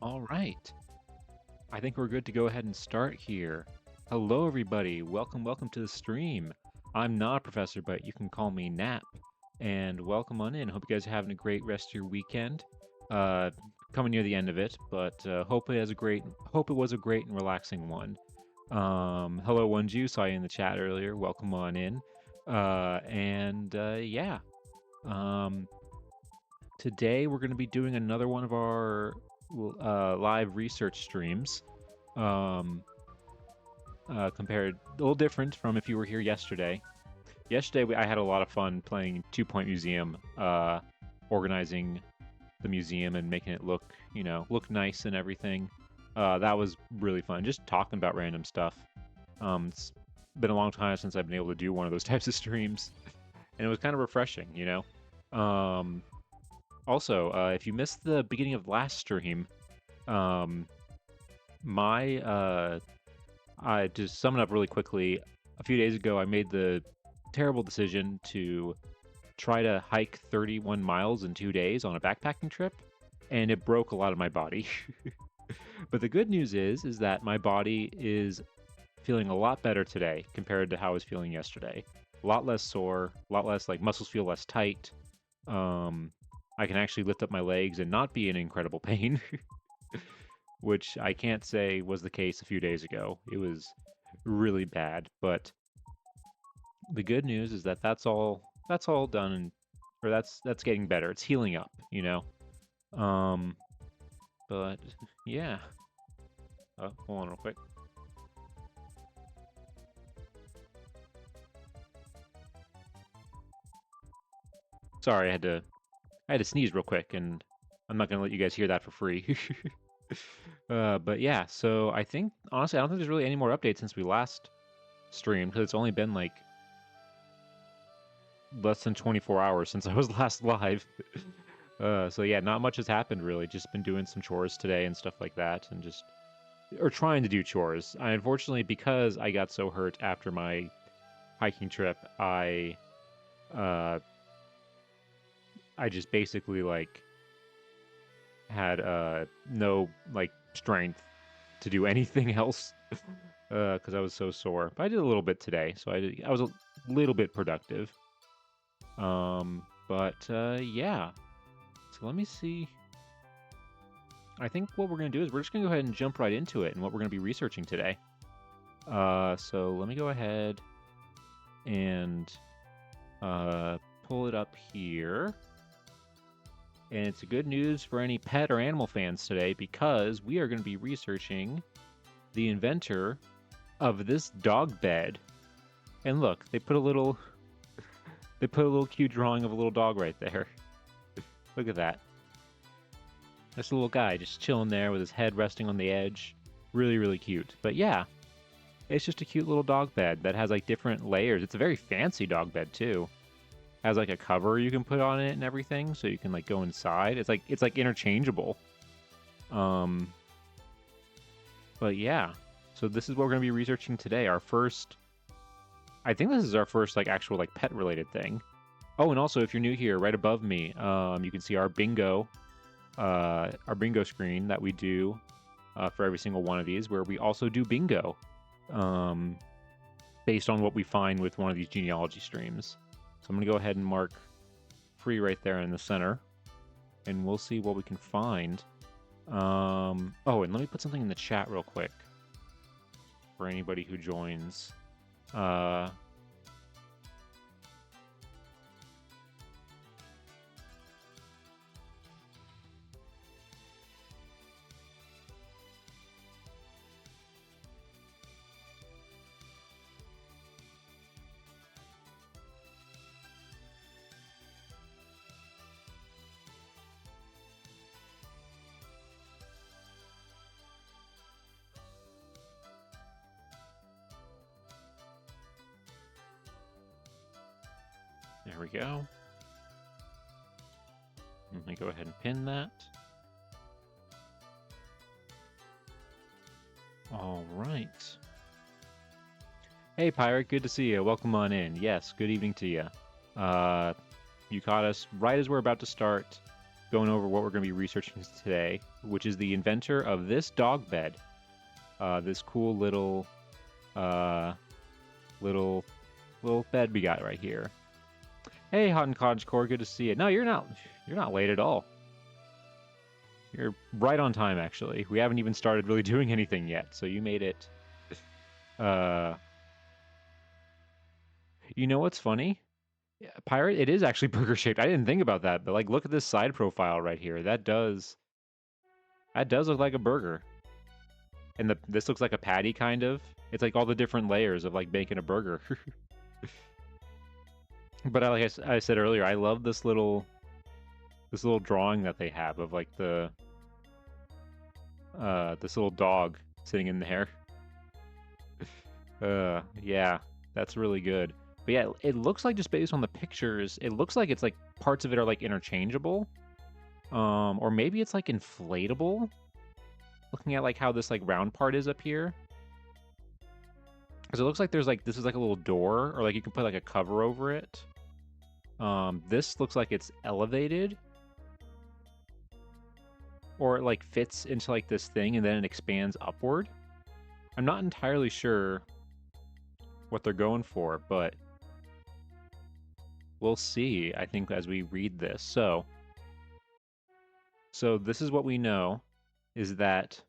All right. I think we're good to go ahead and start here. Hello, everybody. Welcome to the stream. I'm not a professor, but you can call me Nap. And welcome on in. Hope you guys are having a great rest of your weekend. Uh, Coming near the end of it, but hope it was a great and relaxing one. Hello, Onju. Saw you in the chat earlier. Welcome on in. Yeah. Um, Today we're going to be doing another one of our live research streams. Compared a little different from if you were here yesterday. Yesterday I had a lot of fun playing 2 Point Museum, organizing the museum and making it look nice and everything. That was really fun. Just talking about random stuff. It's been a long time since I've been able to do one of those types of streams, and it was kind of refreshing, you know. Also, if you missed the beginning of last stream, um, my I just sum it up really quickly. A few days ago, I made the terrible decision to try to hike 31 miles in 2 days on a backpacking trip, and it broke a lot of my body. But the good news is that my body is feeling a lot better today compared to how I was feeling yesterday. A lot less sore, a lot less like muscles feel less tight. I can actually lift up my legs and not be in incredible pain, which I can't say was the case a few days ago. It was really bad, but the good news is that that's all done, and or that's getting better. It's healing up, you know. Um, but yeah. Hold on real quick. Sorry, I had to sneeze real quick, and I'm not gonna let you guys hear that for free. But yeah, so I think honestly, I don't think there's really any more updates since we last streamed because it's only been like less than 24 hours since I was last live. So yeah, not much has happened really. Just been doing some chores today and stuff like that, and just or trying to do chores. I unfortunately, because I got so hurt after my hiking trip, uh I just basically like had no like strength to do anything else because I was so sore. But I did a little bit today, so I was a little bit productive. But yeah. So let me see. I think what we're gonna do is we're just gonna go ahead and jump right into it and what we're gonna be researching today. So let me go ahead and pull it up here. And it's a good news for any pet or animal fans today because we are going to be researching the inventor of this dog bed. And look, they put a little cute drawing of a little dog right there. Look at that. This little guy just chilling there with his head resting on the edge. Really, really cute. But yeah, it's just a cute little dog bed that has like different layers. It's a very fancy dog bed too. Has like a cover you can put on it and everything, so you can like go inside. It's like interchangeable. Um, but yeah, so this is what we're gonna be researching today. I think this is our first like actual like pet related thing. Oh, and also if you're new here, right above me, you can see our bingo screen that we do for every single one of these, where we also do bingo, based on what we find with one of these genealogy streams. So I'm going to go ahead and mark free right there in the center, and we'll see what we can find. Oh, and let me put something in the chat real quick for anybody who joins. There we go. Let me go ahead and pin that. All right. Hey, Pirate, good to see you. Welcome on in. Yes, good evening to you. You caught us right as we're about to start going over what we're going to be researching today, which is the inventor of this dog bed. This cool little bed we got right here. Hey, Hot and Cottage Core, good to see you. No, you're not late at all. You're right on time, actually. We haven't even started really doing anything yet, so you made it. You know what's funny? Yeah, Pirate, it is actually burger shaped. I didn't think about that, but like, look at this side profile right here. That does look like a burger. And this looks like a patty, kind of. It's like all the different layers of like making a burger. But like I said earlier, I love this little drawing that they have of like the this little dog sitting in there. Yeah, that's really good. But yeah, it looks like, just based on the pictures, it looks like it's like parts of it are like interchangeable. Or maybe it's like inflatable. Looking at like how this like round part is up here. Because it looks like there's like, this is like a little door, or like you can put like a cover over it. This looks like it's elevated. Or it like fits into like this thing and then it expands upward. I'm not entirely sure what they're going for, but we'll see, I think, as we read this. So this is what we know, is that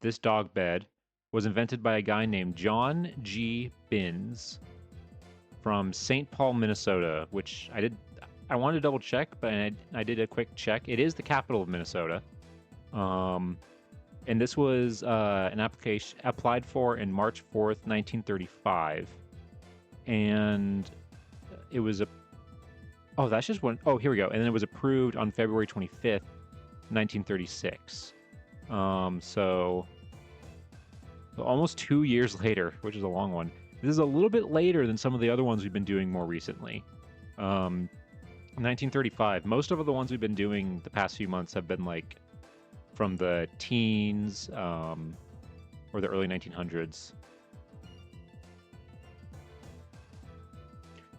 this dog bed was invented by a guy named John G. Binns from St. Paul, Minnesota, which I wanted to double check, but I did a quick check. It is the capital of Minnesota. And this was an application applied for in March 4th, 1935. And it was that's just one. Oh, here we go. And then it was approved on February 25th, 1936. So almost 2 years later, which is a long one. This is a little bit later than some of the other ones we've been doing more recently. 1935. Most of the ones we've been doing the past few months have been like from the teens, or the early 1900s.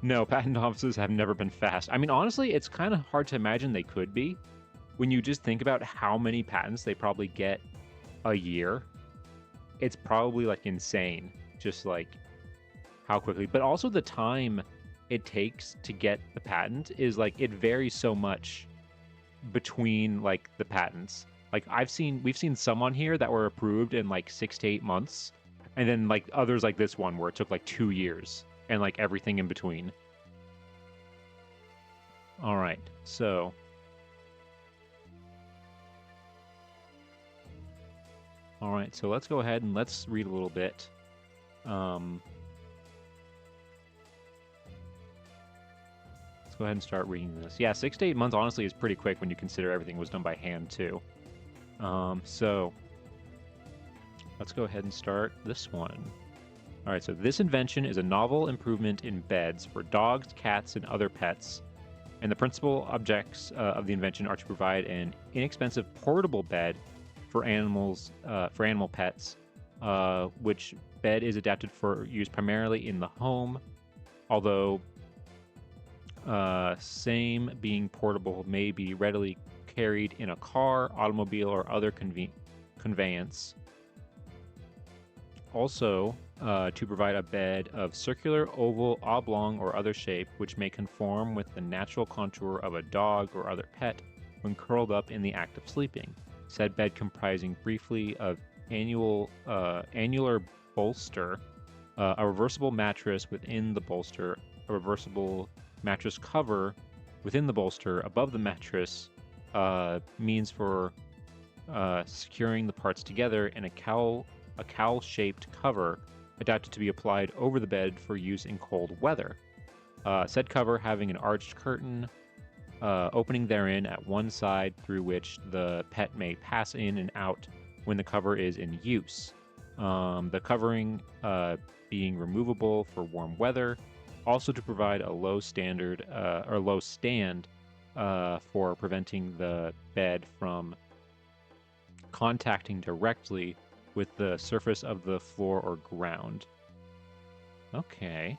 No, patent offices have never been fast. I mean, honestly, it's kind of hard to imagine they could be. When you just think about how many patents they probably get a year, it's probably like insane, just like how quickly. But also the time it takes to get the patent is like, it varies so much between like the patents. Like we've seen some on here that were approved in like 6 to 8 months, and then like others like this one where it took like 2 years and like everything in between. All right, so let's go ahead and let's read a little bit. Let's go ahead and start reading this. Yeah, 6 to 8 months honestly is pretty quick when you consider everything was done by hand too. So let's go ahead and start this one. All right, so this invention is a novel improvement in beds for dogs, cats, and other pets. And the principal objects of the invention are to provide an inexpensive portable bed for animals, for animal pets, which bed is adapted for use primarily in the home, although same being portable may be readily carried in a car, automobile, or other conveyance. Also, to provide a bed of circular, oval, oblong, or other shape which may conform with the natural contour of a dog or other pet when curled up in the act of sleeping. Said bed comprising briefly of annular bolster, a reversible mattress within the bolster, a reversible mattress cover within the bolster above the mattress, means for securing the parts together, and a cowl-shaped cover adapted to be applied over the bed for use in cold weather. Said cover having an arched curtain opening therein at one side through which the pet may pass in and out when the cover is in use. The covering being removable for warm weather, also to provide a low stand for preventing the bed from contacting directly with the surface of the floor or ground. Okay.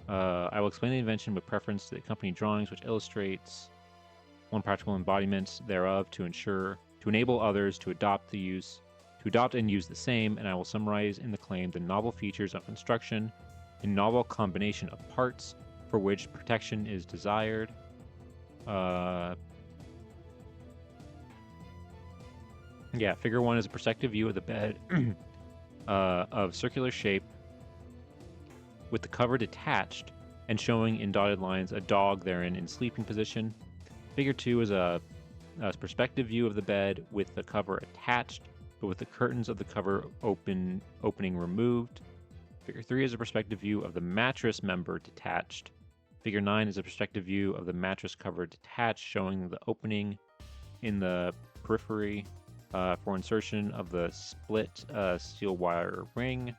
I will explain the invention with preference to the accompanying drawings, which illustrates one practical embodiment thereof to enable others to adopt and use the same, and I will summarize in the claim the novel features of construction, a novel combination of parts for which protection is desired. Yeah, figure 1 is a perspective view of the bed of circular shape with the cover detached and showing in dotted lines a dog therein in sleeping position. Figure 2 is a perspective view of the bed with the cover attached, but with the curtains of the cover opening removed. Figure 3 is a perspective view of the mattress member detached. Figure 9 is a perspective view of the mattress cover detached, showing the opening in the periphery for insertion of the split steel wire ring.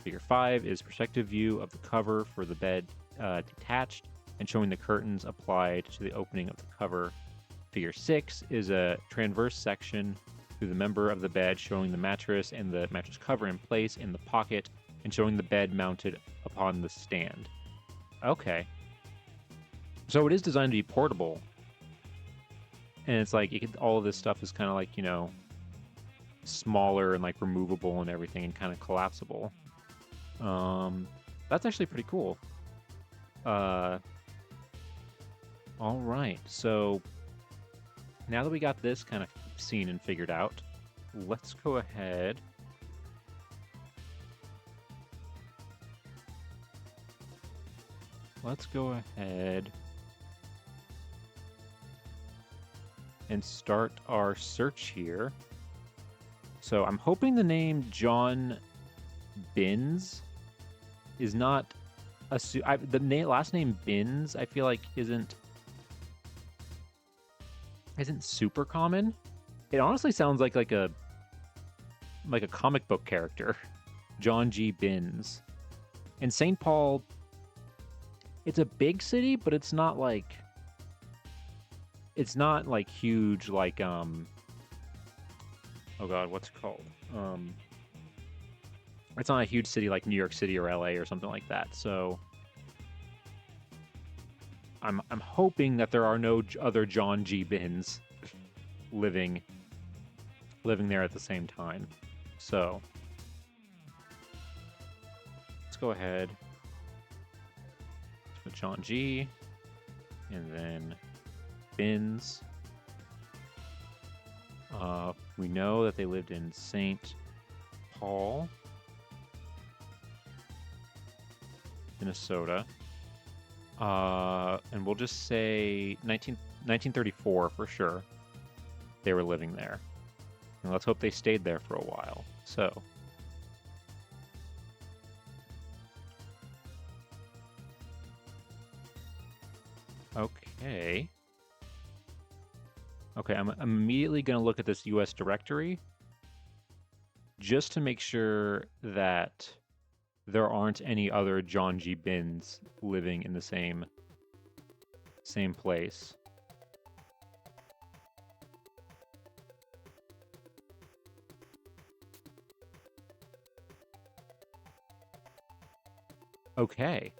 Figure 5 is perspective view of the cover for the bed detached and showing the curtains applied to the opening of the cover. Figure 6 is a transverse section through the member of the bed showing the mattress and the mattress cover in place in the pocket and showing the bed mounted upon the stand. Okay. So it is designed to be portable. And it's like all of this stuff is kind of like, smaller and like removable and everything and kind of collapsible. That's actually pretty cool. All right. So now that we got this kind of seen and figured out, let's go ahead. Let's go ahead and start our search here. So I'm hoping the name John Binns is not the last name Binns. I feel like isn't super common. It honestly sounds like a comic book character, John G. Binns. And St. Paul, it's a big city, but it's not like huge like oh god, what's it called? It's not a huge city like New York City or LA or something like that. So I'm hoping that there are no other John G. Binns living there at the same time. So let's go ahead. Let's put John G. and then Binns. We know that they lived in St. Paul, Minnesota. And we'll just say 1934 for sure. They were living there. And let's hope they stayed there for a while. So. Okay. Okay, I'm immediately going to look at this US directory just to make sure that there aren't any other John G. Binns living in the same place. Okay.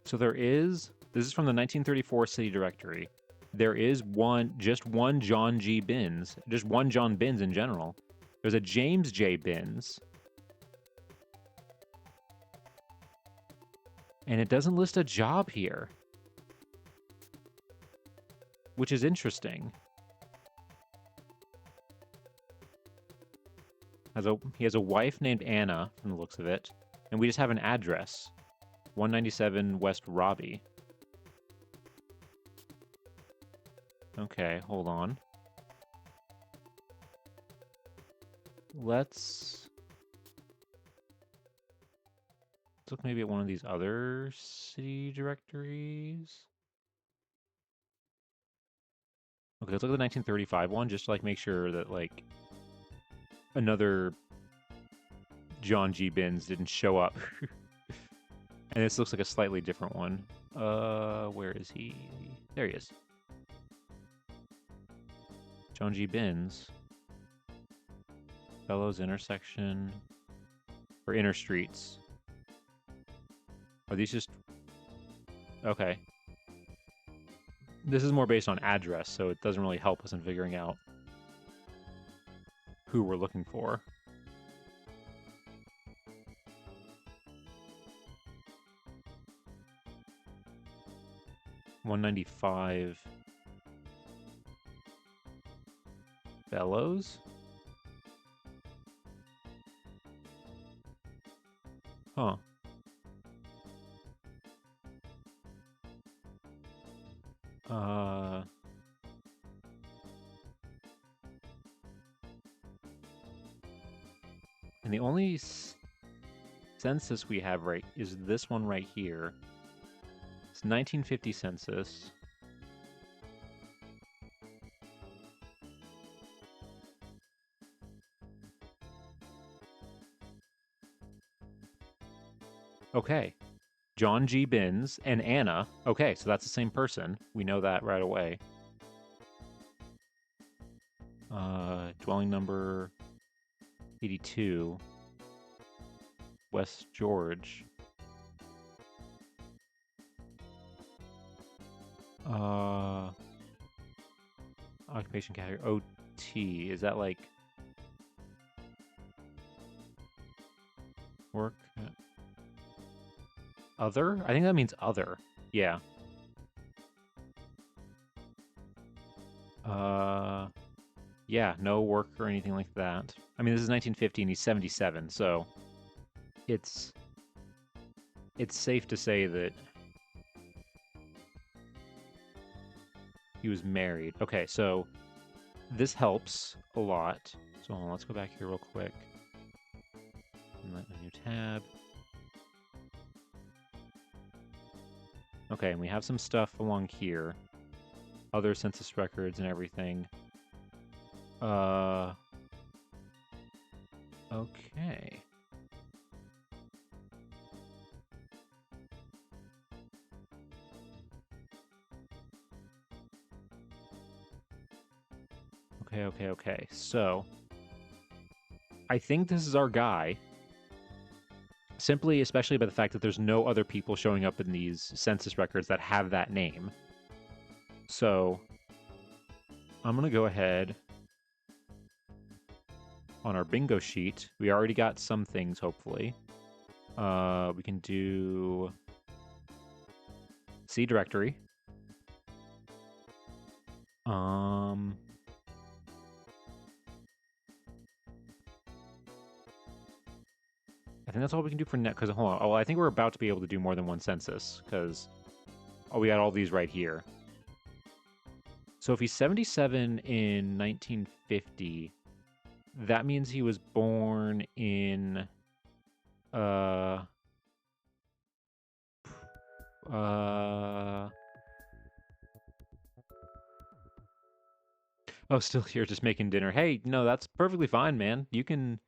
So this is from the 1934 city directory. There is just one John G. Binns, just one John Binns in general. There's a James J. Binns. And it doesn't list a job here, which is interesting. He has a wife named Anna, from the looks of it, and we just have an address, 197 West Robbie. Okay, hold on. Let's look maybe at one of these other city directories. Okay, let's look at the 1935 one, just to make sure that another John G. Binns didn't show up. And this looks like a slightly different one. Where is he? There he is. John G. Binns. Fellows intersection. Or inner streets. Are these just... Okay. This is more based on address, so it doesn't really help us in figuring out who we're looking for. $195 Bellows? Huh. And the only census we have right is this one right here. It's 1950 census. Okay. John G. Binns and Anna. Okay, so that's the same person. We know that right away. Dwelling number 82. West George. Occupation category. OT. Is that like work? Other? I think that means other. Yeah. Yeah, no work or anything like that. I mean, this is 1950 and he's 77, so it's safe to say that he was married. Okay, so this helps a lot. So let's go back here real quick. And let a new tab. Okay, and we have some stuff along here. Other census records and everything. Okay. Okay. So, I think this is our guy. Simply, especially by the fact that there's no other people showing up in these census records that have that name. So, I'm going to go ahead on our bingo sheet. We already got some things, hopefully. We can do C directory. I think that's all we can do for net, because hold on. Oh, I think we're about to be able to do more than one census, because we got all these right here. So if he's 77 in 1950, that means he was born in oh, still here just making dinner. Hey, no, that's perfectly fine, man. You can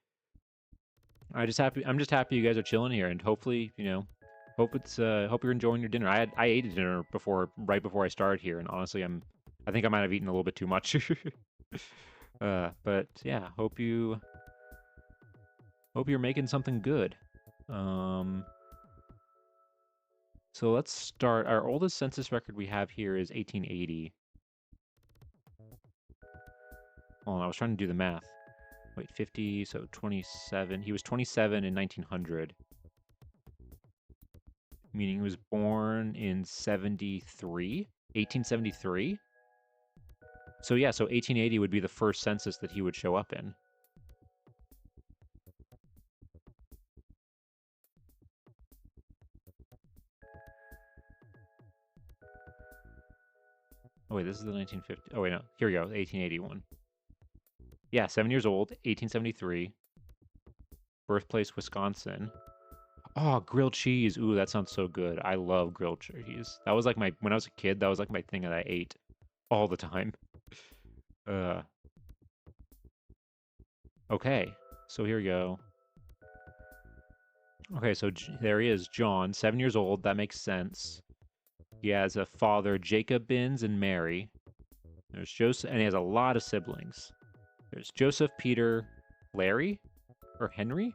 I'm just happy you guys are chilling here, and hopefully, hope you're enjoying your dinner. I ate a dinner right before I started here, and honestly, I think I might have eaten a little bit too much. But yeah, hope you're making something good. So let's start. Our oldest census record we have here is 1880. Hold on, I was trying to do the math. Wait, 50, so 27. He was 27 in 1900. Meaning he was born in 73? 1873? So yeah, so 1880 would be the first census that he would show up in. Oh wait, this is the 1950. Oh wait, no. Here we go, 1881. Yeah, 7 years old, 1873. Birthplace, Wisconsin. Oh, grilled cheese. Ooh, that sounds so good. I love grilled cheese. That was like when I was a kid, that was like my thing that I ate all the time. Okay, so here we go. Okay, so there he is, John, 7 years old. That makes sense. He has a father, Jacob Binns, and Mary. There's Joseph, and he has a lot of siblings. There's Joseph, Peter, Larry, or Henry?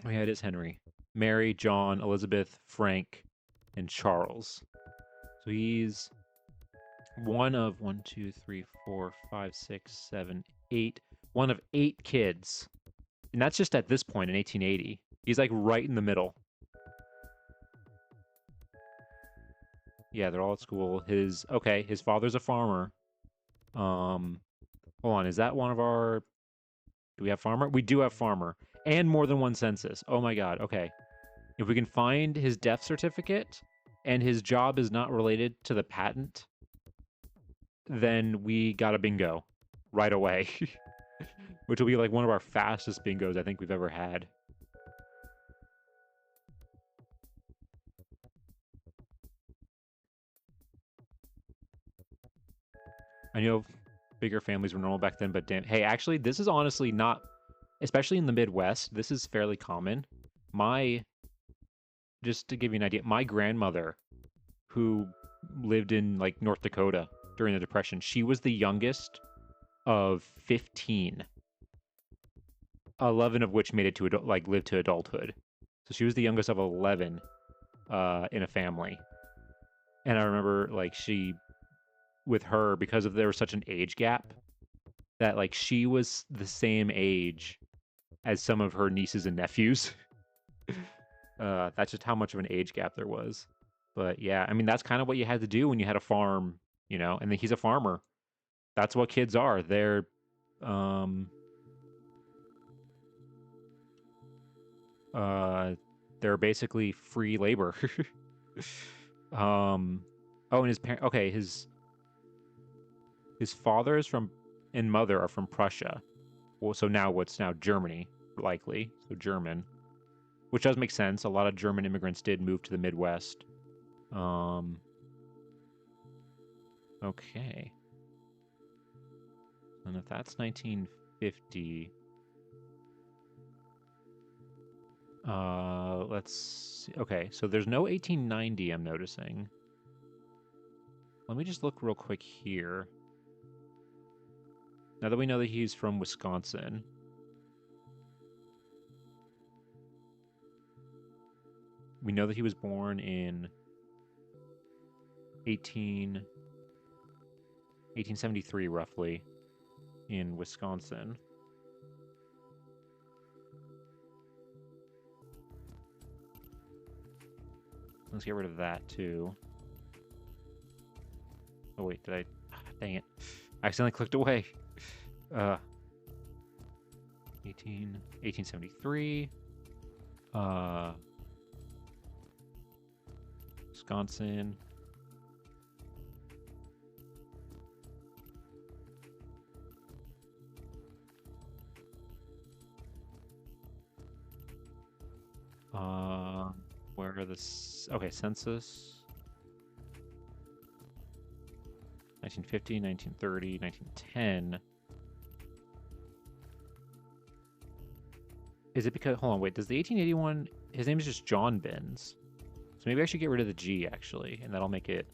Oh yeah, it is Henry. Mary, John, Elizabeth, Frank, and Charles. So he's one of 1, 2, 3, 4, 5, 6, 7, 8. One of 8 kids. And that's just at this point in 1880. He's like right in the middle. Yeah, they're all at school. His father's a farmer. Hold on, is that one of our do we have farmer? We do have farmer. And more than one census. Oh my god, okay. If we can find his death certificate and his job is not related to the patent, then we got a bingo right away. Which will be like one of our fastest bingos I think we've ever had. I know bigger families were normal back then, but damn, hey, actually, this is honestly not, especially in the Midwest, this is fairly common. Just to give you an idea, my grandmother, who lived in like North Dakota during the Depression, she was the youngest of 15, 11 of which made it to lived to adulthood. So she was the youngest of 11 in a family. And I remember like with her, because of there was such an age gap, that like she was the same age as some of her nieces and nephews. That's just how much of an age gap there was. But yeah, I mean that's kind of what you had to do when you had a farm, and then he's a farmer. That's what kids are. Um they're basically free labor. And his parent his father is from and mother are from Prussia. Well, so now what's now Germany, likely. So German. Which does make sense. A lot of German immigrants did move to the Midwest. Okay. And if that's 1950, let's see. Okay, so there's no 1890 I'm noticing. Let me just look real quick here. Now that we know that he's from Wisconsin. We know that he was born in 1873, roughly, in Wisconsin. Let's get rid of that, too. Oh, wait, did I... Dang it. I accidentally clicked away. 1873. Wisconsin. Where are the... Okay, census. 1950, 1930, 1910. Is it because... Hold on, wait. Does the 1881... His name is just John Benz. So maybe I should get rid of the G, actually. And that'll make it...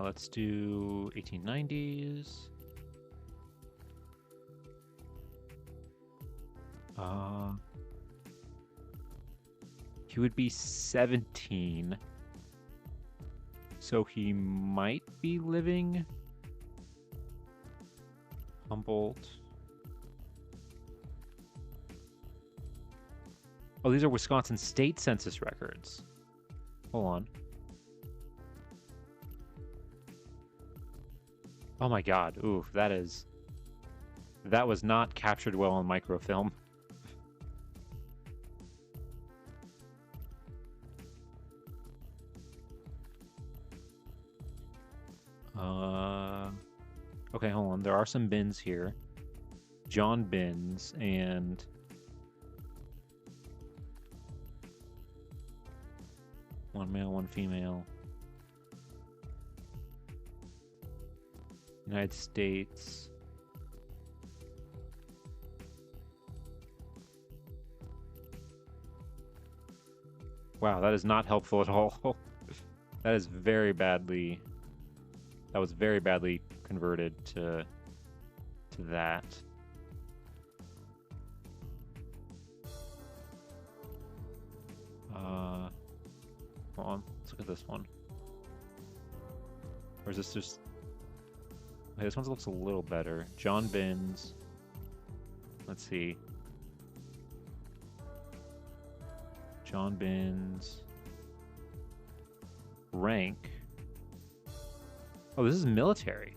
Let's do 1890s. He would be 17. So he might be living Humboldt. Oh, these are Wisconsin state census records. Hold on. Oh my god. Ooh, that was not captured well on microfilm. Okay, hold on. There are some bins here. John Bins and... One male, one female. United States. Wow, that is not helpful at all. That was very badly converted to that. Hold on. Let's look at this one. Or is this just... Okay, this one looks a little better. John Binns. Let's see. John Binns. Rank. Oh, this is military.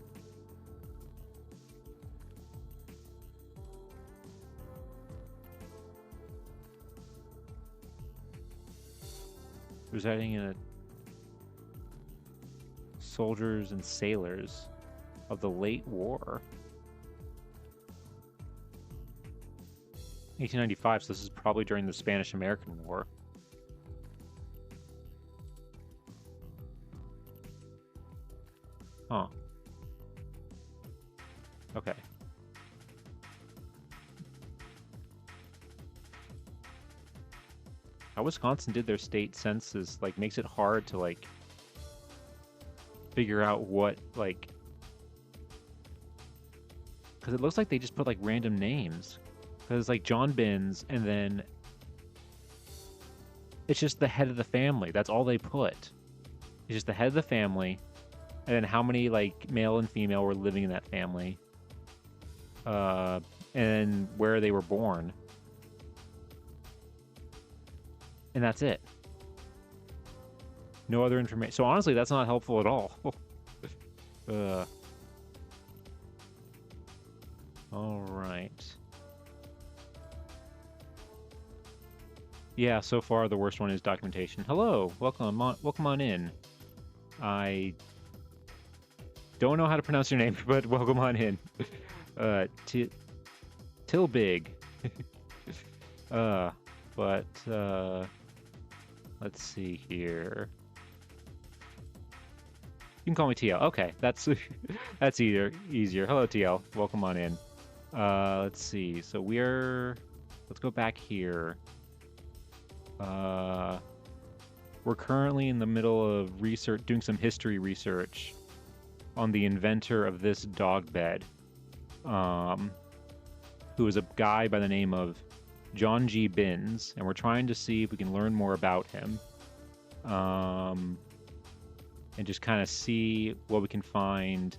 Residing in a soldiers and sailors of the late war. 1895, so this is probably during the Spanish-American War. Huh. Okay. How Wisconsin did their state census, like, makes it hard to, like, figure out what, like... Because it looks like they just put, like, random names. Because it's, like, John Binns, and then... It's just the head of the family. That's all they put. It's just the head of the family, and then how many, like, male and female were living in that family. And where they were born. And that's it. No other information. So honestly, that's not helpful at all. All right. Yeah, so far the worst one is documentation. Hello, welcome on in. I don't know how to pronounce your name, but welcome on in. Tilbig. But let's see here. You can call me TL. Okay, that's that's easier. Hello, TL. Welcome on in. Let's see. So let's go back here. We're currently in the middle of doing some history research on the inventor of this dog bed, who is a guy by the name of John G. Binns, and we're trying to see if we can learn more about him, and just kind of see what we can find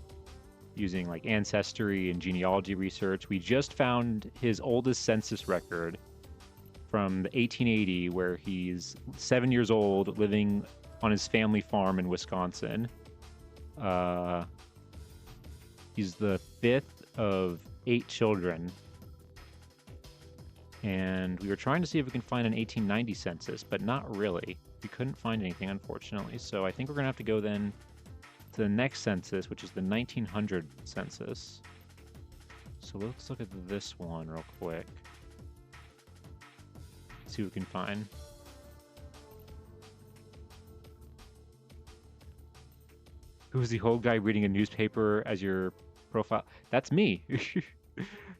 using like ancestry and genealogy research. We just found his oldest census record from 1880, where he's 7 years old, living on his family farm in Wisconsin. He's the fifth of 8 children. And we were trying to see if we can find an 1890 census, but not really. We couldn't find anything, unfortunately. So I think we're going to have to go then to the next census, which is the 1900 census. So let's look at this one real quick. See what we can find. Who's the old guy reading a newspaper as your profile? That's me.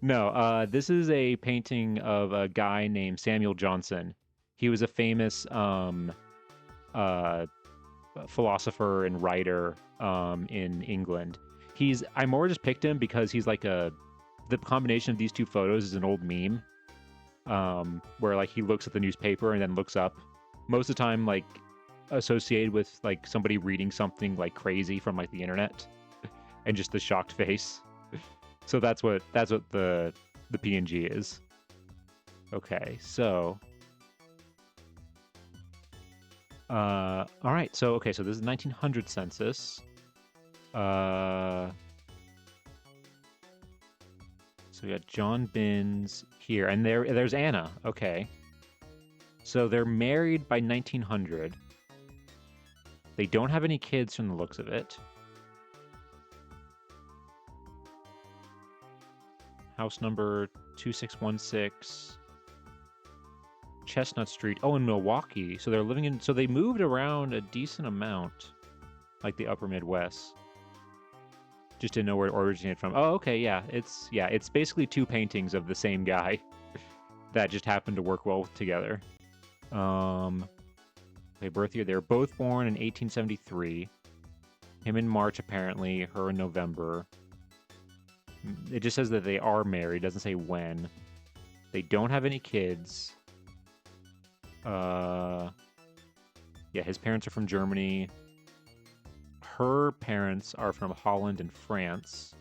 No, this is a painting of a guy named Samuel Johnson. He was a famous philosopher and writer in England. I more just picked him because he's like the combination of these two photos is an old meme, where like he looks at the newspaper and then looks up. Most of the time, like associated with like somebody reading something like crazy from like the internet, and just the shocked face. So that's what the PNG is. Okay, so all right, so this is 1900 census. So we got John Binns here, and there's Anna. Okay, so they're married by 1900. They don't have any kids from the looks of it. House number 2616, Chestnut Street. Oh, in Milwaukee. So they're living in... So they moved around a decent amount, like the upper Midwest. Just didn't know where it originated from. Oh, okay, yeah. It's basically two paintings of the same guy that just happened to work well together. Okay, birth year. They were both born in 1873. Him in March, apparently. Her in November. It just says that they are married. It doesn't say when. They don't have any kids. Yeah, his parents are from Germany. Her parents are from Holland and France.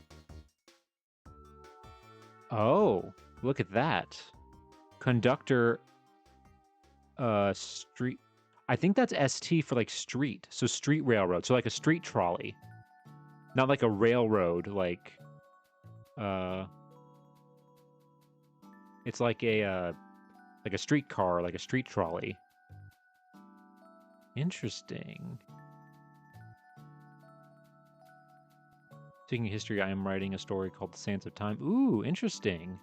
Oh, look at that. Conductor, street. I think that's ST for like street. So street railroad. So like a street trolley. Not like a railroad, like, it's like a streetcar, like a street trolley. Interesting. Speaking of history, I am writing a story called The Sands of Time. Ooh, interesting.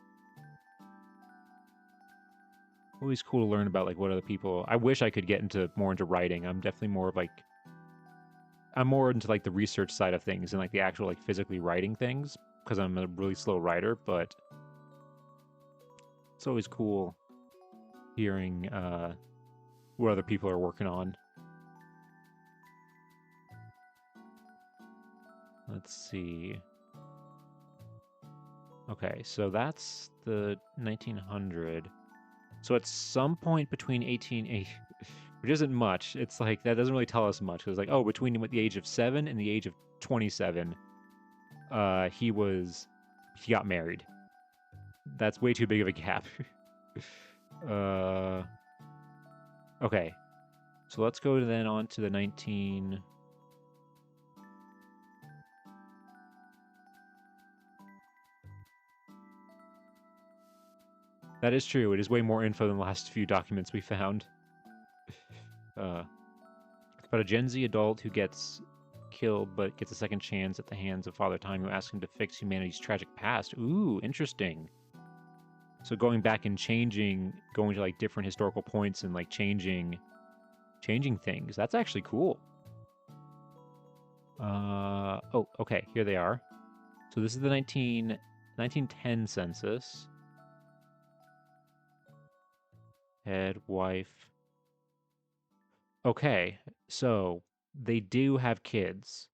Always cool to learn about like what other people. I wish I could get more into writing. I'm definitely more of like I'm more into like the research side of things and like the actual like physically writing things because I'm a really slow writer, but it's always cool hearing what other people are working on. Let's see. Okay, so that's the 1900. So at some point between 1880, which isn't much, it's like that doesn't really tell us much. It's like, oh, between the age of 7 and the age of 27, he got married. That's way too big of a gap. Okay. So let's go then on to the 19. That is true. It is way more info than the last few documents we found. It's about a Gen Z adult who gets killed but gets a second chance at the hands of Father Time, who asks him to fix humanity's tragic past. Ooh, interesting. So going back and going to like different historical points and like changing things. That's actually cool. Oh, okay, here they are. So this is the 1910 census. Head, wife. Okay, so they do have kids.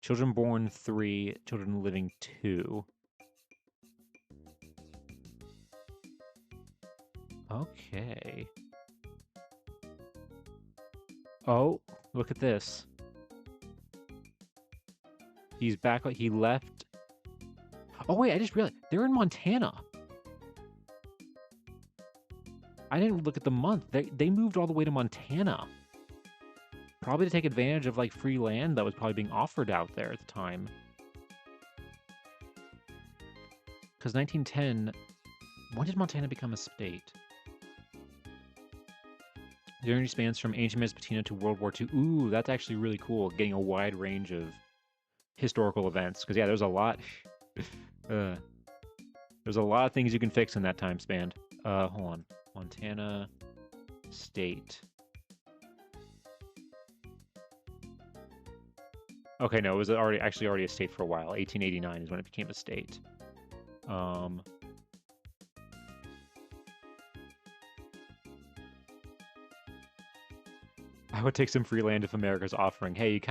Children born 3, children living 2. Okay. Oh, look at this. He's back. He left. Oh, wait, I just realized they're in Montana. I didn't look at the month. They moved all the way to Montana. Probably to take advantage of like free land that was probably being offered out there at the time. Because 1910, when did Montana become a state? The journey spans from ancient Mesopotamia to World War II. Ooh, that's actually really cool. Getting a wide range of historical events. Because yeah, there's a lot. There's a lot of things you can fix in that time span. Hold on. Montana state. Okay, no, it was already a state for a while. 1889 is when it became a state. I would take some free land if America's offering. Hey,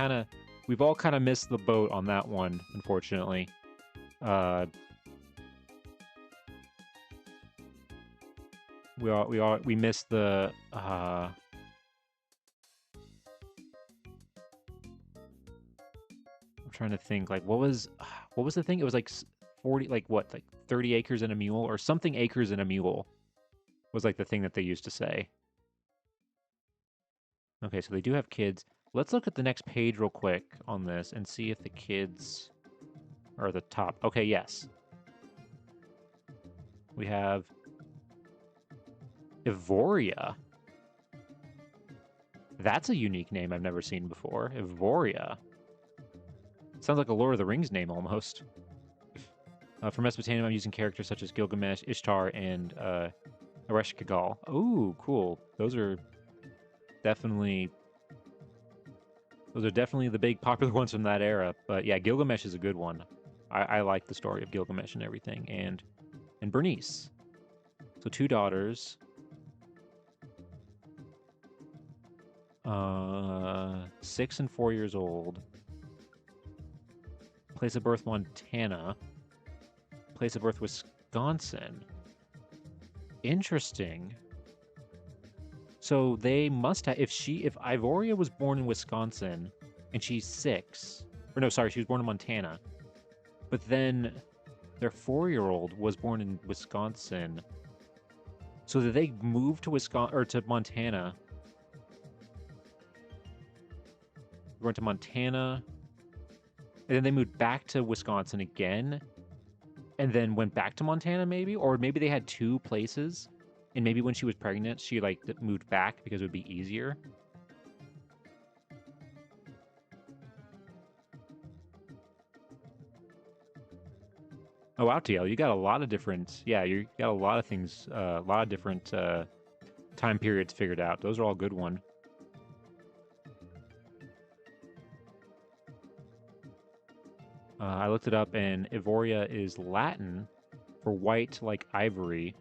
we've all kind of missed the boat on that one, unfortunately. We missed the I'm trying to think, like, what was the thing? It was like 40, like what, like 30 acres and a mule or something acres and a mule was like the thing that they used to say. Okay, so they do have kids. Let's look at the next page real quick on this and see if the kids are at the top. Okay, yes. We have Evoria. That's a unique name I've never seen before. Evoria. Sounds like a Lord of the Rings name almost. For Mesopotamia, I'm using characters such as Gilgamesh, Ishtar, and Ereshkigal. Oh, cool. Those are definitely the big popular ones from that era. But yeah, Gilgamesh is a good one. I like the story of Gilgamesh and everything. And Bernice. So 2 daughters. 6 and 4 years old. Place of birth, Montana. Place of birth, Wisconsin. Interesting. So they must have, if Ivoria was born in Wisconsin and she's 6, or no, sorry, she was born in Montana, but then their 4-year-old was born in Wisconsin. So did they move to Wisconsin or to Montana? They went to Montana, and then they moved back to Wisconsin again, and then went back to Montana, maybe, or maybe they had 2 places, and maybe when she was pregnant, she like moved back because it would be easier. Oh, wow, TL, you got a lot of different, yeah, you got a lot of things, a lot of different time periods figured out. Those are all good one. I looked it up, and Ivoria is Latin for white like ivory,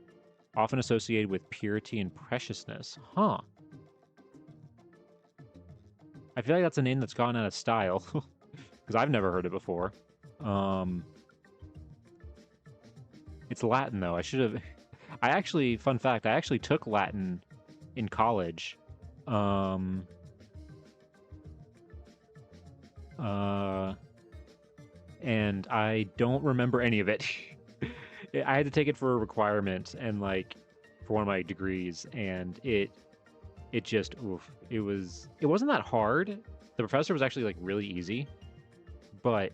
often associated with purity and preciousness. Huh. I feel like that's a name that's gone out of style, because I've never heard it before. It's Latin, though. I should have... I actually, fun fact, I actually took Latin in college. And I don't remember any of it. I had to take it for a requirement and like for one of my degrees, and it just oof. It wasn't that hard. The professor was actually like really easy, but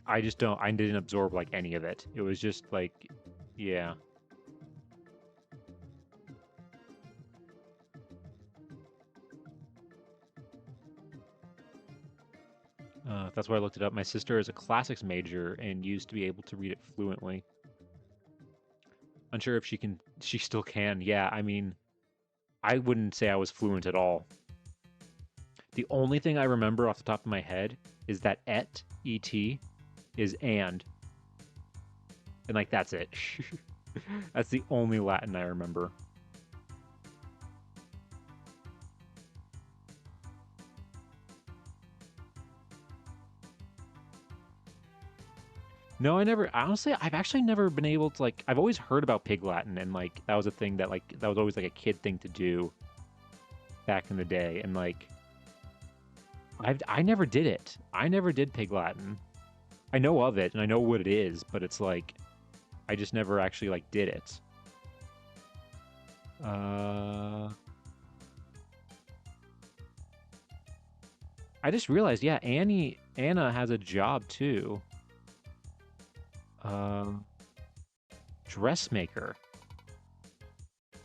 I didn't absorb like any of it. It was just like, yeah. That's why I looked it up. My sister is a classics major and used to be able to read it fluently. Unsure if she still can. Yeah, I mean, I wouldn't say I was fluent at all. The only thing I remember off the top of my head is that et is and like that's it. That's the only Latin I remember. No, honestly, I've actually never been able to, like, I've always heard about Pig Latin, and, like, that was a thing that, like, that was always, like, a kid thing to do back in the day, and, like, I never did it. I never did Pig Latin. I know of it, and I know what it is, but it's, like, I just never actually, like, did it. I just realized, yeah, Anna has a job, too. Dressmaker.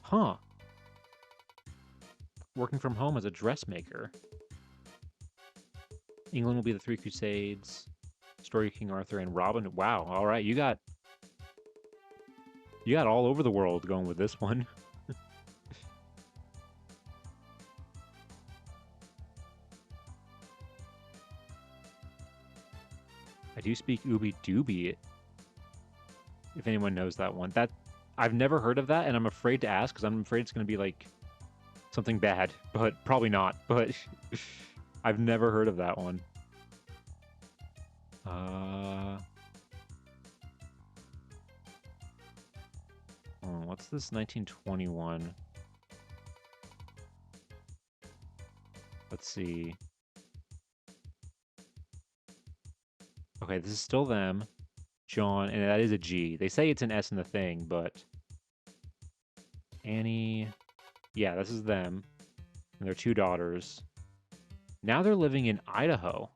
Huh. Working from home as a dressmaker. England will be the Three Crusades. Story of King Arthur and Robin. Wow. All right, you got all over the world going with this one. I do speak Ooby Dooby. If anyone knows that one, I've never heard of that, and I'm afraid to ask because I'm afraid it's going to be like something bad, but probably not. But I've never heard of that one. What's this 1921? Let's see. Okay, this is still them. John, and that is a G. They say it's an S in the thing, but Annie, yeah, this is them, and their 2 daughters. Now they're living in Idaho,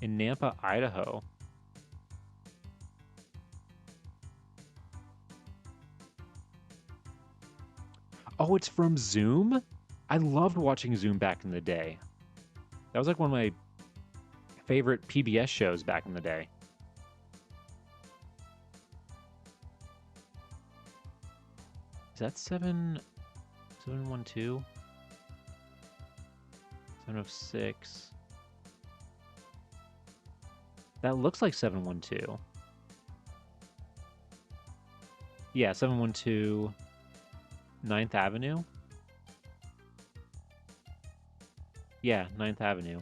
in Nampa, Idaho. Oh, it's from Zoom? I loved watching Zoom back in the day. That was like one of my favorite PBS shows back in the day. Is that 712? 706. That looks like 712. Yeah, 712 9th Avenue. Yeah, 9th Avenue.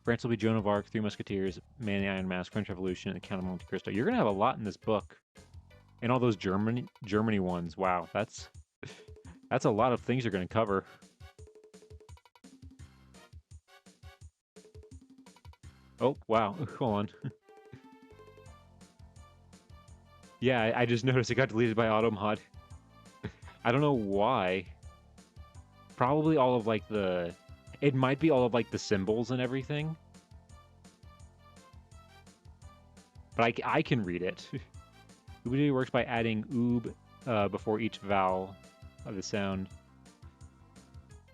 France will be Joan of Arc, Three Musketeers, Man in the Iron Mask, French Revolution, and the Count of Monte Cristo. You're going to have a lot in this book. And all those Germany ones. Wow, that's a lot of things you're going to cover. Oh, wow. Hold on. Yeah, I just noticed it got deleted by AutoMod. I don't know why. Probably all of like the... It might be all of like the symbols and everything. But I can read it. Oob works by adding before each vowel of the sound.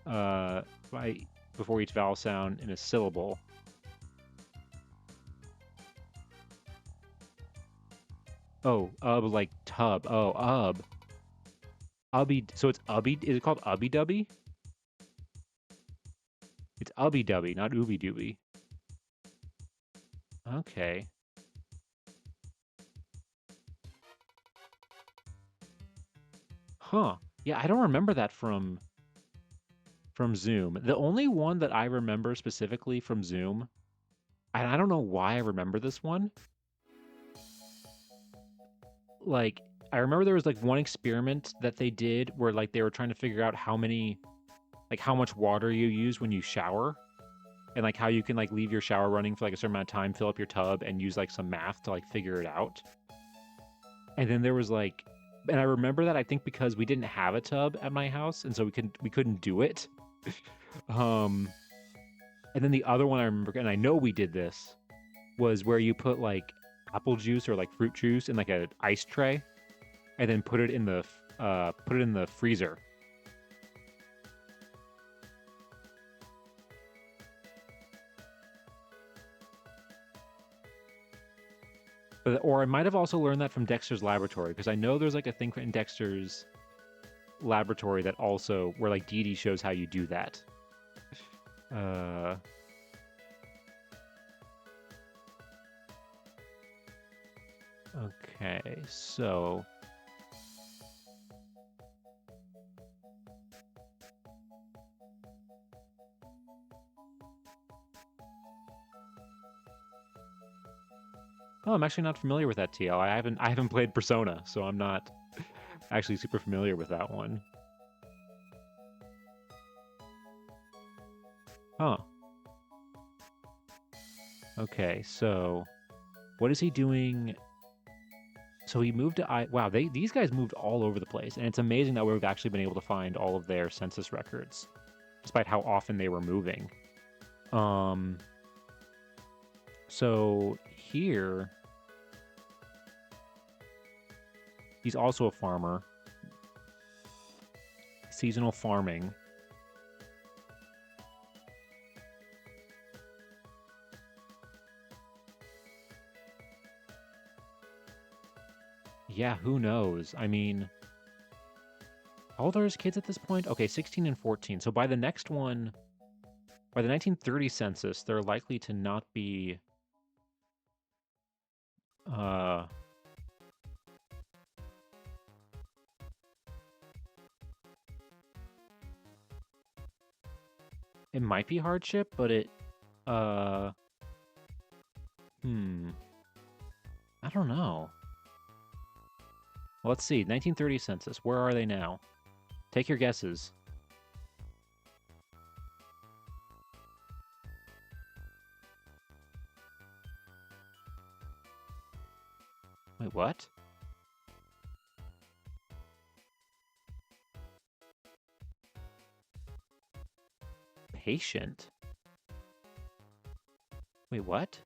By before each vowel sound in a syllable. Oh, like tub. Oh, Ubby. So it's Ubby. Is it called Ubby Dubby? It's Ubby Dubby, not Ooby Dooby. Okay. Huh. Yeah, I don't remember that from Zoom. The only one that I remember specifically from Zoom, and I don't know why I remember this one. Like, I remember there was like one experiment that they did where like they were trying to figure out how much water you use when you shower, and like how you can like leave your shower running for like a certain amount of time, fill up your tub, and use like some math to like figure it out. And then there was like, and I remember that I think because we didn't have a tub at my house, and so we couldn't do it. And then the other one I remember, and I know we did this, was where you put like apple juice or like fruit juice in like an ice tray, and then put it in the freezer. Or I might have also learned that from Dexter's Laboratory, because I know there's like a thing in Dexter's Laboratory that also where like Dee Dee shows how you do that. Okay, so oh, I'm actually not familiar with that TL. I haven't played Persona, so I'm not actually super familiar with that one. Huh. Okay, so what is he doing? So he moved to wow, these guys moved all over the place, and it's amazing that we've actually been able to find all of their census records, despite how often they were moving. So here he's also a farmer. Seasonal farming. Yeah, who knows? I mean, how old are his kids at this point? Okay, 16 and 14. So by the next one, by the 1930 census, they're likely to not be it might be hardship, but I don't know. Well, let's see. 1930 census. Where are they now? Take your guesses. Wait, what? Patient? Wait, what?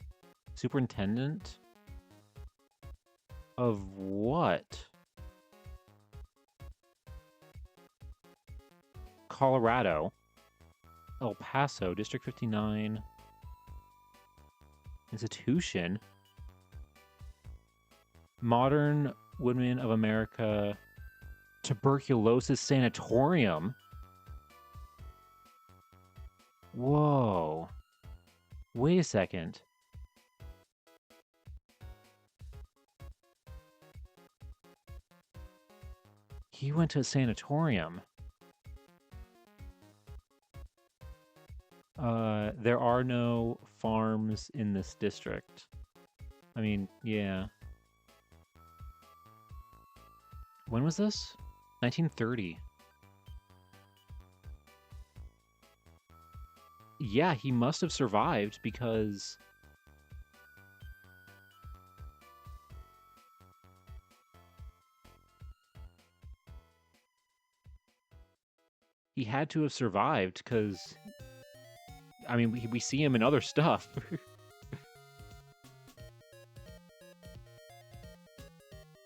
Superintendent? Of what? Colorado. El Paso, District 59. Institution. Modern Woodmen of America Tuberculosis Sanatorium. Whoa. Wait a second. He went to a sanatorium. There are no farms in this district. I mean, yeah. When was this? 1930. Yeah, he must have survived because he had to have survived because, I mean, we see him in other stuff.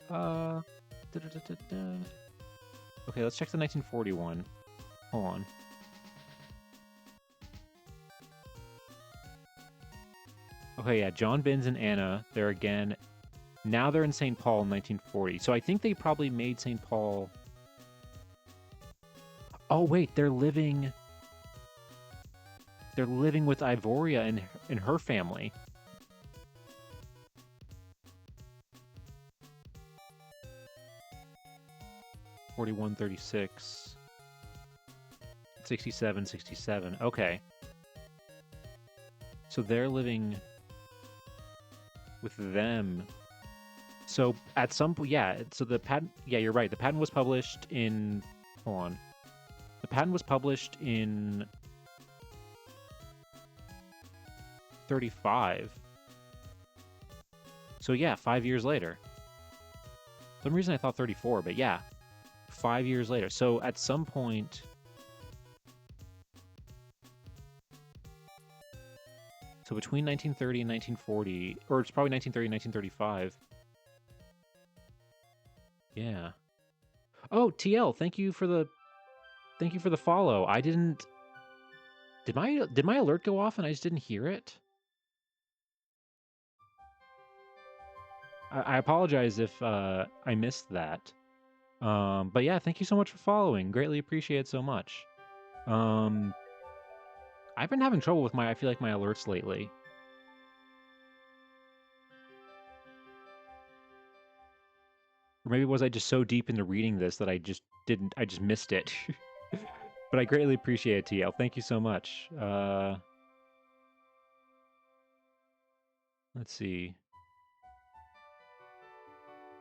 uh, Okay, let's check the 1941. Hold on. Okay, yeah, John Binns and Anna, they're again. Now they're in St. Paul in 1940. So I think they probably made St. Paul. Oh wait, they're living with Ivoria and her family. '41, 36, 67, 67. Okay. So they're living with them. So at some point, yeah. So the patent, yeah, you're right. The patent was published in. Hold on. The patent was published in 35. So yeah, 5 years later. For some reason I thought 34, but yeah, 5 years later. So at some point. So between 1930 and 1940, or it's probably 1930 and 1935. Yeah. Oh, TL, thank you for the follow. I didn't. Did my alert go off and I just didn't hear it? I apologize if I missed that. But yeah, thank you so much for following. Greatly appreciate it so much. I've been having trouble with I feel like my alerts lately. Or maybe was I just so deep into reading this that I just missed it. But I greatly appreciate it, TL. Thank you so much. Let's see.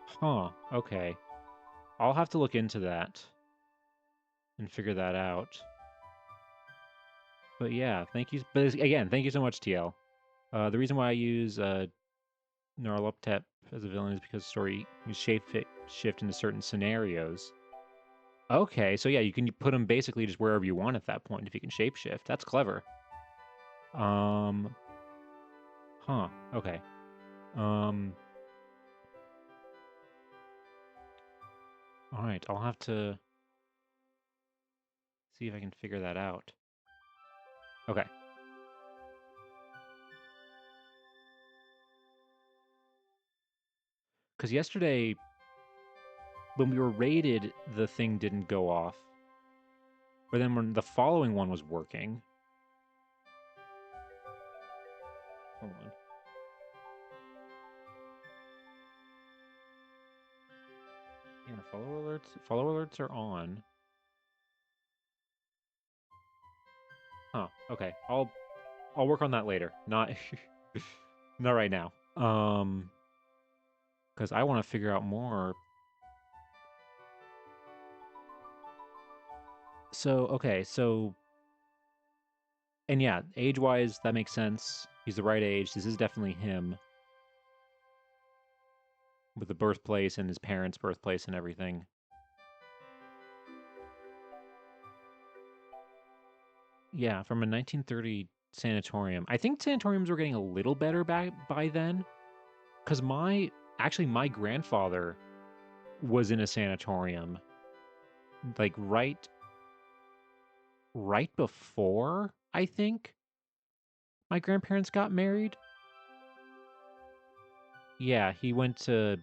Huh, okay. I'll have to look into that and figure that out. But yeah, thank you. But again, thank you so much, TL. The reason why I use Narloptep as a villain is because the story can shift into certain scenarios. Okay, so yeah, you can put him basically just wherever you want at that point if you can shapeshift. That's clever. Huh, okay. Alright, I'll have to see if I can figure that out. Okay. Because yesterday, when we were raided, the thing didn't go off. But then when the following one was working... Hold on. Yeah, follow alerts are on. Huh, okay. I'll work on that later. Not not right now. Because I want to figure out more. So, okay, so... And yeah, age-wise, that makes sense. He's the right age. This is definitely him. With the birthplace and his parents' birthplace and everything. Yeah, from a 1930 sanatorium. I think sanatoriums were getting a little better by then. Because my grandfather was in a sanatorium. Like, right before, I think, my grandparents got married. Yeah, he went to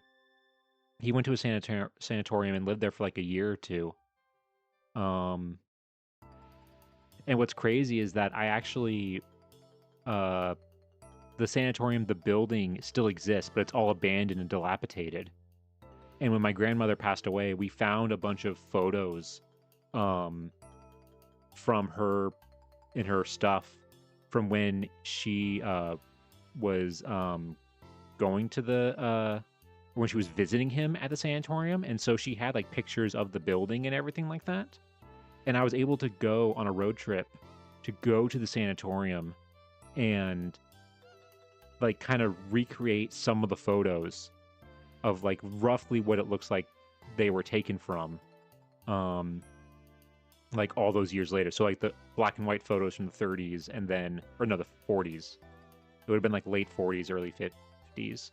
a sanatorium and lived there for like a year or two. And what's crazy is that I actually, the sanatorium, the building still exists, but it's all abandoned and dilapidated. And when my grandmother passed away, we found a bunch of photos, from her in her stuff from when she was going to the when she was visiting him at the sanatorium, and so she had like pictures of the building and everything like that. And I was able to go on a road trip to go to the sanatorium and like kind of recreate some of the photos of like roughly what it looks like they were taken from, like all those years later. So like the black and white photos from the 30s, and then, or no, the 40s. It would have been like late 40s, early 50s.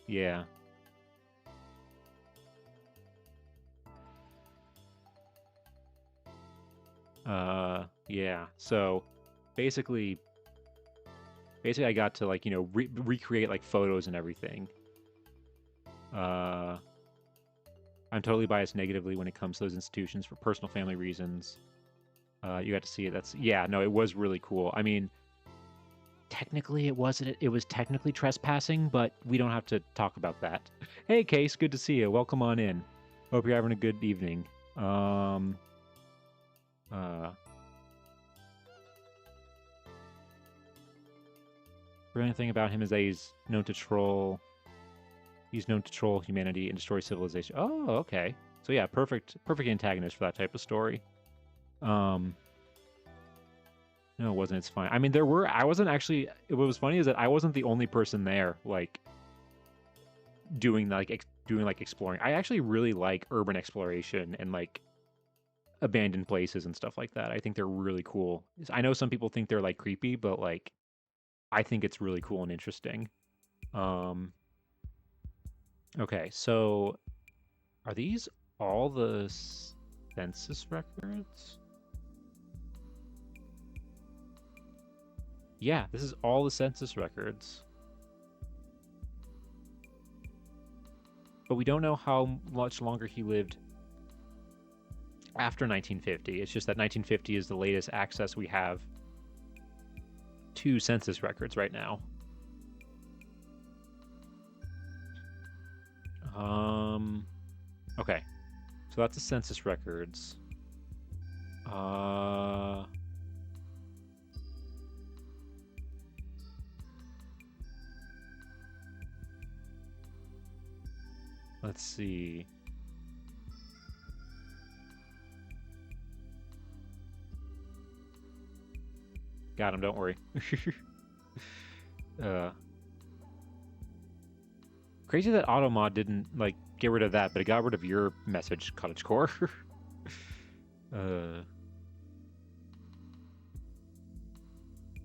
Yeah. Yeah. So basically I got to like, you know, recreate like photos and everything. I'm totally biased negatively when it comes to those institutions for personal family reasons. You got to see it. Yeah, no, it was really cool. I mean, technically it wasn't, it was technically trespassing, but we don't have to talk about that. Hey, Case, good to see you. Welcome on in. Hope you're having a good evening. Brilliant thing about him is that he's known to troll humanity and destroy civilization. Oh, okay. So yeah, perfect antagonist for that type of story. No, it wasn't. It's fine. I mean, I wasn't actually. What was funny is that I wasn't the only person there, like doing exploring. I actually really like urban exploration and like abandoned places and stuff like that. I think they're really cool. I know some people think they're like creepy, but like I think it's really cool and interesting. Okay, so are these all the census records? Yeah, this is all the census records. But we don't know how much longer he lived after 1950. It's just that 1950 is the latest access we have to census records right now. Okay. So that's the census records. Let's see. Got him, don't worry. Crazy that AutoMod didn't like get rid of that, but it got rid of your message, Cottagecore.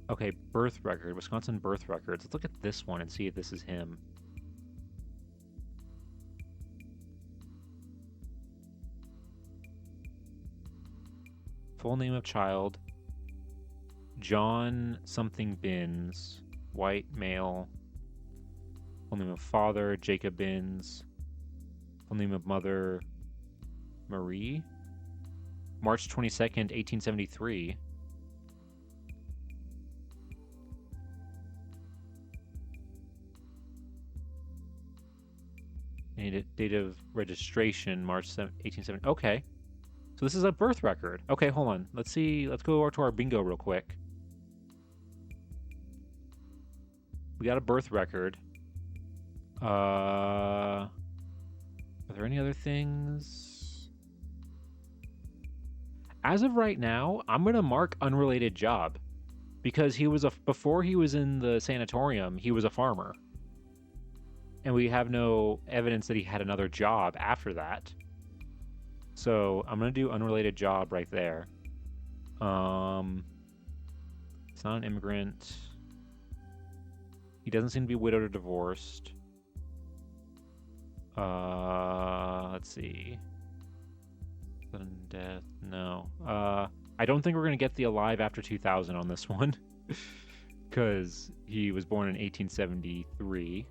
Okay, birth record, Wisconsin birth records. Let's look at this one and see if this is him. Full name of child, John something Binns, white male. Full name of father, Jacob Binns. Full name of mother, Marie. March 22nd, 1873. Date of registration, March 1870. Okay. So this is a birth record. Okay, hold on. Let's see. Let's go over to our bingo real quick. We got a birth record. Are there any other things? As of right now, I'm going to mark unrelated job because before he was in the sanatorium, he was a farmer. And we have no evidence that he had another job after that. So I'm going to do unrelated job right there. It's not an immigrant. He doesn't seem to be widowed or divorced. Let's see. Sudden death, no. I don't think we're going to get the alive after 2000 on this one. Because he was born in 1873.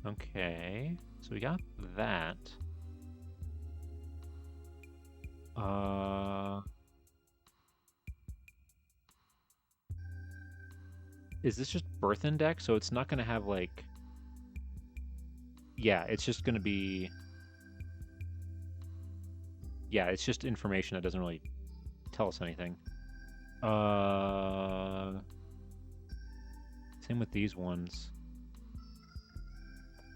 Okay, so we got that. Is this just birth index? So it's not going to have like... Yeah, it's just going to be... Yeah, it's just information that doesn't really tell us anything. Same with these ones.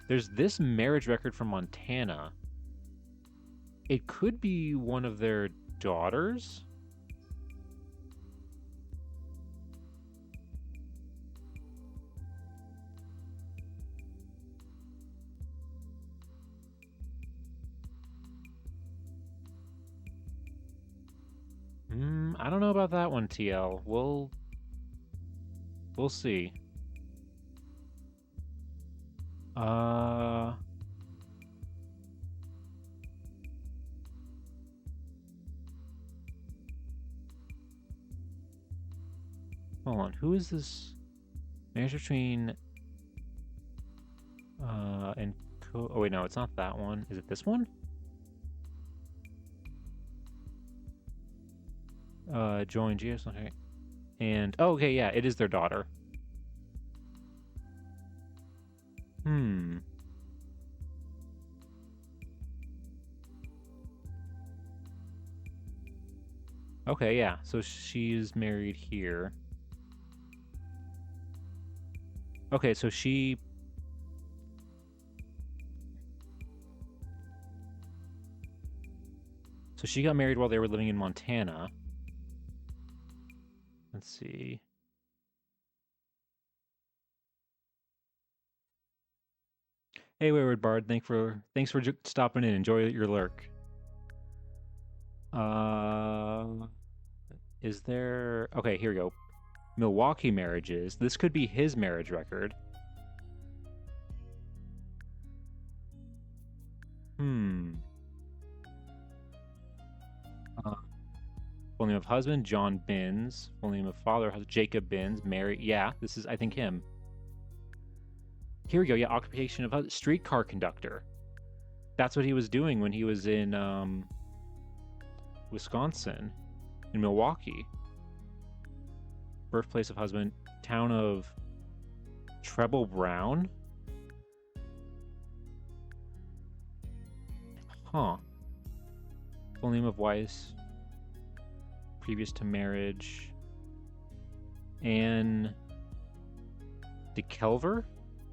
There's this marriage record from Montana. It could be one of their daughters. I don't know about that one, TL. We'll see. Hold on. Who is this? Marriage between and oh wait, no, it's not that one. Is it this one? Join Geos. Okay. And oh, okay, yeah, it is their daughter. Okay, yeah. So she's married here. Okay, so she got married while they were living in Montana. Let's see. Hey, Wayward Bard, thanks for stopping in. Enjoy your lurk. Is there... Okay, here we go. Milwaukee marriages. This could be his marriage record. Full name of husband, John Binns. Full name of father, Jacob Binns. Mary... Yeah, this is, I think, him. Here we go. Yeah, occupation of streetcar conductor. That's what he was doing when he was in Wisconsin, in Milwaukee. Birthplace of husband, town of Treble Brown. Huh. Full name of Weiss. Previous to marriage. Anne DeKelver,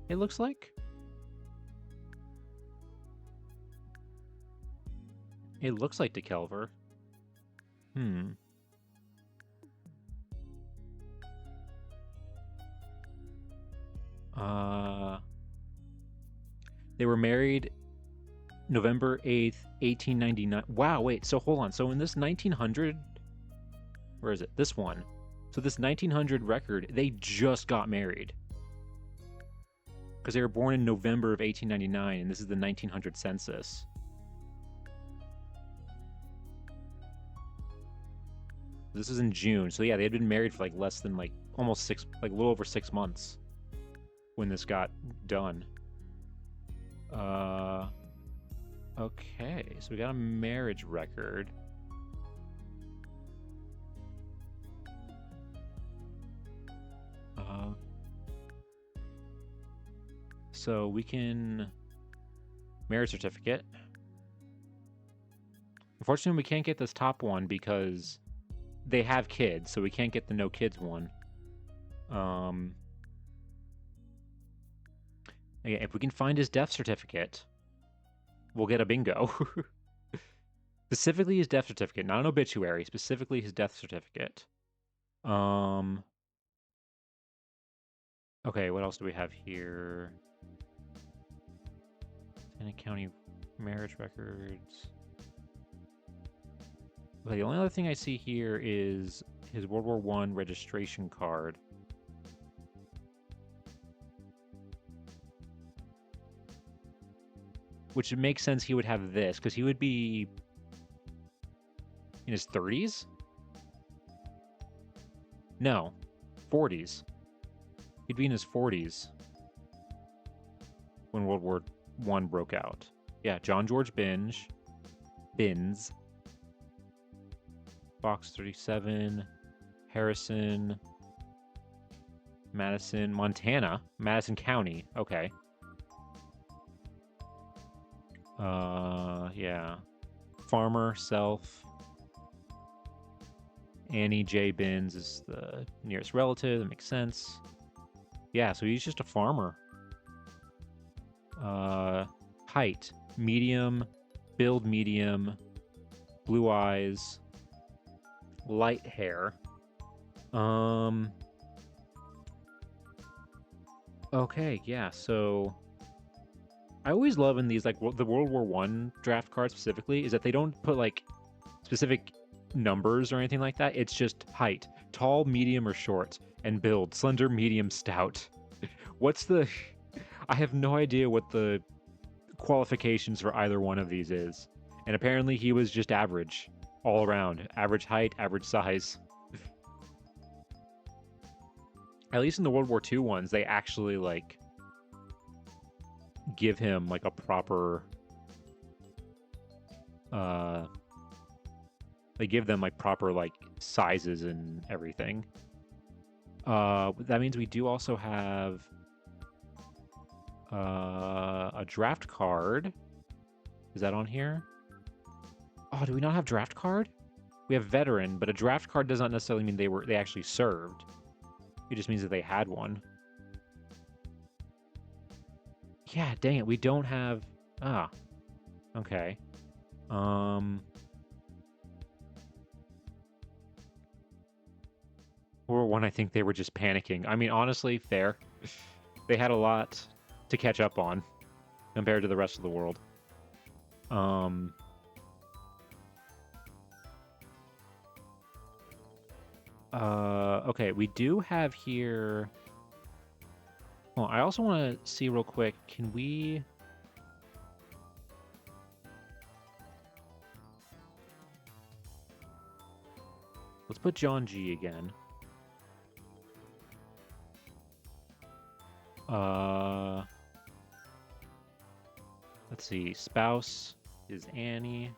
it looks like. It looks like DeKelver. They were married November 8th, 1899. Wow, wait, so hold on. So in this 1900, where is it? This one. So this 1900 record, they just got married. Because they were born in November of 1899, and this is the 1900 census. This is in June. So yeah, they had been married for like less than like almost a little over 6 months when this got done. Okay, so we got a marriage record. So we can... Marriage certificate. Unfortunately, we can't get this top one because they have kids, so we can't get the no kids one. Yeah, if we can find his death certificate, we'll get a bingo. Specifically his death certificate, not an obituary, specifically his death certificate. Okay, what else do we have here? Tennant County marriage records. Okay, the only other thing I see here is his World War I registration card. Which makes sense he would have this, because he would be in his 30s? No, 40s. He'd be in his 40s when World War I broke out. Yeah, John George Binns. Box 37. Harrison. Madison. Montana. Madison County. Okay. Yeah. Farmer, self. Annie J. Binns is the nearest relative. That makes sense. Yeah, so he's just a farmer. Height, medium, build medium, blue eyes, light hair. Okay, yeah, so I always love in these, like, the World War One draft cards specifically, is that they don't put, like, specific numbers or anything like that. It's just height, tall, medium, or short, and build, slender, medium, stout. What's the... I have no idea what the qualifications for either one of these is. And apparently he was just average, all around. Average height, average size. At least in the World War II ones, they actually, like, give him, like, a proper... They give them, like, proper, like, sizes and everything. That means we do also have a draft card. Is that on here? Oh, do we not have draft card? We have veteran, but a draft card does not necessarily mean they actually served. It just means that they had one. Yeah, dang it, we don't have... Ah, okay. Or one, I think they were just panicking. I mean, honestly, fair. They had a lot to catch up on compared to the rest of the world. Okay, we do have here... Oh, I also want to see real quick, can we... Let's put John G again. Let's see, spouse is Annie.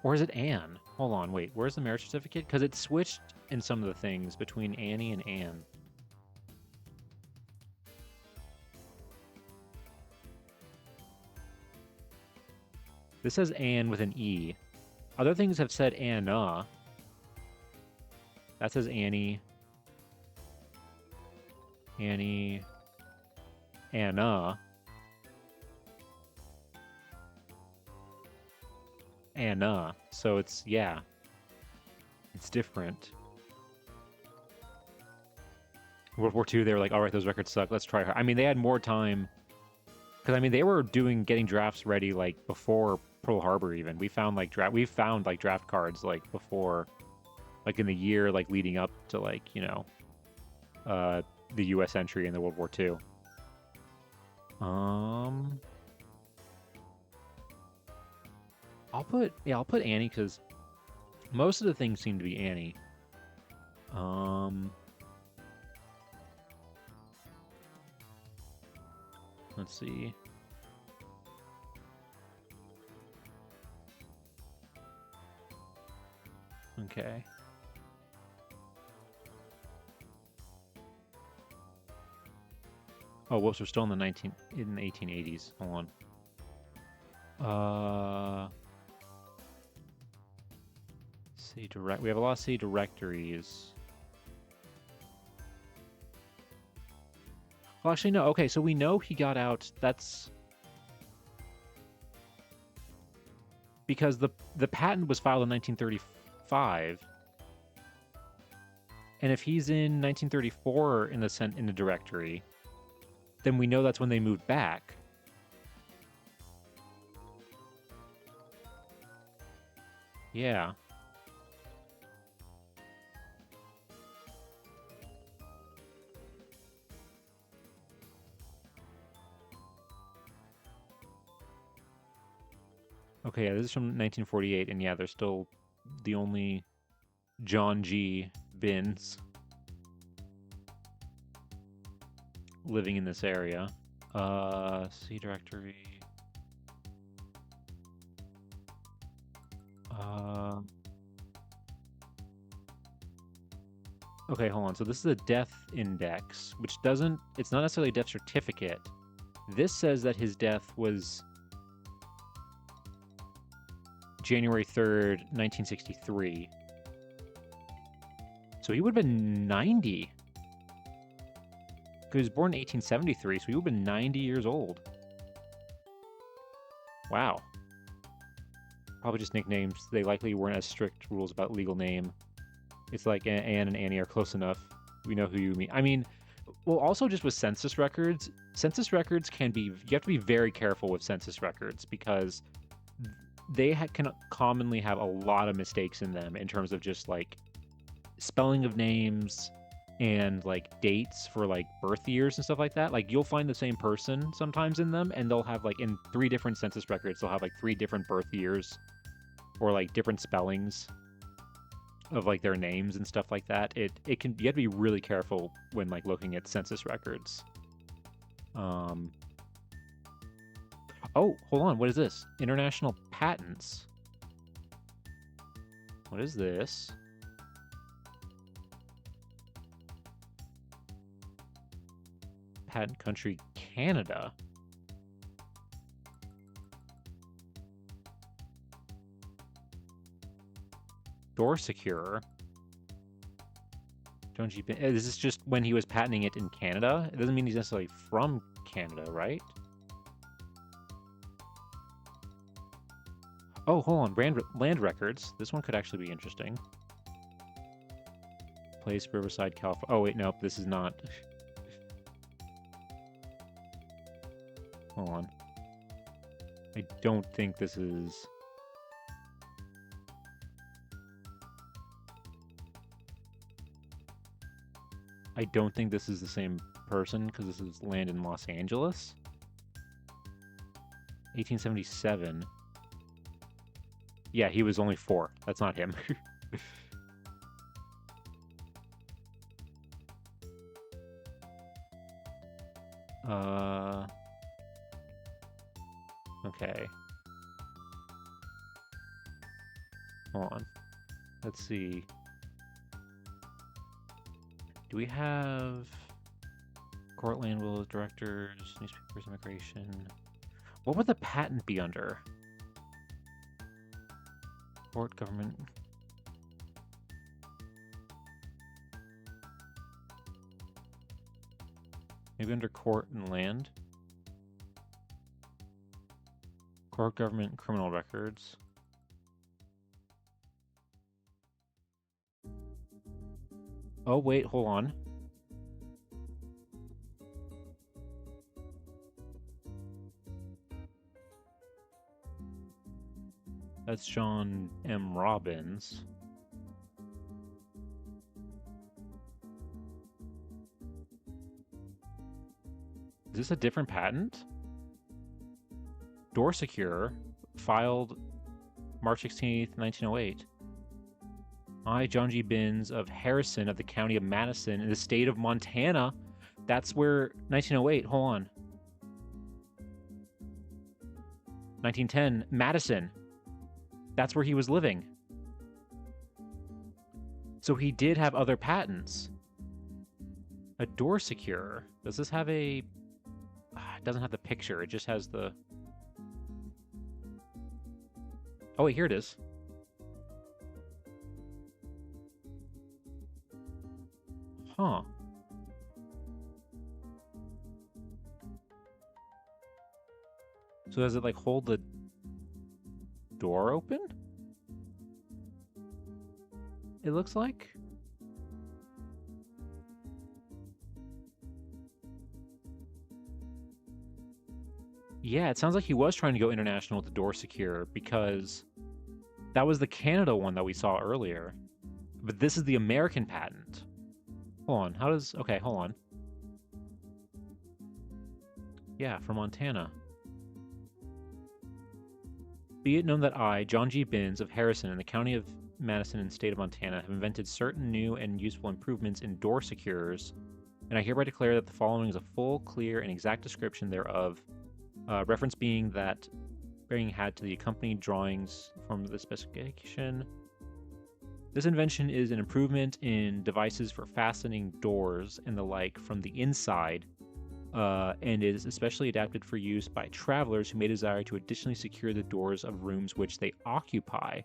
Or is it Anne? Hold on, wait, where's the marriage certificate? Because it switched in some of the things between Annie and Anne. This says Anne with an E. Other things have said Anna. That says Annie. Annie. Anna. Anna. So it's, yeah. It's different. World War II, they were like, all right, those records suck. Let's try her. I mean, they had more time. Because, I mean, they were getting drafts ready, like, before Pearl Harbor even. We found draft cards, like, before, like, in the year, like, leading up to, like, you know, the U.S. entry in the World War II. I'll put Annie, because most of the things seem to be Annie. Let's see. Okay. Oh, whoops, we're still in the 1880s. Hold on. See direct. We have a lot of C directories. Well, actually, no. Okay, so we know he got out. That's because the patent was filed in 1935, and if he's in 1934 in the directory, then we know that's when they moved back. Yeah. Okay, yeah, this is from 1948, and yeah, they're still the only John G. Bins living in this area. C directory. Okay, hold on. So this is a death index, which doesn't... It's not necessarily a death certificate. This says that his death was January 3rd, 1963. So he would have been 90. He was born in 1873, so he would have been 90 years old. Wow. Probably just nicknames. They likely weren't as strict rules about legal name. It's like Anne and Annie are close enough. We know who you mean. I mean, well, also just with census records can be, you have to be very careful with census records because they can commonly have a lot of mistakes in them in terms of just like spelling of names and like dates for like birth years and stuff like that. Like you'll find the same person sometimes in them, and they'll have like in 3 different census records, they'll have like 3 different birth years or like different spellings of like their names and stuff like that. You have to be really careful when like looking at census records. Oh, hold on. What is this? International patents. What is this? Patent country, Canada. Door securer. Don't you? This is just when he was patenting it in Canada. It doesn't mean he's necessarily from Canada, right? Oh, hold on. Land records. This one could actually be interesting. Place, Riverside, California. Oh, wait, nope. This is not. Hold on. I don't think this is... I don't think this is the same person, because this is land in Los Angeles. 1877. Yeah, he was only 4. That's not him. Okay. Hold on. Let's see. Do we have court, land wills, directors, newspapers, immigration? What would the patent be under? Court, government. Maybe under court and land. Court, government, criminal records. Oh, wait, hold on. That's John M. Robbins. Is this a different patent? Door securer, filed March 16th, 1908. I, John G. Binns of Harrison of the county of Madison in the state of Montana. That's where 1908. Hold on. 1910, Madison. That's where he was living. So he did have other patents. A door securer. Does this have a... It doesn't have the picture. It just has the... Oh, wait, here it is. Huh. So does it, like, hold the door open? It looks like? Yeah, it sounds like he was trying to go international with the door secure because that was the Canada one that we saw earlier. But this is the American patent. Hold on, how does... Okay, hold on. Yeah, from Montana. Be it known that I, John G. Binns of Harrison in the county of Madison and state of Montana, have invented certain new and useful improvements in door securers, and I hereby declare that the following is a full, clear, and exact description thereof, reference being had to the accompanied drawings from the specification. This invention is an improvement in devices for fastening doors and the like from the inside, and is especially adapted for use by travelers who may desire to additionally secure the doors of rooms which they occupy.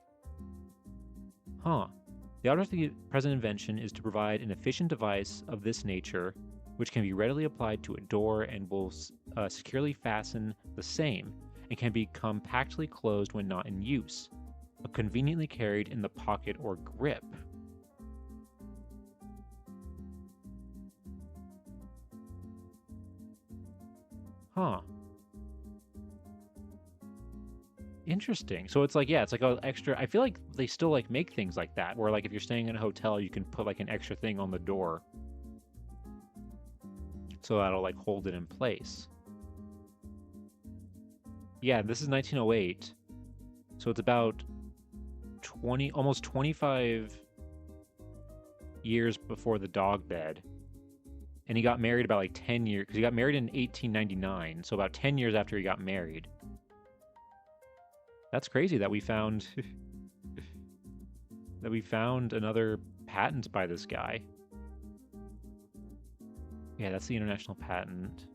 Huh. The object of the present invention is to provide an efficient device of this nature which can be readily applied to a door and will securely fasten the same, and can be compactly closed when not in use, conveniently carried in the pocket or grip. Huh. Interesting. So it's like, yeah, it's like an extra. I feel like they still like make things like that, where like if you're staying in a hotel, you can put like an extra thing on the door, so that'll like hold it in place. Yeah, this is 1908, so it's about 20, almost 25 years before the dog bed. And he got married about like 10 years, because he got married in 1899, so about 10 years after he got married. That's crazy that we found that we found another patent by this guy. Yeah, that's the international patent.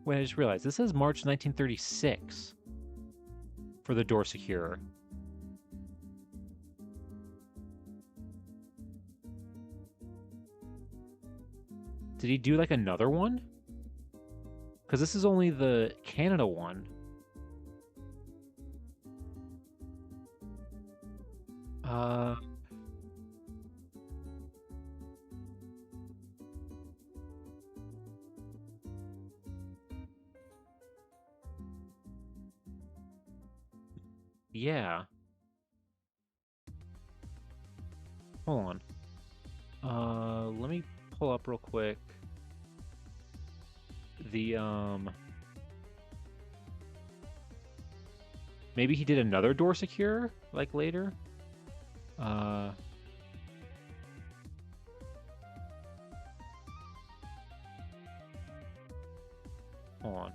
Wait, I just realized this is March 1936 for the door securer. Did he do like another one? Because this is only the Canada one. Yeah. Hold on. Let me pull up real quick. The, maybe he did another door secure, like, later? Hold on.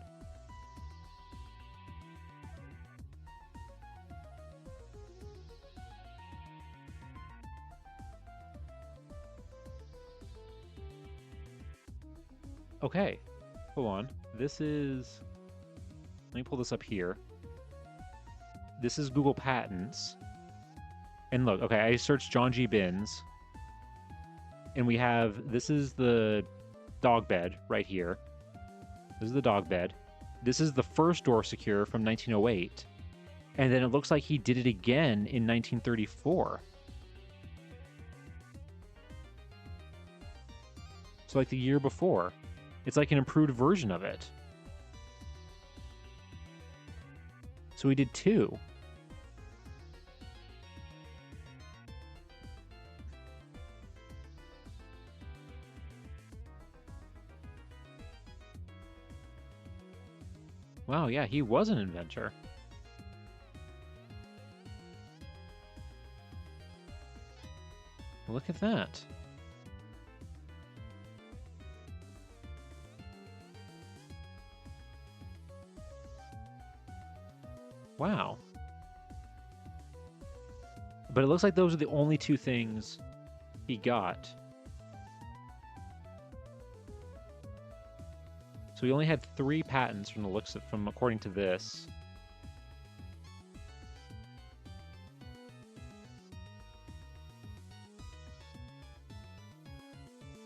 Okay. Hold on. This is... Let me pull this up here. This is Google Patents. And look, okay, I searched John G. Binns. And we have... This is the dog bed right here. This is the dog bed. This is the first door secure from 1908. And then it looks like he did it again in 1934. So like the year before. It's like an improved version of it. So we did two. Wow, yeah, he was an inventor. Look at that. Wow. But it looks like those are the only two things he got. So he only had 3 patents from the looks of, from according to this.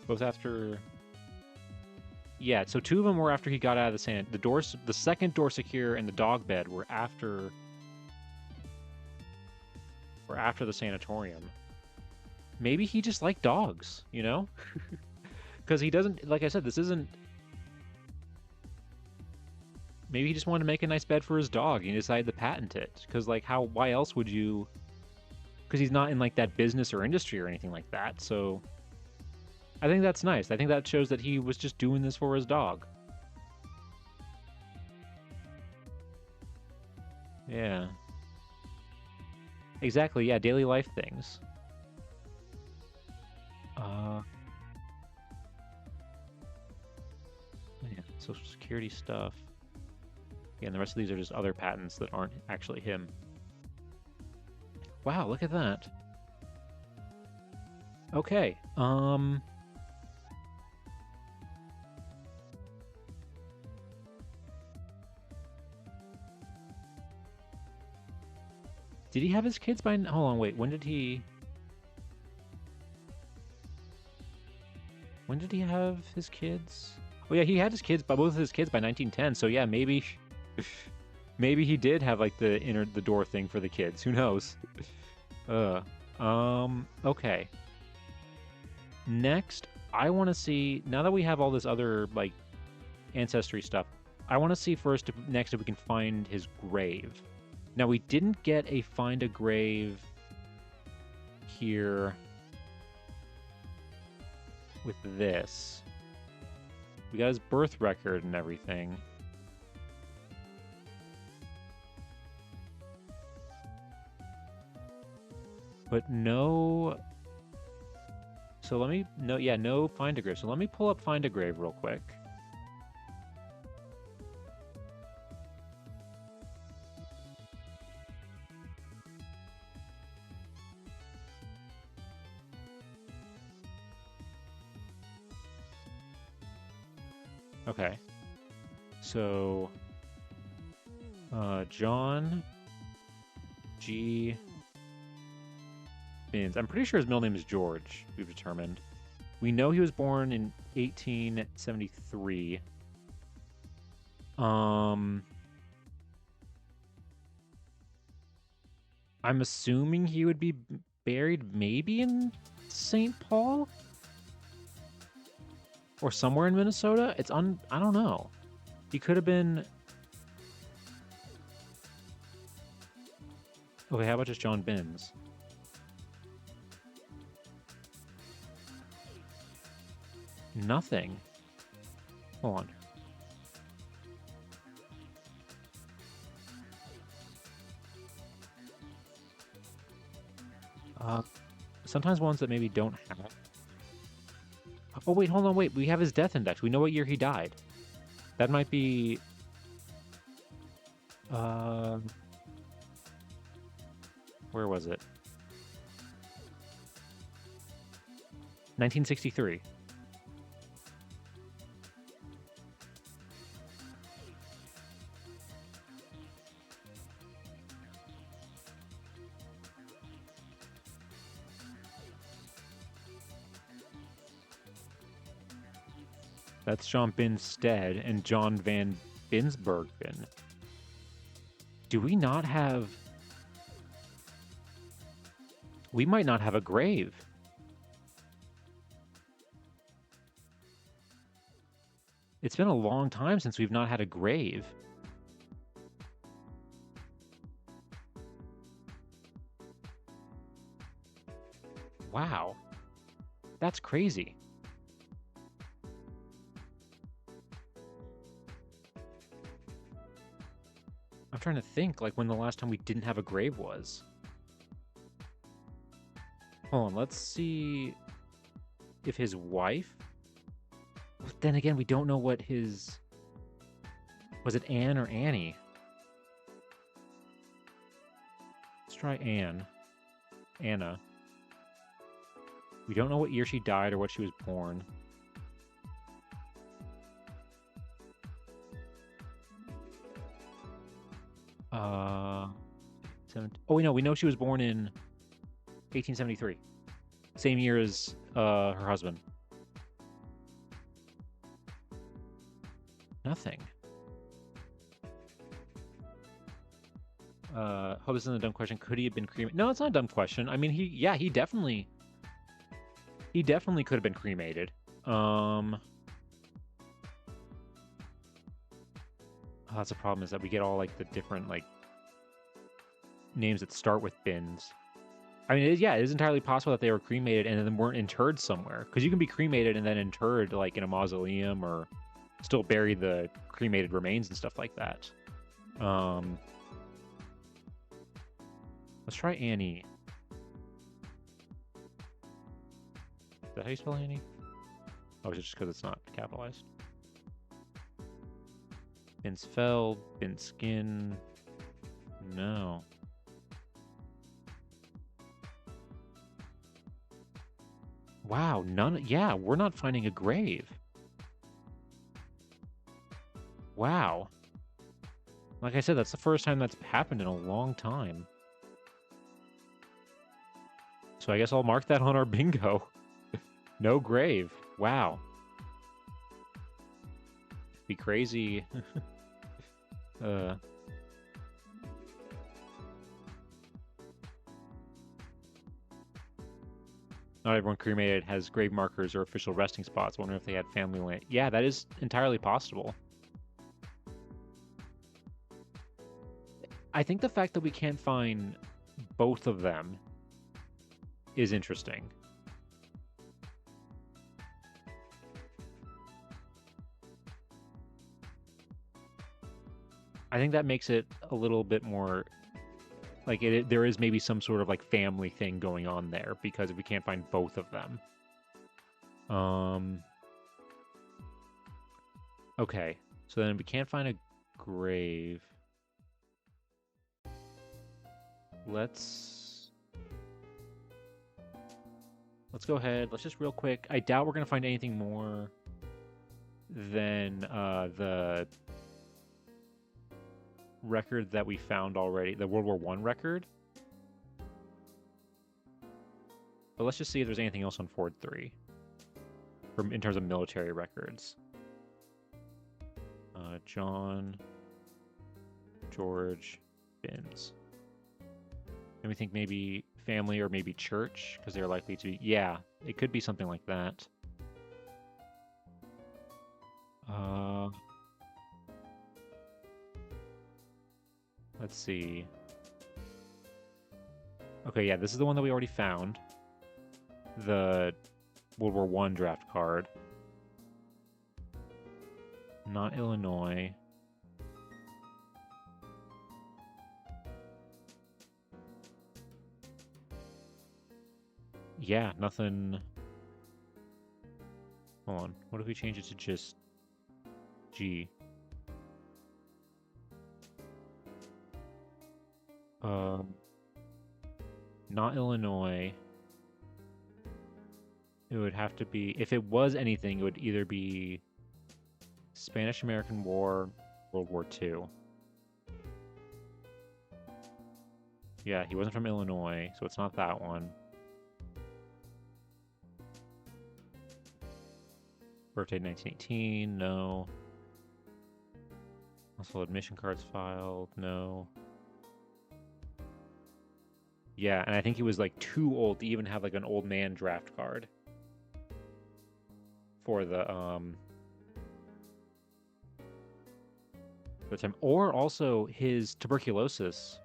Both after... Yeah, so 2 of them were after he got out of the doors. The second door secure and the dog bed were after the sanatorium. Maybe he just liked dogs, you know? Because he doesn't, like I said, this isn't... Maybe he just wanted to make a nice bed for his dog and he decided to patent it. Because, like, why else would you... Because he's not in, like, that business or industry or anything like that, so... I think that's nice. I think that shows that he was just doing this for his dog. Yeah. Exactly, yeah, daily life things. Yeah, Social Security stuff. Yeah, and the rest of these are just other patents that aren't actually him. Wow, look at that. Okay. Did he have his kids by... Hold on, wait. When did he have his kids? Oh yeah, he had his kids by both of his kids by 1910. So yeah, maybe maybe he did have like the door thing for the kids. Who knows? Okay. Next, I want to see, now that we have all this other like ancestry stuff, I want to see first next if we can find his grave. Now we didn't get a find a grave here with this. We got his birth record and everything. But no... So let me... No find a grave. So let me pull up find a grave real quick. Okay. So... John... G... Binns. I'm pretty sure his middle name is George, we've determined. We know he was born in 1873. I'm assuming he would be buried maybe in St. Paul? Or somewhere in Minnesota? I don't know. He could have been... Okay, how about just John Binns? Nothing. Hold on. Sometimes ones that maybe don't have... Oh, wait, hold on, wait. We have his death index. We know what year he died. That might be... Where was it? 1963. That's John Binstead and John Van Binsbergen. Do we not have... We might not have a grave. It's been a long time since we've not had a grave. Wow. That's crazy. I'm trying to think, like, when the last time we didn't have a grave was. Hold on, let's see if his wife... Then again, we don't know what his... Was it Anne or Annie? Let's try Anne. Anna. We don't know what year she died or what she was born. Oh, we know she was born in 1873. Same year as her husband. Nothing. Hope this isn't a dumb question. Could he have been cremated? No, it's not a dumb question. I mean, he definitely could have been cremated. That's the problem, is that we get all like the different like names that start with Bins. I mean, it is entirely possible that they were cremated and then weren't interred somewhere. Because you can be cremated and then interred like in a mausoleum, or still bury the cremated remains and stuff like that. Let's try Annie. Is that how you spell Annie? Oh, is it just because it's not capitalized? Binsfeld, Binskin. No. Wow, none. Yeah, we're not finding a grave. Wow. Like I said, that's the first time that's happened in a long time. So I guess I'll mark that on our bingo. No grave. Wow. Be crazy. Not everyone cremated has grave markers or official resting spots. Wonder if they had family land. Yeah, that is entirely possible. I think the fact that we can't find both of them is interesting. I think that makes it a little bit more like there is maybe some sort of like family thing going on there because if we can't find both of them. Okay, so then we can't find a grave. Let's go ahead. Let's just real quick. I doubt we're gonna find anything more than the record that we found already, the World War I record. But let's just see if there's anything else on Ford 3 in terms of military records. John, George, Binns. And we think maybe family or maybe church, because they're likely to be... Yeah, it could be something like that. Let's see. Okay, yeah, this is the one that we already found. The World War I draft card. Not Illinois. Yeah, nothing... Hold on. What if we change it to just G? Not Illinois. It would have to be... If it was anything, it would either be Spanish-American War, World War II. Yeah, he wasn't from Illinois, so it's not that one. Birthday 1918, no. Also admission cards filed, no. Yeah, and I think he was like too old to even have like an old man draft card for the time. Or also his tuberculosis.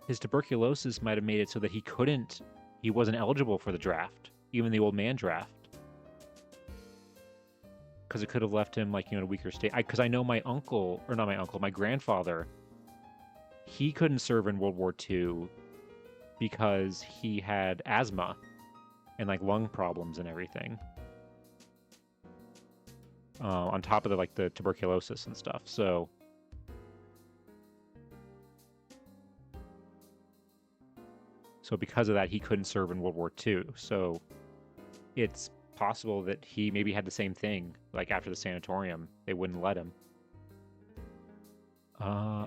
His tuberculosis might have made it so that he wasn't eligible for the draft, even the old man draft. Because it could have left him, like, in a weaker state. Because I know my uncle, or not my uncle, my grandfather, he couldn't serve in World War II because he had asthma and, like, lung problems and everything. On top of the tuberculosis and stuff. So because of that, he couldn't serve in World War II. So it's possible that he maybe had the same thing, like after the sanatorium, they wouldn't let him.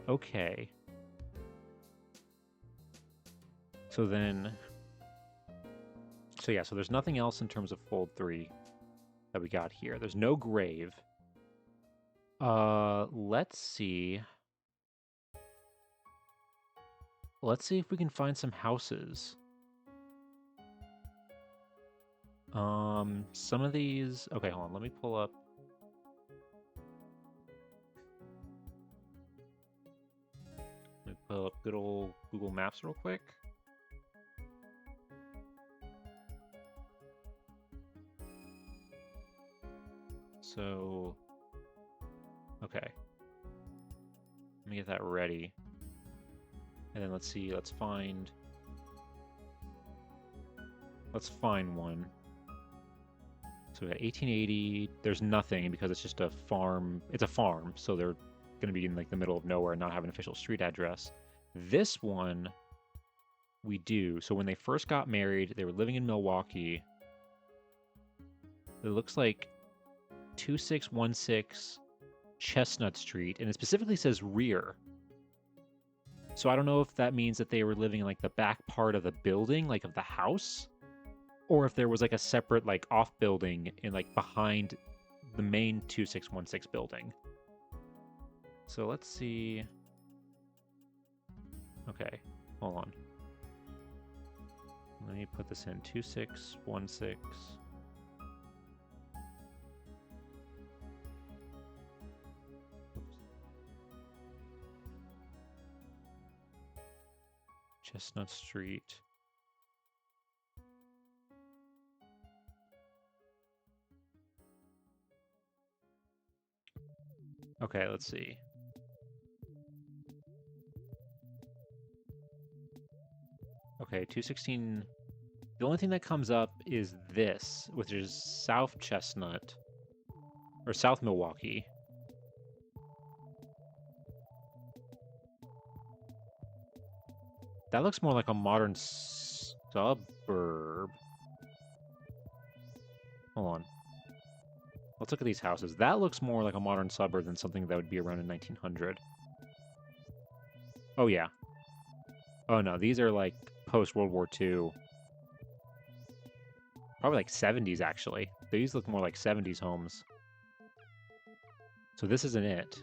Okay. So there's nothing else in terms of Fold 3 that we got here. There's no grave. Let's see. Let's see if we can find some houses. Some of these... Okay, hold on. Let me pull up... Let me pull up good old Google Maps real quick. So... Okay. Let me get that ready. And then let's see, let's find one. So we got 1880, there's nothing because it's just a farm. It's a farm, so they're going to be in like the middle of nowhere and not have an official street address. This one We do. So when they first got married, they were living in Milwaukee. It looks like 2616 Chestnut Street, and it specifically says rear. So I don't know if that means that they were living in like the back part of the building, like of the house, or if there was like a separate like off building in like behind the main 2616 building. So let's see. Okay, hold on. Let me put this in 2616. Chestnut Street. Okay, let's see. Okay, 216. The only thing that comes up is this, which is South Chestnut. Or South Milwaukee. That looks more like a modern suburb. Hold on. Let's look at these houses. That looks more like a modern suburb than something that would be around in 1900. Oh, yeah. Oh, no. These are like post-World War II. Probably like 70s, actually. These look more like 70s homes. So this isn't it.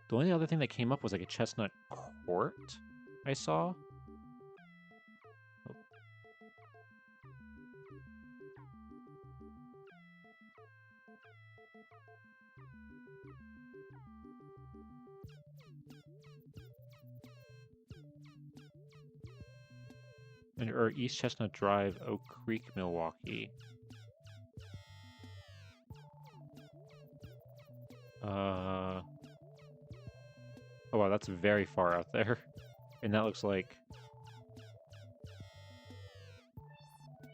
The only other thing that came up was like a Chestnut Court I saw. Oh. Or East Chestnut Drive, Oak Creek, Milwaukee. Oh wow, that's very far out there. And that looks like...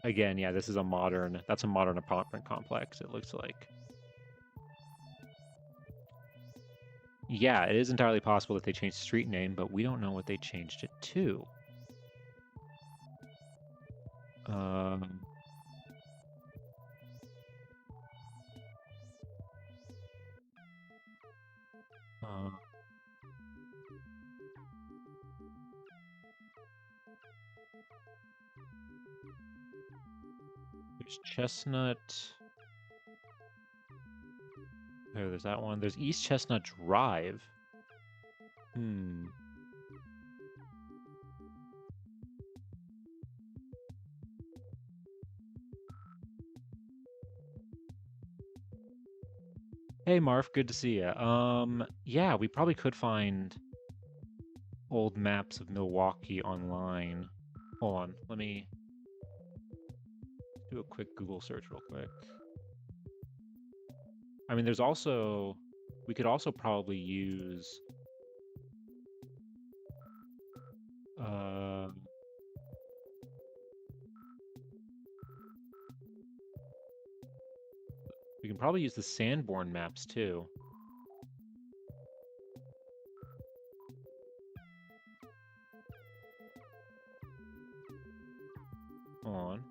Again, yeah, this is a modern... That's a modern apartment complex, it looks like. Yeah, it is entirely possible that they changed the street name, but we don't know what they changed it to. There's Chestnut. Oh, there's that one. There's East Chestnut Drive. Hey, Marv, good to see you. Yeah, we probably could find old maps of Milwaukee online. Hold on, let me do a quick Google search real quick. I mean, there's also... We could also probably use... We can probably use the Sanborn maps, too. Hold on.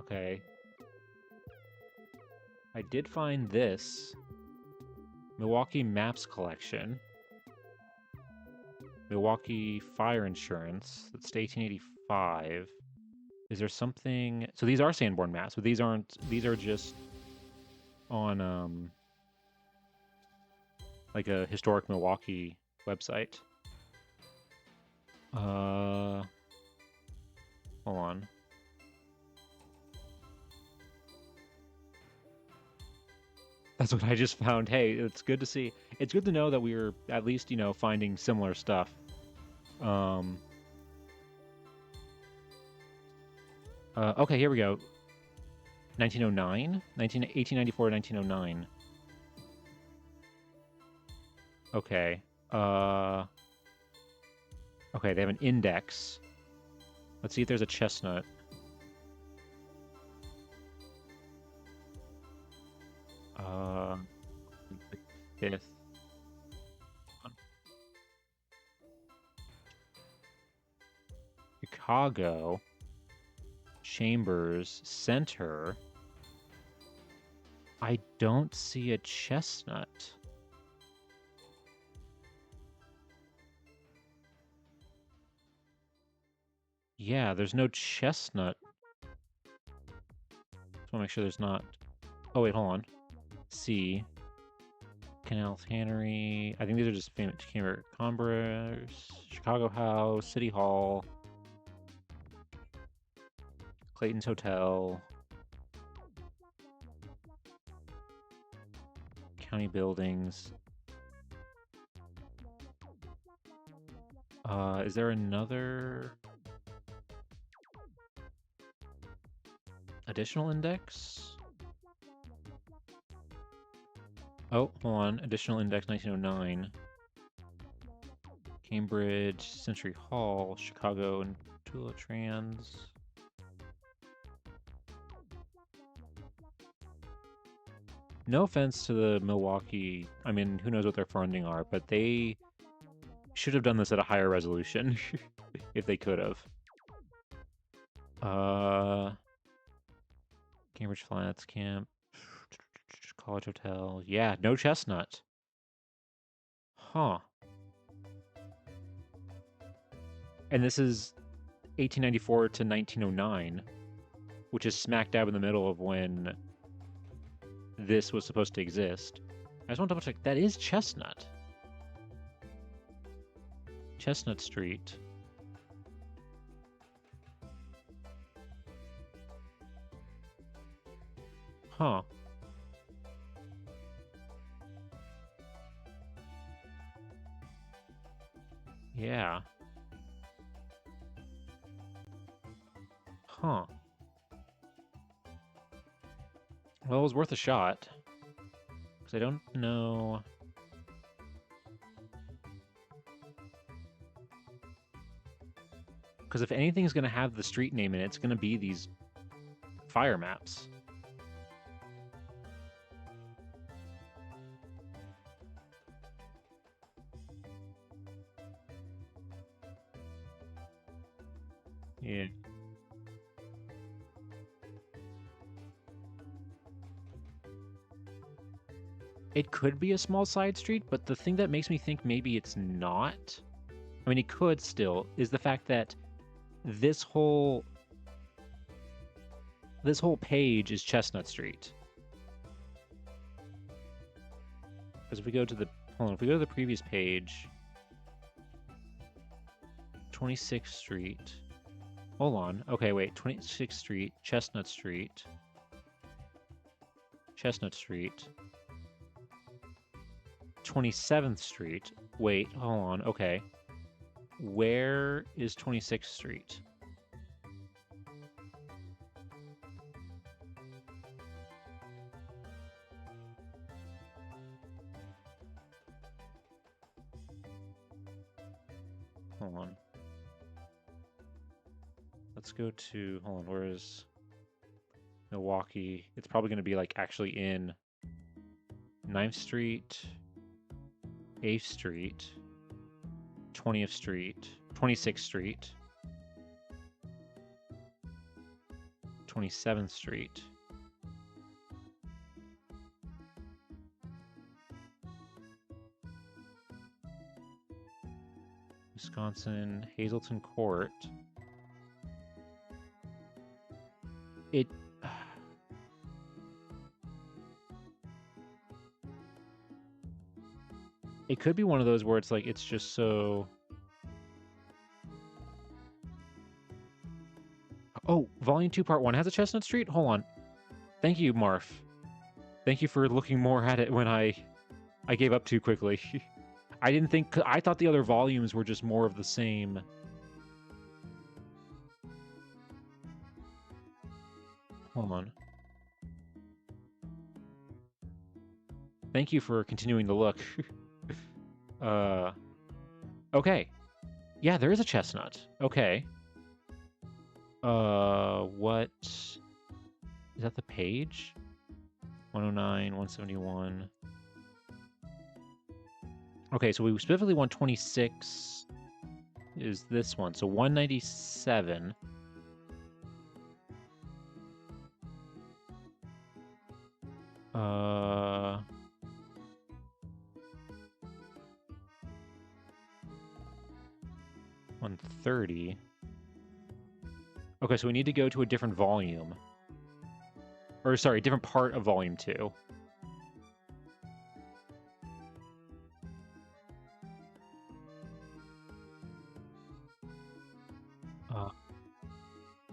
Okay. I did find this. Milwaukee Maps Collection. Milwaukee Fire Insurance. That's 1885. Is there something... So these are Sanborn maps, but these aren't... These are just on, like a historic Milwaukee website. Hold on. That's what I just found. Hey, it's good to see. It's good to know that we're at least, you know, finding similar stuff. Okay, here we go. 1909? 1894 to 1909. Okay. Okay, they have an index. Let's see if there's a Chestnut. The 5th. Chicago, Chambers, Center. I don't see a Chestnut. Yeah, there's no Chestnut. Just want to make sure there's not... Oh, wait, hold on. C. Canal Tannery. I think these are just famous Congress, Chicago House, City Hall, Clayton's Hotel, county buildings. Is there another additional index? Oh, hold on. Additional index 1909. Cambridge, Century Hall, Chicago, and Tula Trans. No offense to the Milwaukee, I mean, who knows what their funding are, but they should have done this at a higher resolution if they could have. Cambridge Flats Camp, College Hotel. Yeah, no Chestnut. Huh. And this is 1894 to 1909, which is smack dab in the middle of when this was supposed to exist. I just want to double check. That is Chestnut. Chestnut Street. Huh. Yeah. Huh. Well, it was worth a shot. Because I don't know... Because if anything's going to have the street name in it, it's going to be these fire maps. Yeah. It could be a small side street, but the thing that makes me think maybe it's not, I mean, it could still, is the fact that this whole page is Chestnut Street. Because if we go to the, hold on, if we go to the previous page, 26th Street, hold on, okay, wait, 26th Street, Chestnut Street, 27th Street, wait, hold on, okay, where is 26th Street? Hold on. Let's go to, hold on, where is Milwaukee? It's probably going to be like actually in 9th Street, 8th Street, 20th Street, 26th Street, 27th Street. Wisconsin, Hazelton Court. It could be one of those where it's like, it's just so... Oh, Volume 2, Part 1 has a Chestnut Street? Hold on. Thank you, Marf. Thank you for looking more at it when I gave up too quickly. I didn't think... I thought the other volumes were just more of the same. Hold on. Thank you for continuing to look. Okay. Yeah, there is a Chestnut. Okay. What... Is that the page? 109, 171... Okay, so we specifically want 26. is this one. So 197. Uh... 130. Okay, so we need to go to a different volume. Or, sorry, different part of volume 2.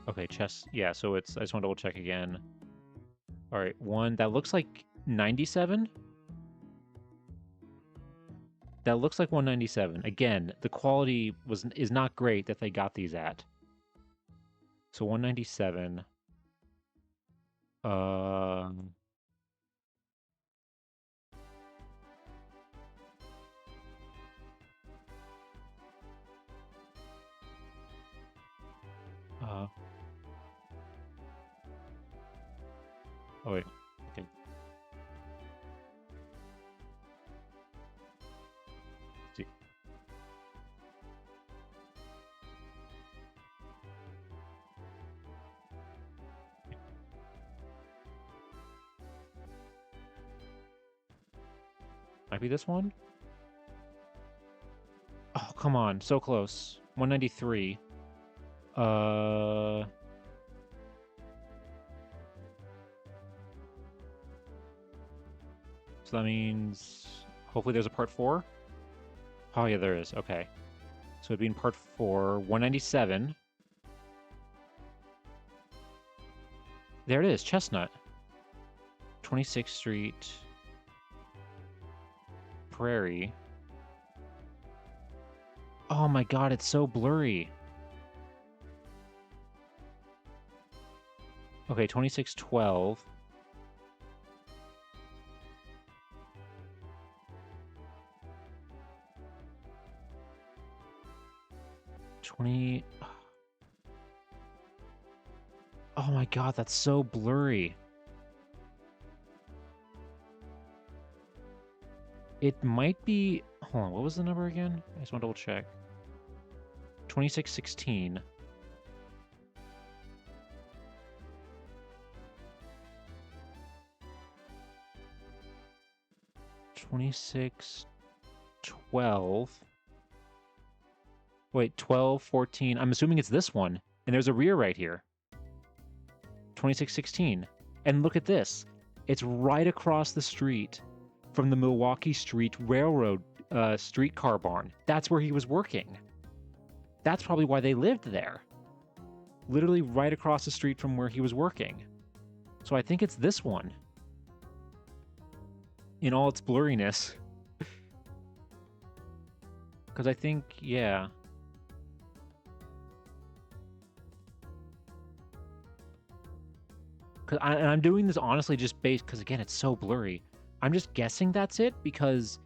Okay, chest. Yeah, so it's... I just want to double check again. All right, one... That looks like 97? That looks like 197. Again, the quality is not great that they got these at. So 197. Oh wait. Okay. See. Might be this one? Oh, come on. So close. 193. So that means... Hopefully there's a part 4? Oh, yeah, there is. Okay. So it'd be in part 4. 197. There it is. Chestnut. 26th Street. Prairie. Oh my god, it's so blurry. Okay, 2612. Oh my god, that's so blurry. It might be... Hold on, what was the number again? I just want to double check. 2616. $26.12. Wait, 12.14. I'm assuming it's this one. And there's a rear right here. 2616. And look at this. It's right across the street from the Milwaukee Street Railroad streetcar barn. That's where he was working. That's probably why they lived there. Literally right across the street from where he was working. So I think it's this one. In all its blurriness. Because I think, yeah. And I'm doing this honestly just based, because again, it's so blurry. I'm just guessing that's it, because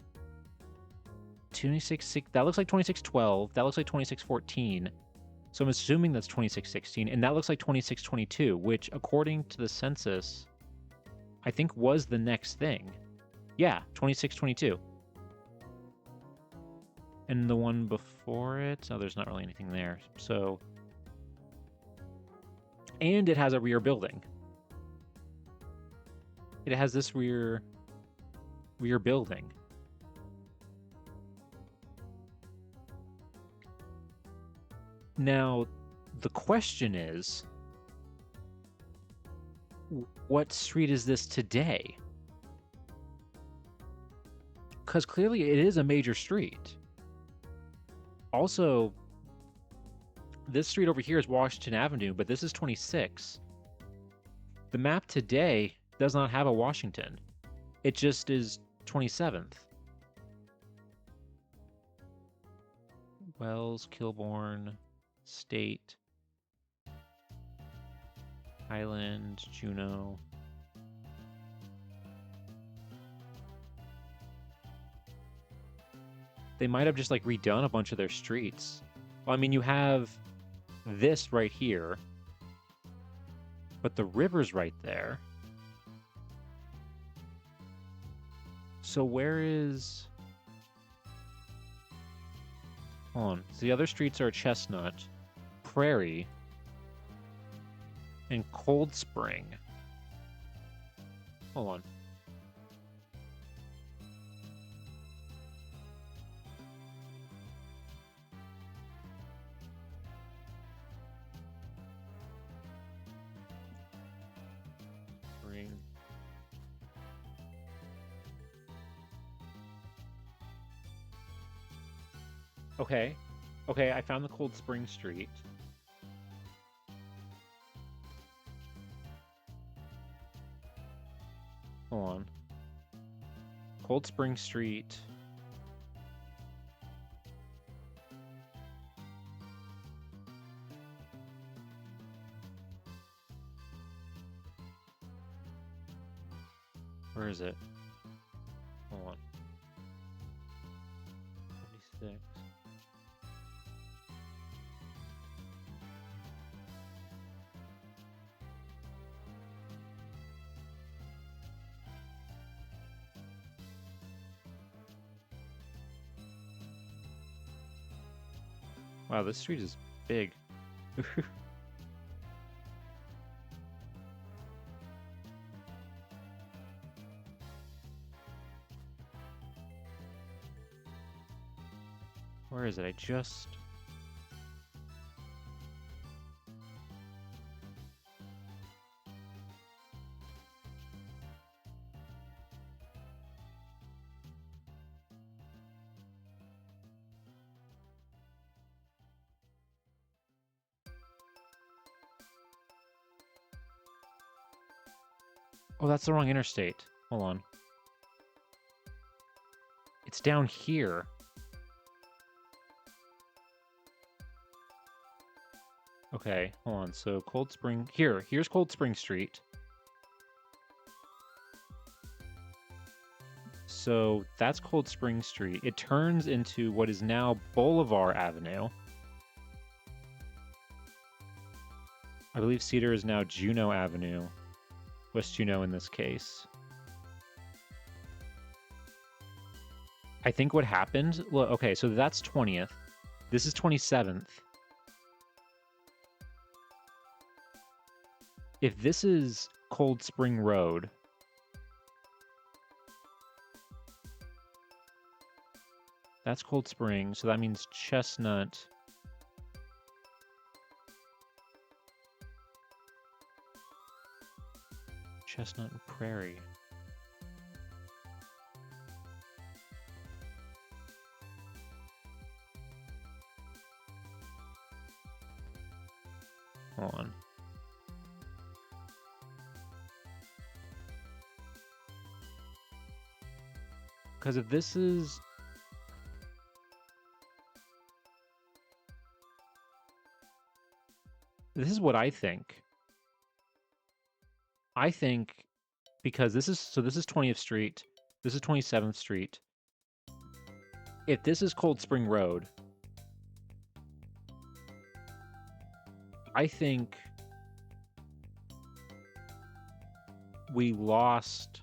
26, that looks like 2612, that looks like 2614. So I'm assuming that's 2616, and that looks like 2622, which according to the census, I think was the next thing. Yeah, 2622. And the one before it, oh, there's not really anything there. So, and it has a rear building. It has this rear building. Now, the question is, what street is this today? Because clearly it is a major street. Also, this street over here is Washington Avenue, but this is 26. The map today does not have a Washington. It just is 27th. Wells, Kilbourne, State, Highland, Juneau. They might have just like redone a bunch of their streets. Well, I mean, you have this right here, but the river's right there. So where is... Hold on. So the other streets are Chestnut, Prairie, and Cold Spring. Hold on. Spring. Okay. Okay, I found the Cold Spring Street. Hold on. Cold Spring Street. Where is it? Hold on. 76. Wow, this street is big. Where is it? I just... Oh, that's the wrong interstate. Hold on. It's down here. Okay, hold on. So Cold Spring... Here's Cold Spring Street. So that's Cold Spring Street. It turns into what is now Bolivar Avenue. I believe Cedar is now Juneau Avenue. West Juneau in this case. I think what happened... Look, okay, so that's 20th. This is 27th. If this is Cold Spring Road... That's Cold Spring, so that means Chestnut... Chestnut and Prairie. Hold on. Because if this is... This is what I think. I think because this is 20th Street, this is 27th Street. If this is Cold Spring Road, I think we lost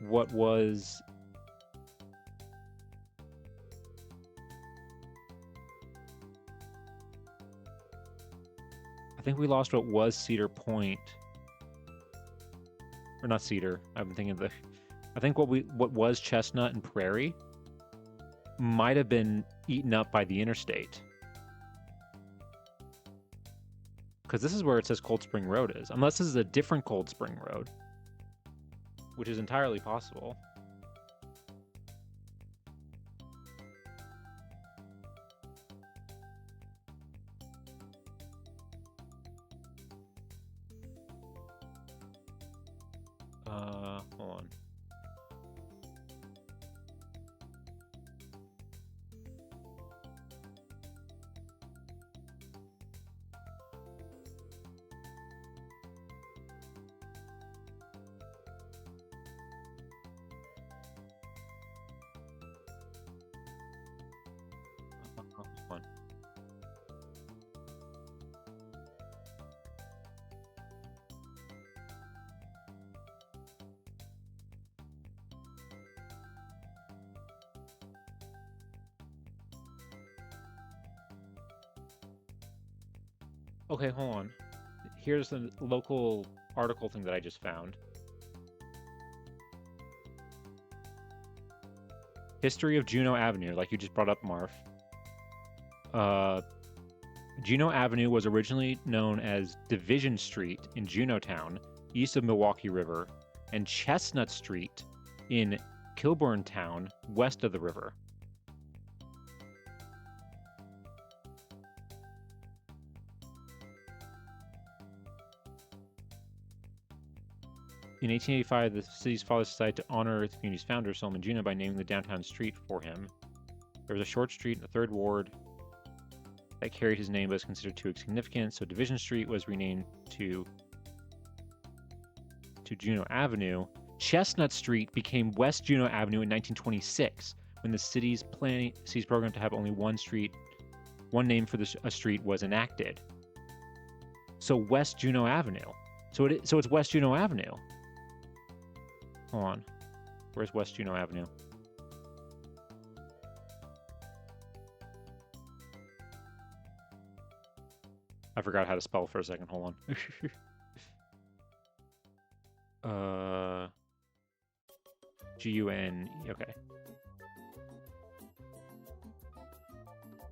what was... I think we lost what was Cedar Point. Or not Cedar. I'm thinking of the... I think what was Chestnut and Prairie might have been eaten up by the interstate. Because this is where it says Cold Spring Road is. Unless this is a different Cold Spring Road. Which is entirely possible. Hold on. Hold on. Okay, hold on. Here's the local article thing that I just found. History of Juneau Avenue, like you just brought up, Marv. Juneau Avenue was originally known as Division Street in Juneautown, east of Milwaukee River, and Chestnut Street in Kilburn Town, west of the river. In 1885, the city's fathers decided to honor the community's founder, Solomon Juneau, by naming the downtown street for him. There was a short street in the 3rd Ward that carried his name but was considered too insignificant, so Division Street was renamed to Juneau Avenue. Chestnut Street became West Juneau Avenue in 1926 when the city's program to have only one name for a street was enacted. So West Juneau Avenue. So it's West Juneau Avenue. Hold on. Where's West Juneau Avenue? I forgot how to spell for a second. Hold on. G-U-N... Okay.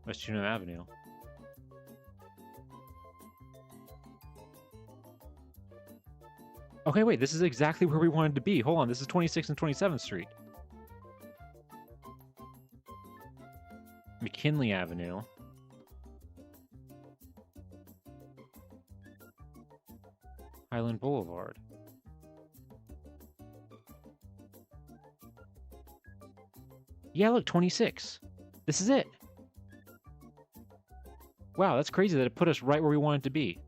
West Juneau Avenue. Okay, wait, this is exactly where we wanted to be. Hold on, this is 26th and 27th Street. McKinley Avenue. Highland Boulevard. Yeah, look, 26. This is it. Wow, that's crazy that it put us right where we wanted to be.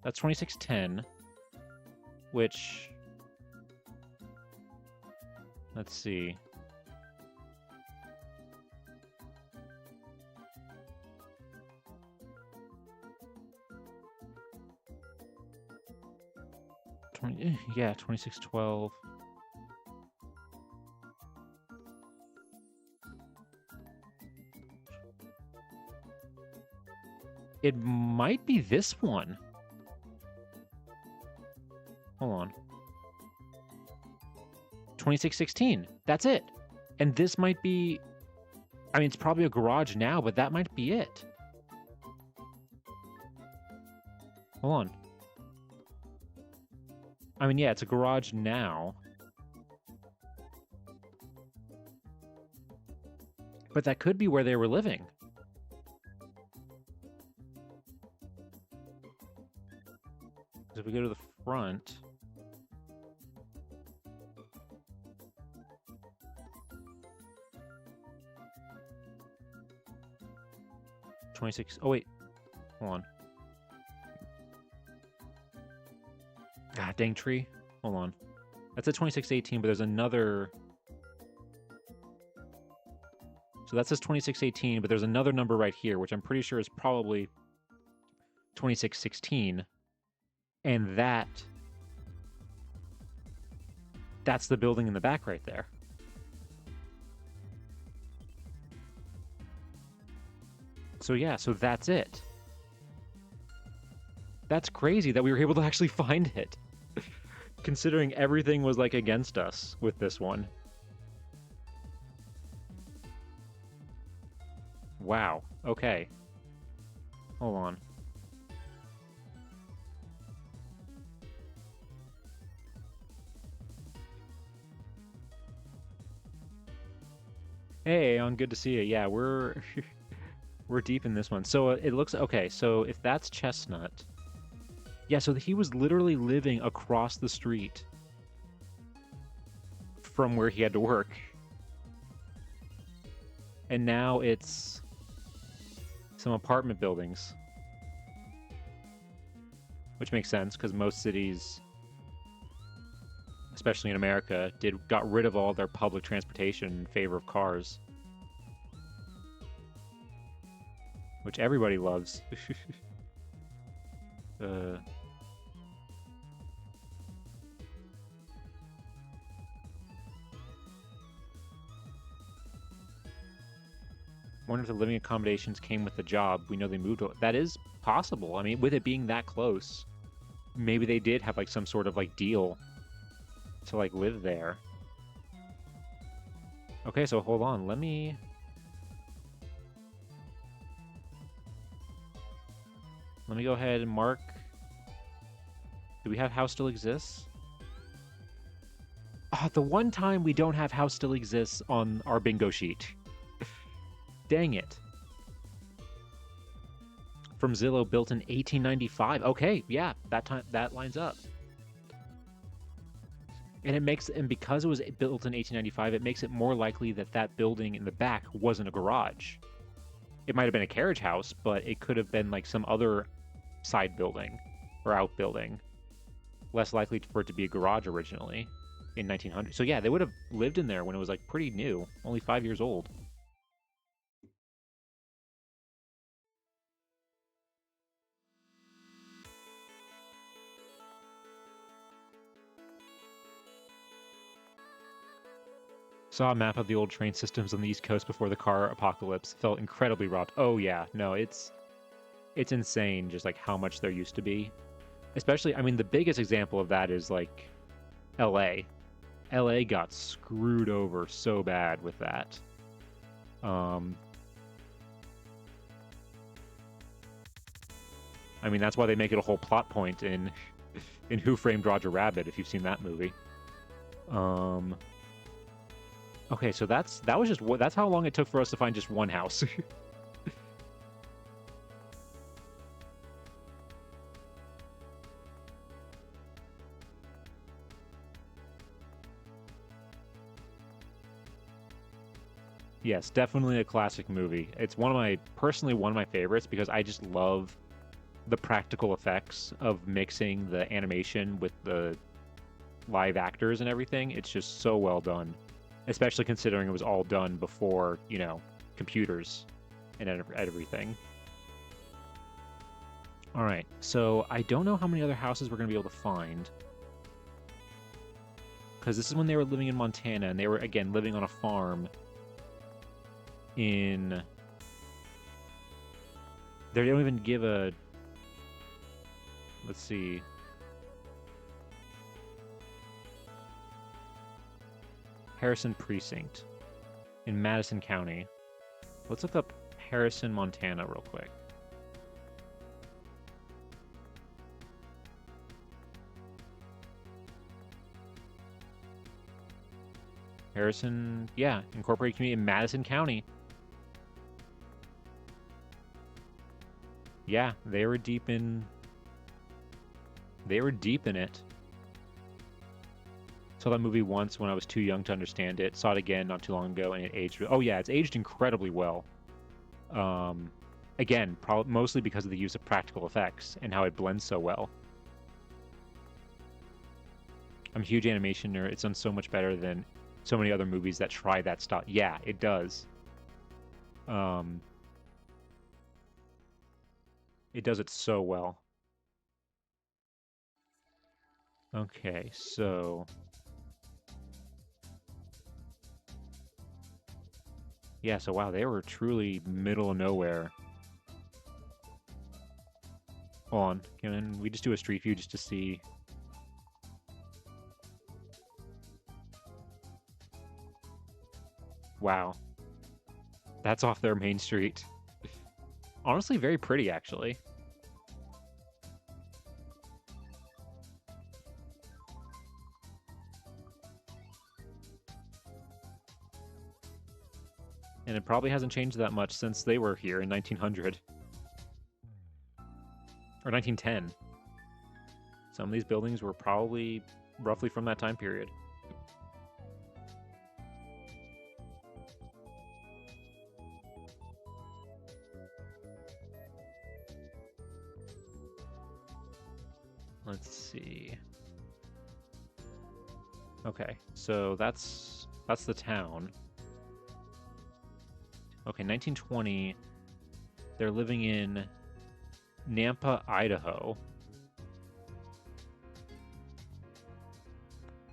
That's 2610, which... Let's see. Yeah, 2612. It might be this one. Hold on. 2616. That's it. And this might be... I mean, it's probably a garage now, but that might be it. Hold on. I mean, yeah, it's a garage now. But that could be where they were living. If we go to the front... 26. Oh, wait. Hold on. Ah, dang tree. Hold on. That's a 2618, but there's another... So that says 2618, but there's another number right here, which I'm pretty sure is probably 2616. And that's the building in the back right there. So yeah, so that's it. That's crazy that we were able to actually find it. Considering everything was like against us with this one. Wow. Okay. Hold on. Hey, Aeon, good to see you. Yeah, we're deep in this one. So it looks okay. So if that's Chestnut, yeah. So he was literally living across the street from where he had to work, and now it's some apartment buildings, which makes sense because most cities, especially in America, got rid of all their public transportation in favor of cars. Which everybody loves. Wonder if the living accommodations came with the job. We know they moved. That is possible. I mean, with it being that close, maybe they did have like some sort of like deal to like live there. Okay, so hold on. Let me go ahead and mark. Do we have house still exists? The one time we don't have house still exists on our bingo sheet. Dang it. From Zillow, built in 1895. Okay, yeah, that lines up. And because it was built in 1895, it makes it more likely that that building in the back wasn't a garage. It might have been a carriage house, but it could have been like some other side building or outbuilding. Less likely for it to be a garage originally in 1900. So yeah, they would have lived in there when it was like pretty new, only 5 years old. Saw a map of the old train systems on the East Coast before the car apocalypse. Felt incredibly robbed. Oh yeah, no, it's insane just like how much there used to be. Especially, I mean, the biggest example of that is like LA. LA got screwed over so bad with that. I mean, that's why they make it a whole plot point in Who Framed Roger Rabbit, if you've seen that movie. Okay, so that's how long it took for us to find just one house. Yes, definitely a classic movie. It's personally one of my favorites because I just love the practical effects of mixing the animation with the live actors and everything. It's just so well done, especially considering it was all done before, computers and everything. All right, so I don't know how many other houses we're going to be able to find because this is when they were living in Montana and they were, again, living on a farm in... They don't even give a... Let's see. Harrison Precinct in Madison County. Let's look up Harrison, Montana real quick. Harrison, yeah, incorporated community in Madison County. Yeah, they were deep in it. Saw that movie once when I was too young to understand it. Saw it again not too long ago, and it aged. Oh yeah, it's aged incredibly well. Again, mostly because of the use of practical effects and how it blends so well. I'm a huge animation nerd. It's done so much better than so many other movies that try that style. Yeah, it does. It does it so well. Okay, so... Yeah, so wow, they were truly middle of nowhere. Hold on, can we just do a street view just to see? Wow. That's off their main street. Honestly, very pretty, actually. And it probably hasn't changed that much since they were here in 1900. Or 1910. Some of these buildings were probably roughly from that time period. Let's see. Okay, so that's the town. Okay, 1920. They're living in Nampa, Idaho.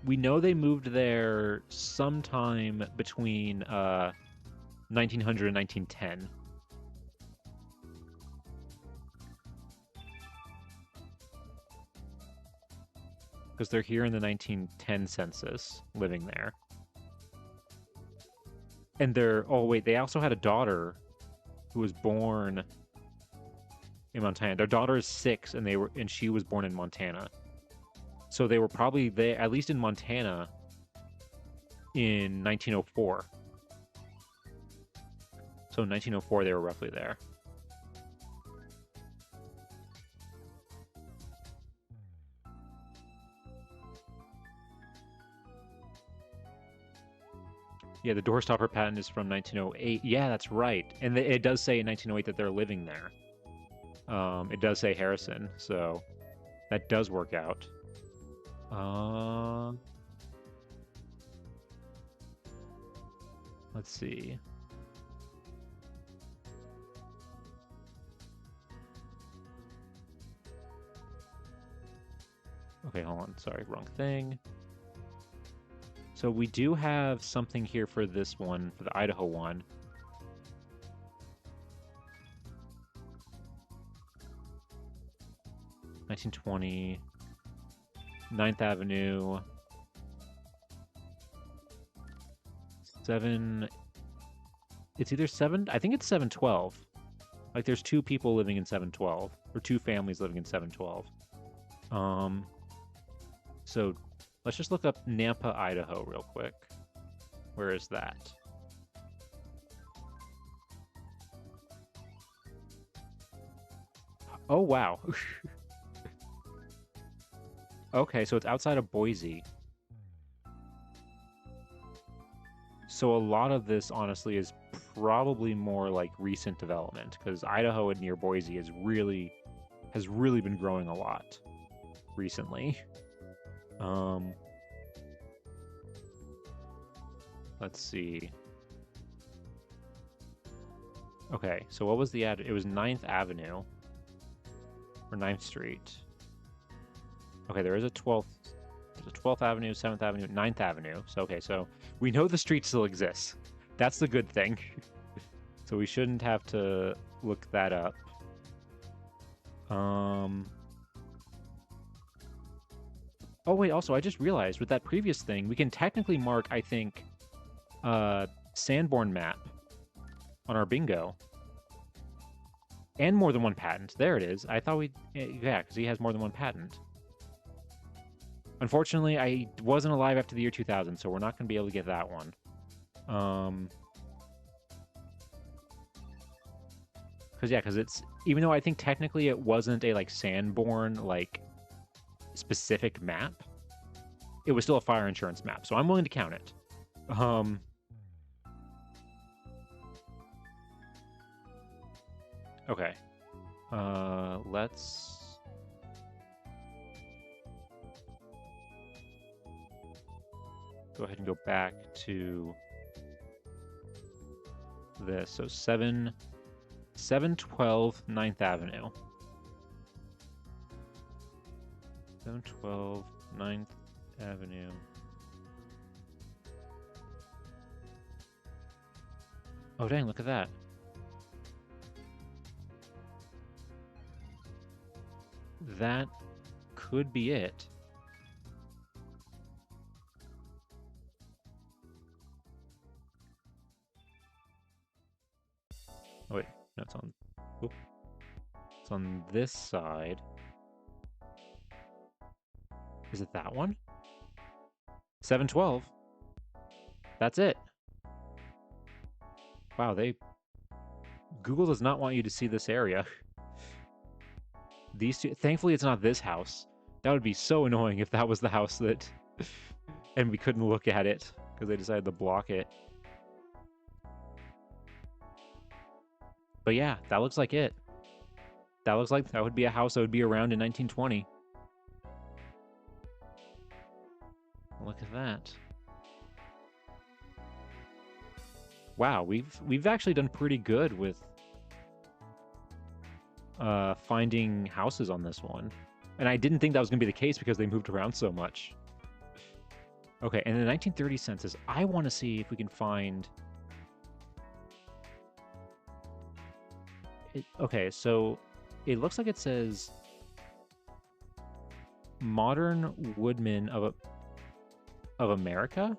We know they moved there sometime between 1900 and 1910. Because they're here in the 1910 census, living there. And they're... Oh, wait, they also had a daughter who was born in Montana. Their daughter is 6, and she was born in Montana. So they were probably there, at least in Montana, in 1904. So in 1904, they were roughly there. Yeah, the doorstopper patent is from 1908. Yeah, that's right. And it does say in 1908 that they're living there. It does say Harrison, so that does work out. Let's see. Okay, hold on. Sorry, wrong thing. So we do have something here for this one, for the Idaho one. $1920, 9th Avenue, 7... It's either 7... I think it's 712. Like, there's 2 people living in 712, or 2 families living in 712. So let's just look up Nampa, Idaho real quick. Where is that? Oh, wow. Okay, so it's outside of Boise. So a lot of this, honestly, is probably more like recent development, because Idaho and near Boise has really been growing a lot recently. Let's see. Okay, so what was the ad? It was 9th Avenue. Or 9th Street. Okay, there is a 12th. There's a 12th Avenue, 7th Avenue, 9th Avenue. So, okay, so we know the street still exists. That's the good thing. So we shouldn't have to look that up. Oh, wait, also, I just realized with that previous thing, we can technically mark, I think, Sanborn map on our bingo. And more than one patent. There it is. I thought we... Yeah, because he has more than one patent. Unfortunately, I wasn't alive after the year 2000, so we're not going to be able to get that one. Because it's... Even though I think technically it wasn't a, like, Sanborn, like, specific map, it was still a fire insurance map, so I'm willing to count it. Okay. Let's... go ahead and go back to this. So 712 9th Avenue. 712 9th Avenue. Oh, dang, look at that. That could be it. Oh, wait. No, it's on... Oop. It's on this side. Is it that one? 712. That's it. Wow, Google does not want you to see this area. These two... Thankfully, it's not this house. That would be so annoying if that was the house that... and we couldn't look at it because they decided to block it. But yeah, that looks like it. That looks like that would be a house that would be around in 1920. Look at that. Wow, we've actually done pretty good with finding houses on this one. And I didn't think that was going to be the case because they moved around so much. Okay, and the 1930 census, I want to see if we can find Okay, so it looks like it says modern woodmen of America.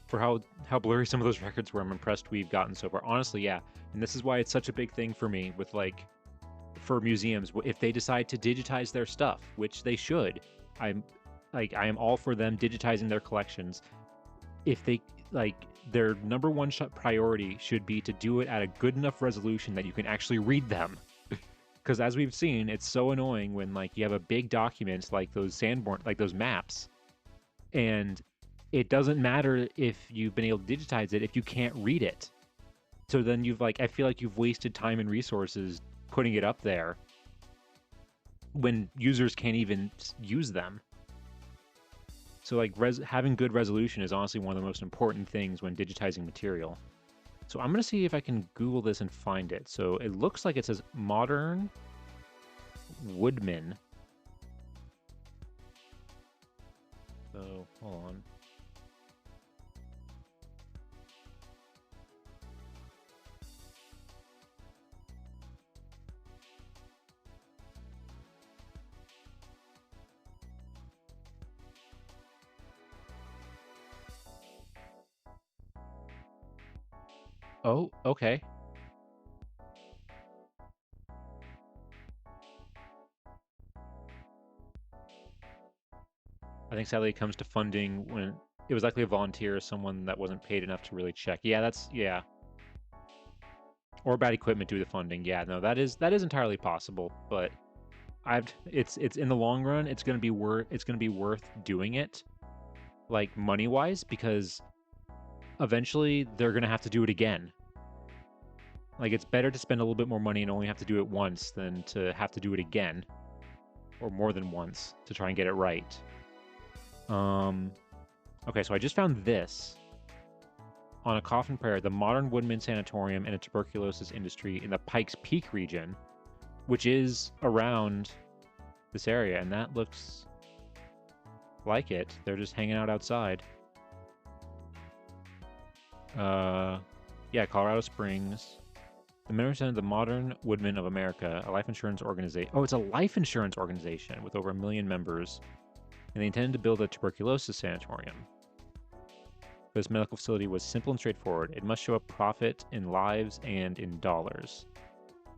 For how blurry some of those records were, I'm impressed we've gotten so far. Honestly, yeah. And this is why it's such a big thing for me with like for museums. If they decide to digitize their stuff, which they should, I'm I am all for them digitizing their collections. If they like their number one priority should be to do it at a good enough resolution that you can actually read them. Because as we've seen, it's so annoying when like you have a big document like those Sanborn, like those maps, and it doesn't matter if you've been able to digitize it if you can't read it. So then you've like I feel like you've wasted time and resources putting it up there when users can't even use them. So like having good resolution is honestly one of the most important things when digitizing material. So I'm gonna see if I can Google this and find it. So it looks like it says modern woodman. So hold on. Oh, okay. I think sadly it comes to funding when it was likely a volunteer or someone that wasn't paid enough to really check. Yeah, yeah. Or bad equipment due to funding. Yeah, no, that is entirely possible, but it's in the long run, it's gonna be worth doing it, like money wise, because eventually they're gonna have to do it again. Like it's better to spend a little bit more money and only have to do it once than to have to do it again, or more than once to try and get it right. Okay, so I just found this on a coffin prayer, the modern Woodman Sanatorium and a tuberculosis industry in the Pikes Peak region, which is around this area, and that looks like it. They're just hanging out outside. Yeah, Colorado Springs. The members of the Modern Woodmen of America, a life insurance organization. Oh, it's a life insurance organization with over 1 million members, and they intended to build a tuberculosis sanatorium. This medical facility was simple and straightforward. It must show a profit in lives and in dollars.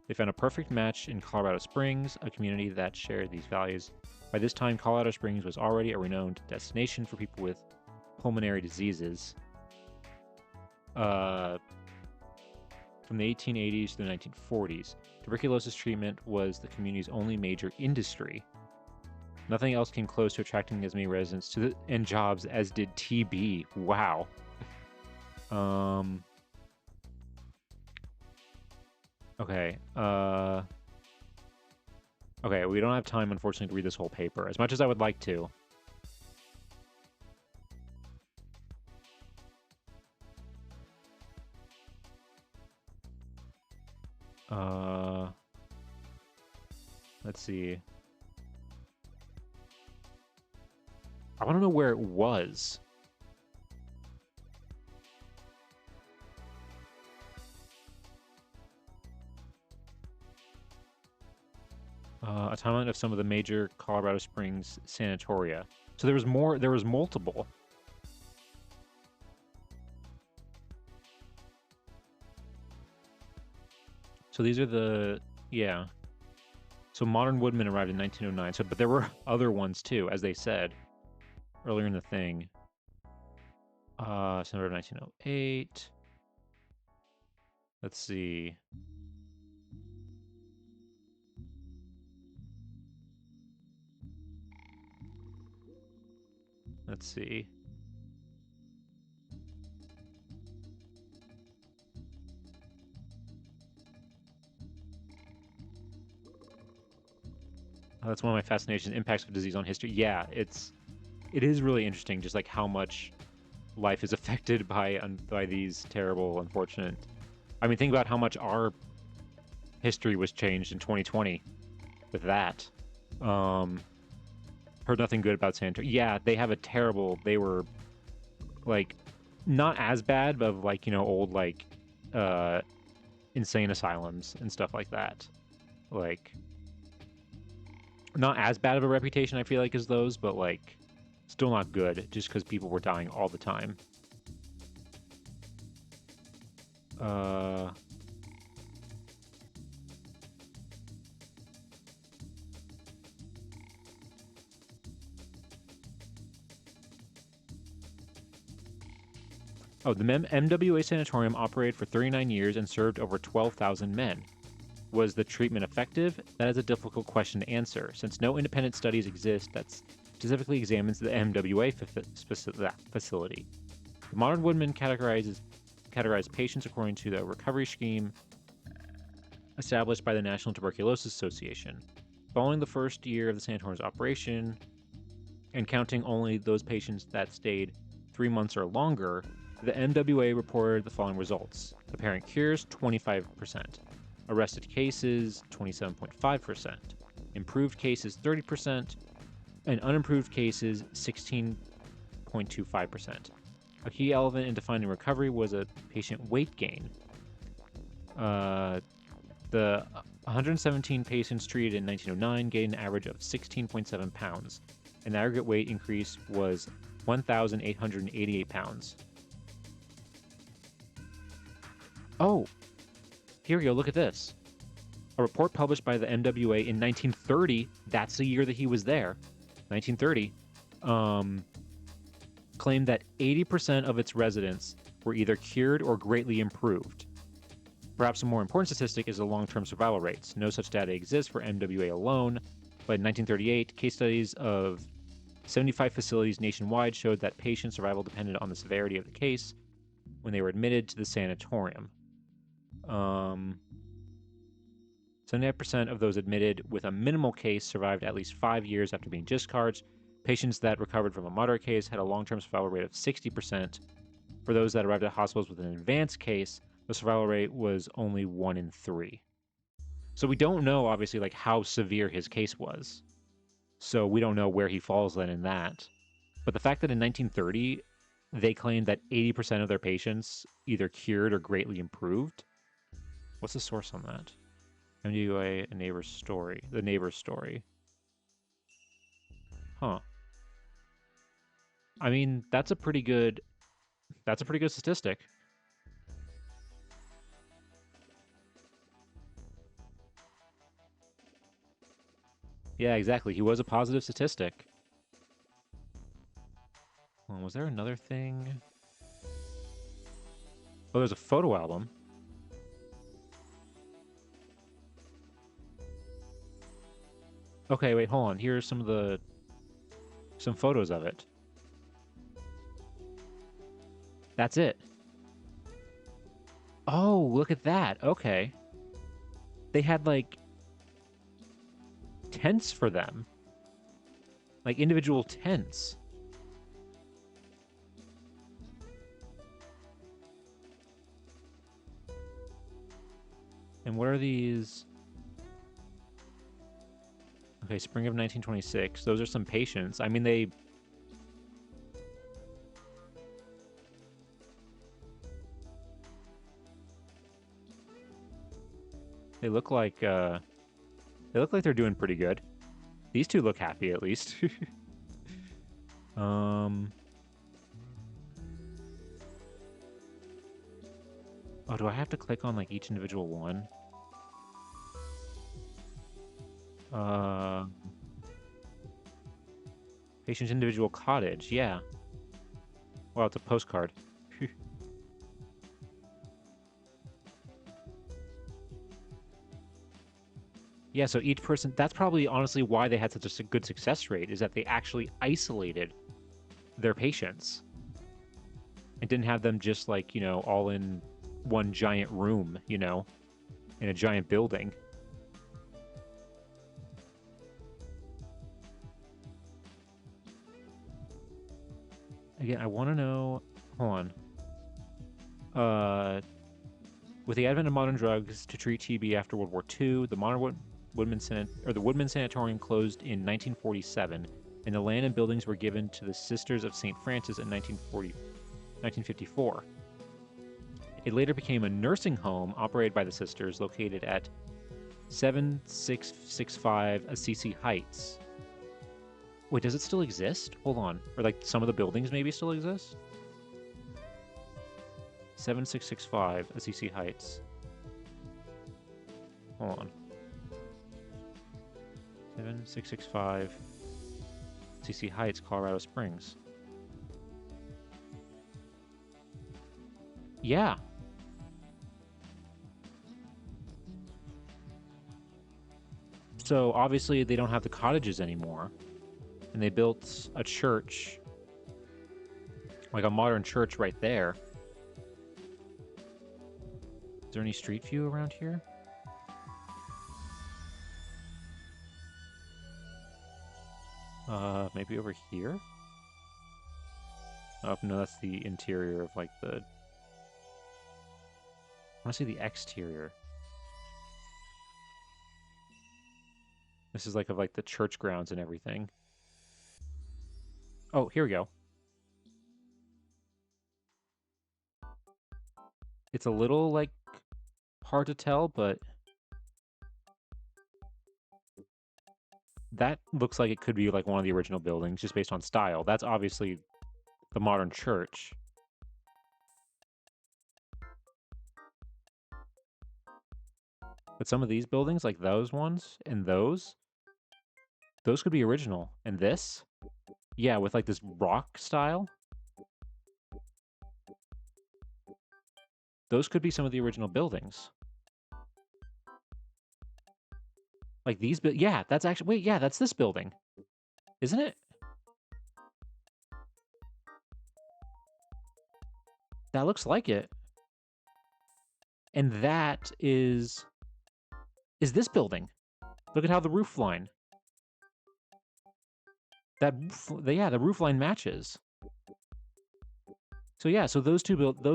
They found a perfect match in Colorado Springs, a community that shared these values. By this time, Colorado Springs was already a renowned destination for people with pulmonary diseases. From the 1880s to the 1940s, tuberculosis treatment was the community's only major industry. Nothing else came close to attracting as many residents and jobs as did TB. Wow. Okay. Okay, we don't have time, unfortunately, to read this whole paper, as much as I would like to. Let's see. I want to know where it was. A timeline of some of the major Colorado Springs sanatoria. So there was more. There was multiple. So these are the yeah. So Modern Woodman arrived in 1909. So, but there were other ones too, as they said earlier in the thing. December of 1908. Let's see. Let's see. That's one of my fascinations, impacts of disease on history. Yeah, it is really interesting just like how much life is affected by these terrible, unfortunate. I mean, think about how much our history was changed in 2020 with that. Heard nothing good about San Antonio. Yeah, they have a terrible. They were like not as bad, but of like, you know, old like insane asylums and stuff like that. Like not as bad of a reputation, I feel like, as those, but like still not good just because people were dying all the time. Oh, the MWA Sanatorium operated for 39 years and served over 12,000 men. Was the treatment effective? That is a difficult question to answer, since no independent studies exist that specifically examines the MWA facility. The modern Woodman categorized patients according to the recovery scheme established by the National Tuberculosis Association. Following the first year of the sanatorium's operation, and counting only those patients that stayed 3 months or longer, the MWA reported the following results. Apparent cures, 25%. Arrested cases, 27.5%. Improved cases, 30%. And unimproved cases, 16.25%. A key element in defining recovery was a patient weight gain. The 117 patients treated in 1909 gained an average of 16.7 pounds. And the aggregate weight increase was 1,888 pounds. Oh, here we go. Look at this. A report published by the MWA in 1930, that's the year that he was there, 1930, claimed that 80% of its residents were either cured or greatly improved. Perhaps a more important statistic is the long-term survival rates. No such data exists for MWA alone, but in 1938, case studies of 75 facilities nationwide showed that patient survival depended on the severity of the case when they were admitted to the sanatorium. 79% of those admitted with a minimal case survived at least 5 years after being discharged. Patients that recovered from a moderate case had a long-term survival rate of 60%. For those that arrived at hospitals with an advanced case, the survival rate was only 1 in 3. So we don't know, obviously, like how severe his case was. So we don't know where he falls then in that. But the fact that in 1930, they claimed that 80% of their patients either cured or greatly improved. What's the source on that? MWA, a neighbor's story. The neighbor's story. Huh. I mean, that's a pretty good statistic. Yeah, exactly. He was a positive statistic. Well, was there another thing? Oh, there's a photo album. Okay, wait, hold on. Here's some photos of it. That's it. Oh, look at that. Okay. They had like tents for them. Like individual tents. And what are these? Okay, spring of 1926. Those are some patients. I mean, they look like they're doing pretty good. These two look happy at least. Oh, do I have to click on like each individual one? Patient's individual cottage, yeah. Well, it's a postcard. Yeah, so each person, that's probably honestly why they had such a good success rate, is that they actually isolated their patients and didn't have them just like, you know, all in one giant room, you know, in a giant building. Again, I want to know, hold on. With the advent of modern drugs to treat TB after World War II, the Woodman Sanatorium closed in 1947, and the land and buildings were given to the Sisters of St. Francis in 1954. It later became a nursing home operated by the sisters, located at 7665 Assisi Heights. Wait, does it still exist? Hold on. Or like some of the buildings maybe still exist? 7665 Assisi Heights. Hold on. 7665 Assisi Heights, Colorado Springs. Yeah. So obviously they don't have the cottages anymore. And they built a church, like a modern church right there. Is there any street view around here? Maybe over here? Oh, no, that's the interior of, like, the... I want to see the exterior. This is, like, of, like, the church grounds and everything. Oh, here we go. It's a little, like, hard to tell, but... that looks like it could be, like, one of the original buildings, just based on style. That's obviously the modern church. But some of these buildings, like those ones, and those could be original. And this? Yeah, with, like, this rock style. Those could be some of the original buildings. Like these, but yeah, that's actually, wait, yeah, that's this building. Isn't it? That looks like it. And that is this building. Look at how the roof line. The roof line matches. So yeah, so those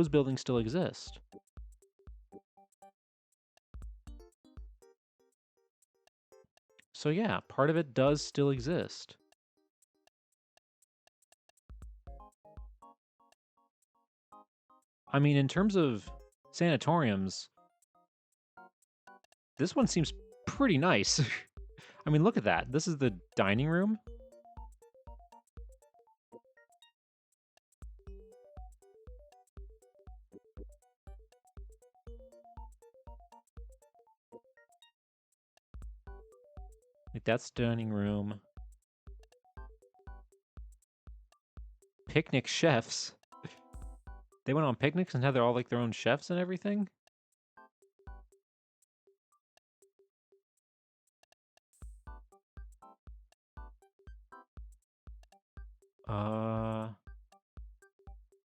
buildings still exist. So yeah, part of it does still exist. I mean, in terms of sanatoriums, this one seems pretty nice. I mean, look at that. This is the dining room. Like, that's dining room. Picnic chefs. They went on picnics and had all, like, their own chefs and everything?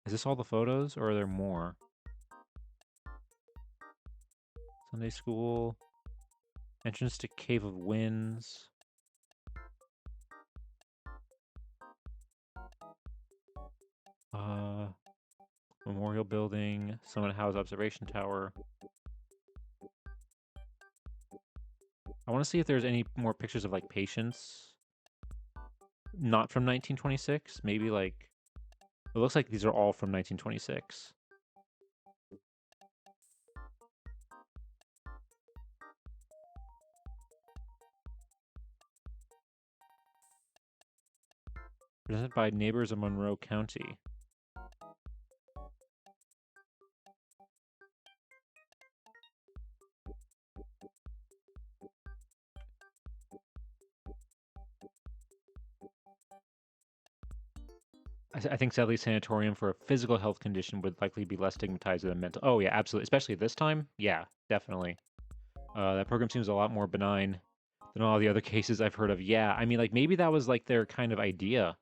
Is this all the photos, or are there more? Sunday school. Entrance to Cave of Winds. Memorial Building. Summit House Observation Tower. I want to see if there's any more pictures of, like, patients. Not from 1926. Maybe, like... it looks like these are all from 1926. Presented by neighbors of Monroe County. I think sadly sanatorium for a physical health condition would likely be less stigmatized than a mental. Oh yeah, absolutely. Especially at this time. Yeah, definitely. That program seems a lot more benign than all the other cases I've heard of. Yeah, I mean, like, maybe that was, like, their kind of idea,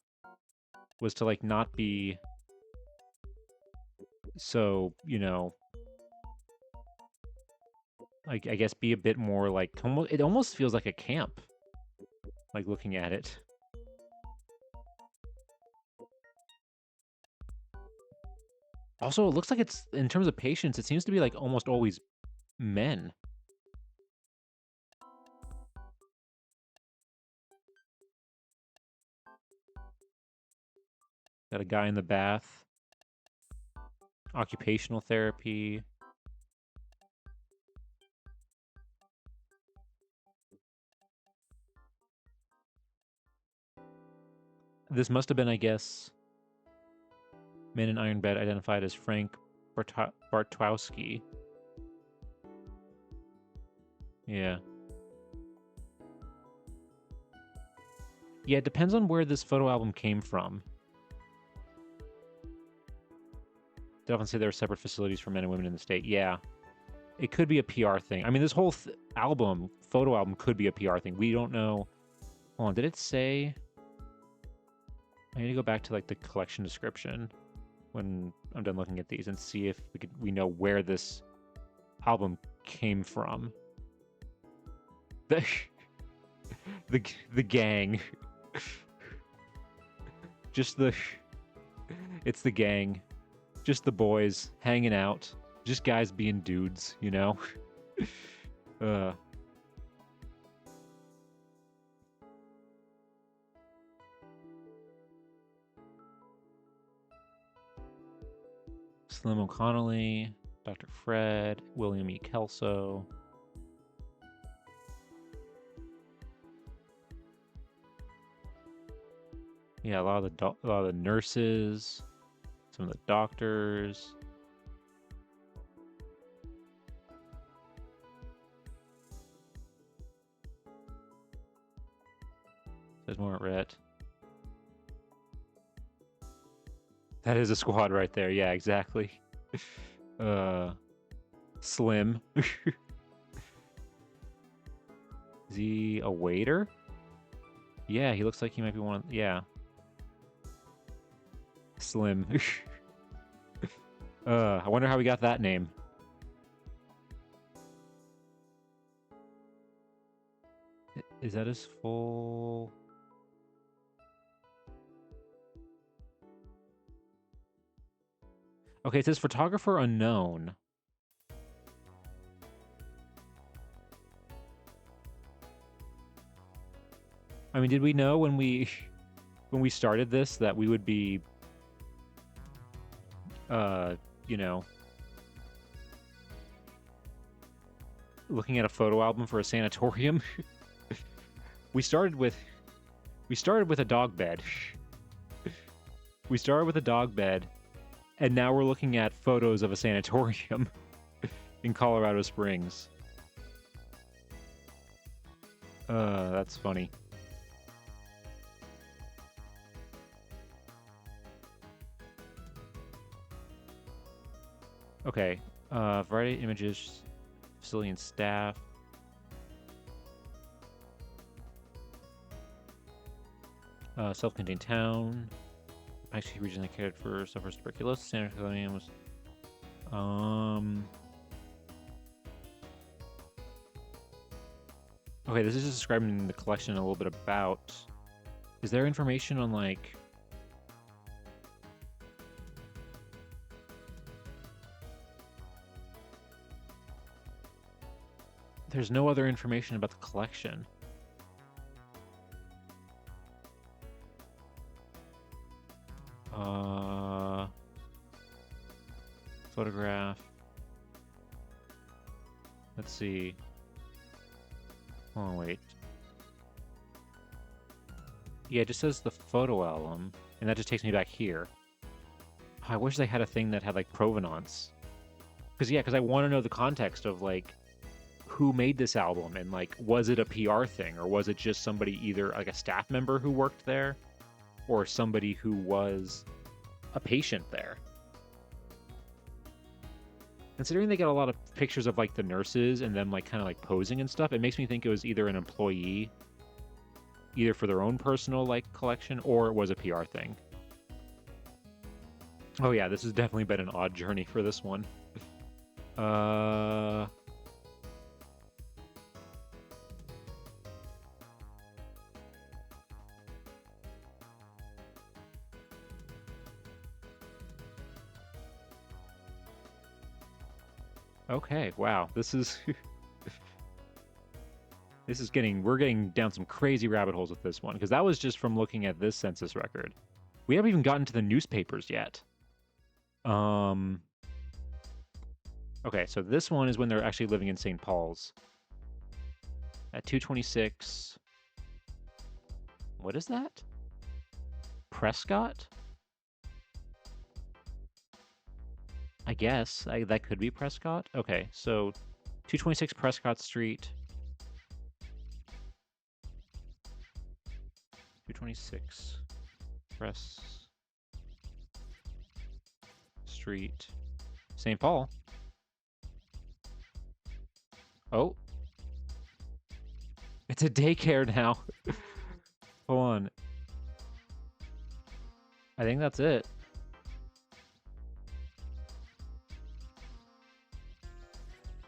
was to, like, not be so, you know, like, I guess be a bit more, like, it almost feels like a camp, like, looking at it. Also, it looks like it's, in terms of patients, it seems to be like almost always men. Got a guy in the bath. Occupational therapy. This must have been, I guess, man in iron bed identified as Frank Bartowski. Yeah. Yeah, it depends on where this photo album came from. They often say there are separate facilities for men and women in the state. Yeah. It could be a PR thing. I mean, this whole photo album could be a PR thing. We don't know. Hold on, did it say? I need to go back to like the collection description when I'm done looking at these and see if we know where this album came from. The the gang. Just it's the gang. Just the boys hanging out. Just guys being dudes, you know? Slim O'Connelly, Dr. Fred, William E. Kelso. Yeah, a lot of the nurses, some of the doctors. There's more at Rhett. That is a squad right there. Yeah, exactly. Slim. Is he a waiter? Yeah, he looks like he might be one. Yeah. Slim. I wonder how we got that name. Is that his full... Okay, it says photographer unknown. I mean, did we know when we started this that we would be you know, looking at a photo album for a sanatorium? We started with a dog bed. We started with a dog bed, and now we're looking at photos of a sanatorium in Colorado Springs. That's funny. Okay, variety of images, facility and staff. Self-contained town. Actually, region that cared for suffers tuberculosis. Sanitarium was. Okay, this is just describing the collection a little bit about. Is there information on like? There's no other information about the collection. Photograph. Let's see. Oh, wait. Yeah, it just says the photo album, and that just takes me back here. Oh, I wish they had a thing that had, like, provenance. Because I want to know the context of, like, who made this album, and, like, was it a PR thing, or was it just somebody, either, like, a staff member who worked there, or somebody who was a patient there? Considering they get a lot of pictures of, like, the nurses and them, like, kind of, like, posing and stuff, it makes me think it was either an employee, either for their own personal, like, collection, or it was a PR thing. Oh, yeah, this has definitely been an odd journey for this one. Okay, wow. This is we're getting down some crazy rabbit holes with this one, because that was just from looking at this census record. We haven't even gotten to the newspapers yet. Okay, so this one is when they're actually living in St. Paul's. At 226. What is that? Prescott? I guess. That could be Prescott. Okay, so 226 Prescott Street. 226 Press Street. St. Paul. Oh. It's a daycare now. Hold on. I think that's it.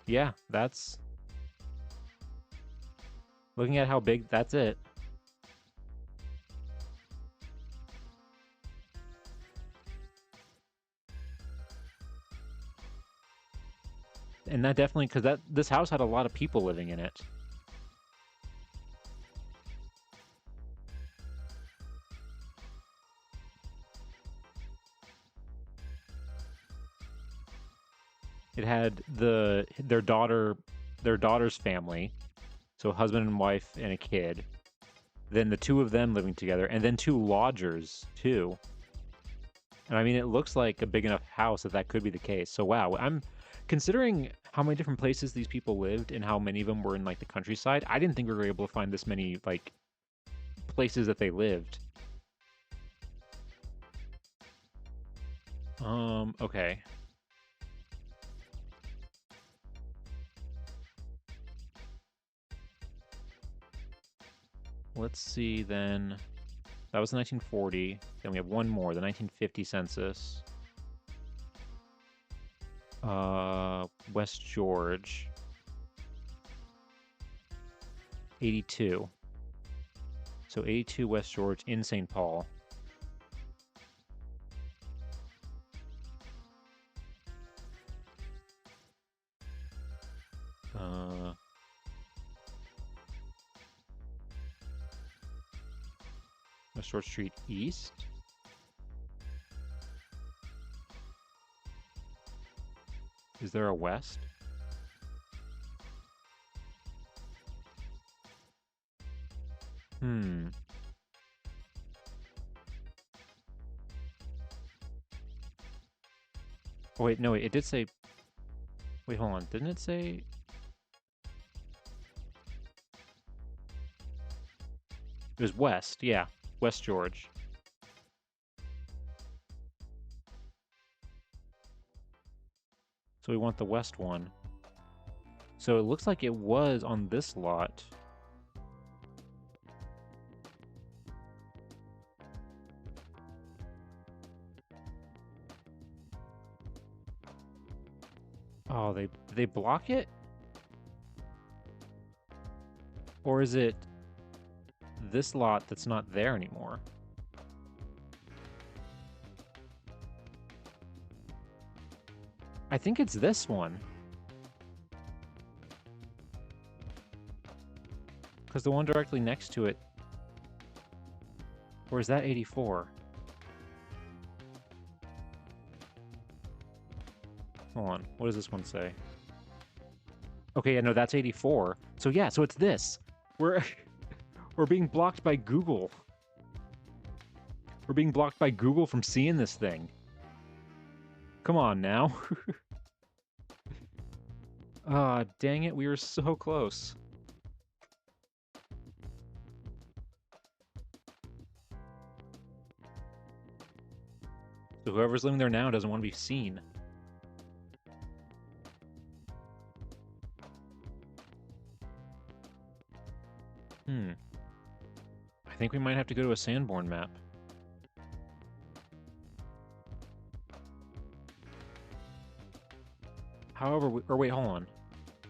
Yeah, that's... Looking at how big, that's it. And that definitely, because this house had a lot of people living in it. It had their daughter's family, so husband and wife and a kid. Then the two of them living together, and then two lodgers too. And I mean, it looks like a big enough house that could be the case. So wow, I'm considering how many different places these people lived and how many of them were in like the countryside. I didn't think we were able to find this many like places that they lived. Okay. Let's see then. That was 1940. Then we have one more, the 1950 census. West George. 82. So 82 West George in St. Paul. West George Street East. Is there a west? Oh, wait, no, wait, it did say... Wait, hold on. Didn't it say... It was west, yeah. West George. So we want the west one. So it looks like it was on this lot. Oh, they block it? Or is it this lot that's not there anymore? I think it's this one. Because the one directly next to it... Or is that 84? Hold on. What does this one say? Okay, yeah, no, that's 84. So yeah, so it's this. We're being blocked by Google. We're being blocked by Google from seeing this thing. Come on now. Ah, dang it, we were so close. So whoever's living there now doesn't want to be seen. I think we might have to go to a Sanborn map. However, or wait, hold on.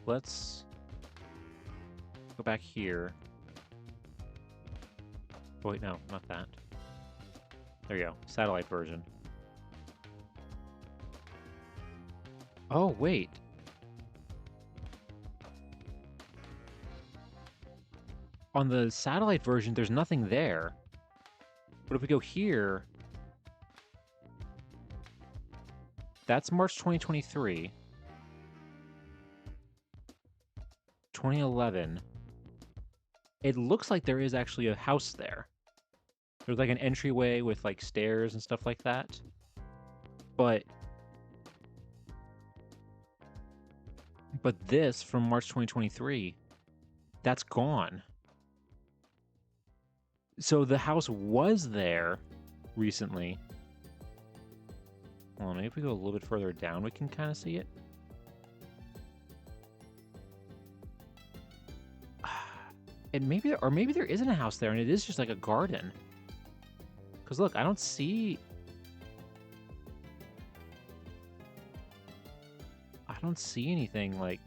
Let's go back here. Oh, wait, no, not that. There you go, satellite version. Oh, wait. on the satellite version, there's nothing there. But if we go here, that's March 2023. 2011. It looks like there is actually a house there. There's like an entryway with like stairs and stuff like that. But this from March 2023, that's gone. So the house was there recently. Well, maybe if we go a little bit further down, we can kind of see it. And maybe there isn't a house there, and it is just like a garden. Because look, I don't see anything like.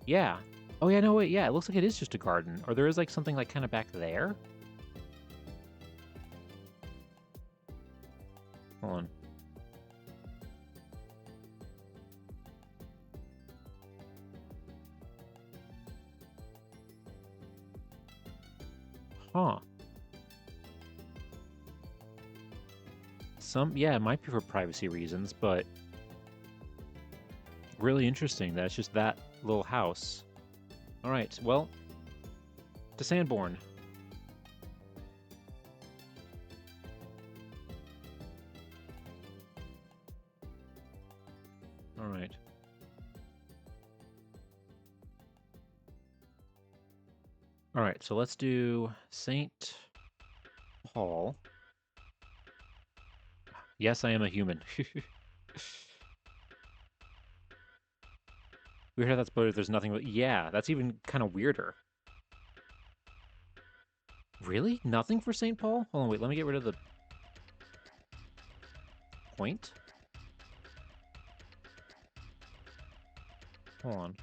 Yeah. Oh yeah, no wait, yeah, it looks like it is just a garden. Or there is like something like kind of back there. Hold on. Huh. Yeah, it might be for privacy reasons, but really interesting that it's just that little house. All right, well, to Sanborn. All right. All right, so let's do St. Paul. Yes, I am a human. Weird how that's but there's nothing but yeah, that's even kind of weirder. Really? Nothing for St. Paul? Hold on, wait, let me get rid of the point. Hold on.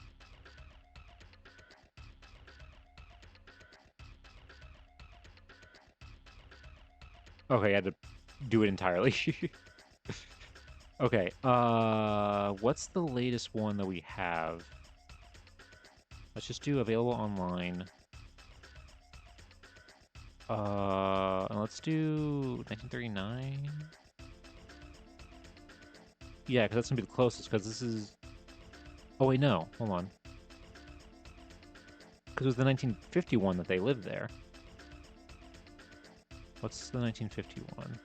Okay, I had to do it entirely. Okay, what's the latest one that we have? Let's just do available online. And let's do 1939. Yeah, because that's gonna be the closest, because this is... Oh wait, no, hold on. Because it was the 1951 that they lived there. What's the 1951?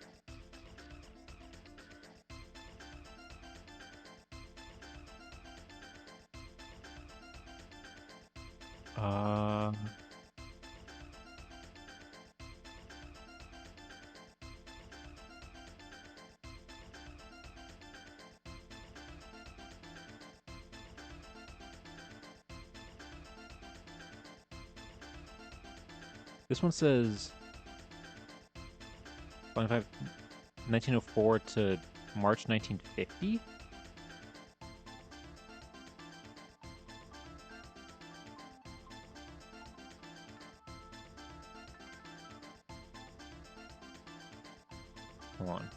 This one says 1904 to March 1950? Hold on.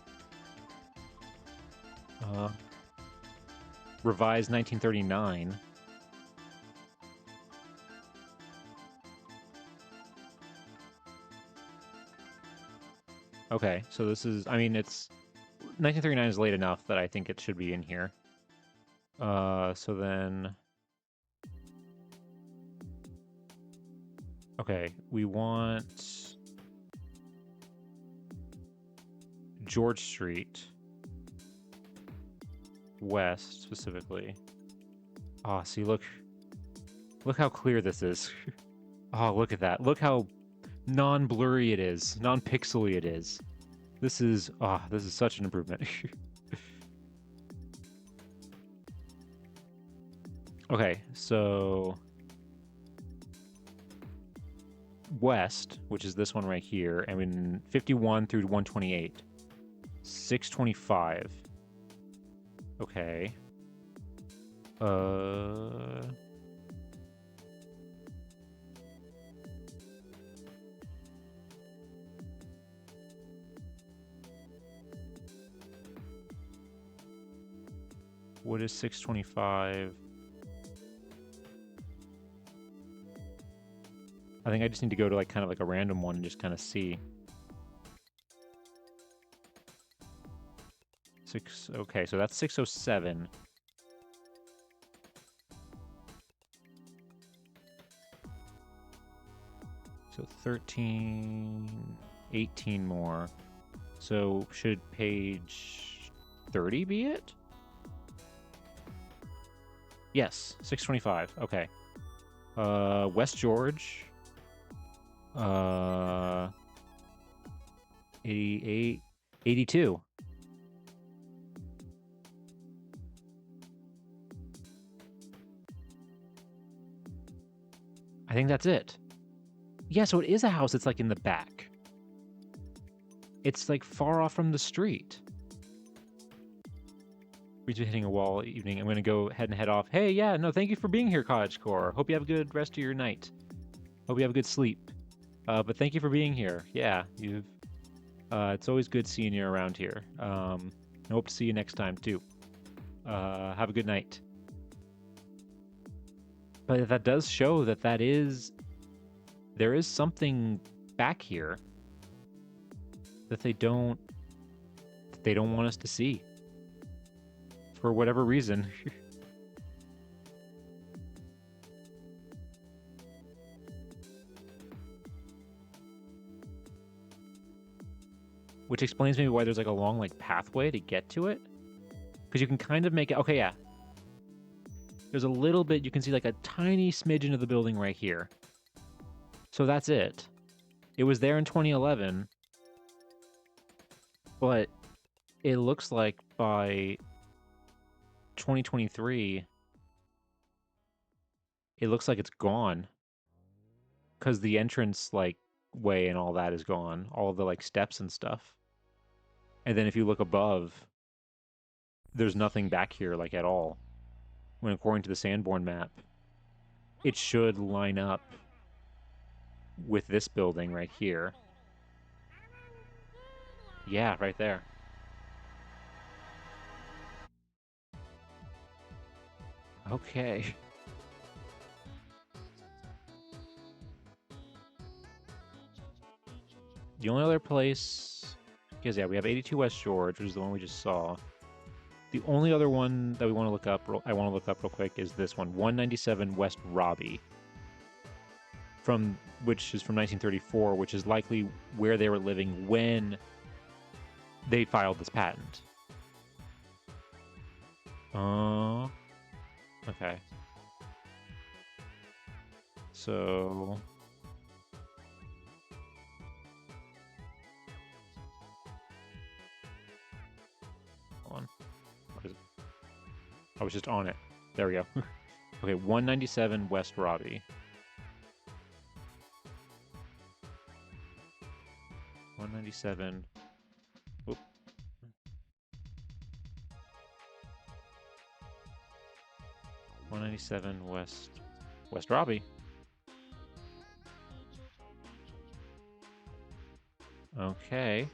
Revised 1939. Okay, so this is, I mean, it's 1939 is late enough that I think it should be in here. So then, okay, we want George Street West specifically. Oh, see, look how clear this is. Oh, look at that. Look how non-blurry it is, non-pixely it is. This is such an improvement. Okay, so West, which is this one right here, I mean 51 through 128. 625. Okay. What is 625? I think I just need to go to like kind of like a random one and just kind of see. Okay, so that's 607. So 13, 18 more. So should page 30 be it? Yes, 625. Okay. West George. 88, 82. I think that's it. Yeah, so it is a house that's like in the back. It's like far off from the street. We've been hitting a wall evening. I'm going to go ahead and head off. Hey, yeah, no, thank you for being here, Cottagecore. Hope you have a good rest of your night. Hope you have a good sleep. But thank you for being here. Yeah, you've. It's always good seeing you around here. I hope to see you next time too. Have a good night. But that does show that there is something back here that they don't want us to see for whatever reason. Which explains maybe why there's like a long like pathway to get to it. Because you can kind of make it. Okay, yeah. There's a little bit, you can see like a tiny smidgen of the building right here. So that's it. It was there in 2011. But it looks like by 2023, it looks like it's gone. Because the entrance like way and all that is gone. All of the like steps and stuff. And then if you look above, there's nothing back here like at all. When according to the Sanborn map, it should line up with this building right here. Yeah, right there. Okay. The only other place, because yeah, we have 82 West George, which is the one we just saw. The only other one that we want to look up, I want to look up real quick, is this one, 197 West Robbie, which is from 1934, which is likely where they were living when they filed this patent. Okay. So hold on. What is it? I was just on it. There we go. Okay, 197 West Robbie. 197. Oop. 197 West Robbie. Okay.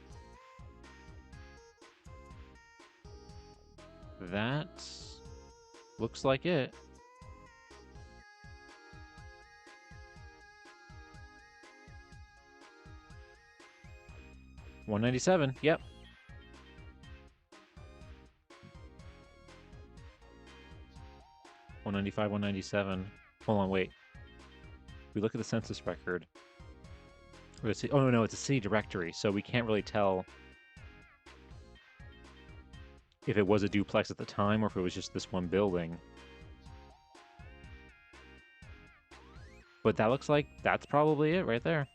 That looks like it. $197. Yep. $195, $197. Hold on, wait. If we look at the census record. Oh no, it's a city directory, so we can't really tell if it was a duplex at the time or if it was just this one building. But that looks like that's probably it right there.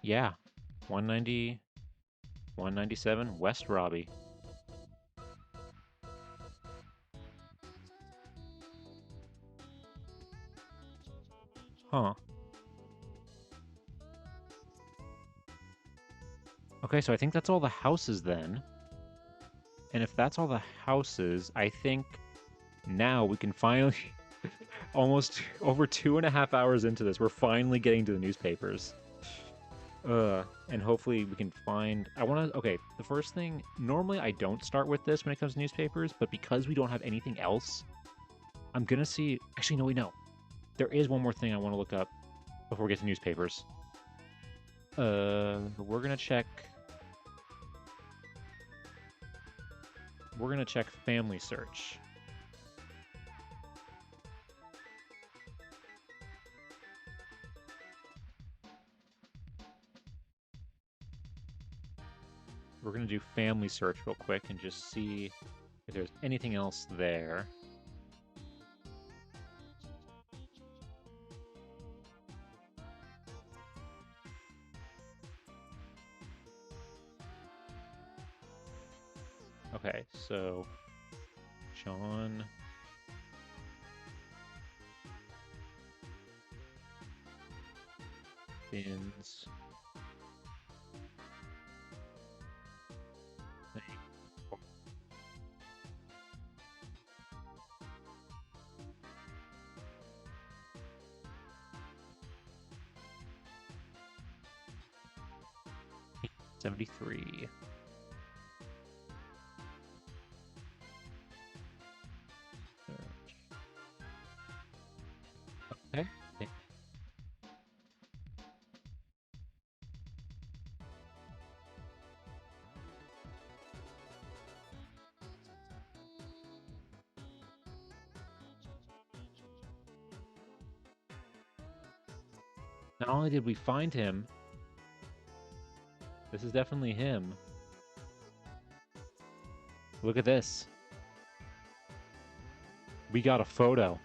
Yeah. 190, 197 West Robbie. Huh. Okay, so I think that's all the houses then. And if that's all the houses, I think now we can finally, almost over 2.5 hours into this, we're finally getting to the newspapers. And hopefully we can find, okay, the first thing, normally I don't start with this when it comes to newspapers, but because we don't have anything else, I'm gonna see, actually, no, wait, no. There is one more thing I want to look up before we get to newspapers. We're gonna check. We're gonna check family search. We're gonna do family search real quick and just see if there's anything else there. Okay, so John. Bins. 73. Okay. Not only did we find him, this is definitely him. Look at this. We got a photo.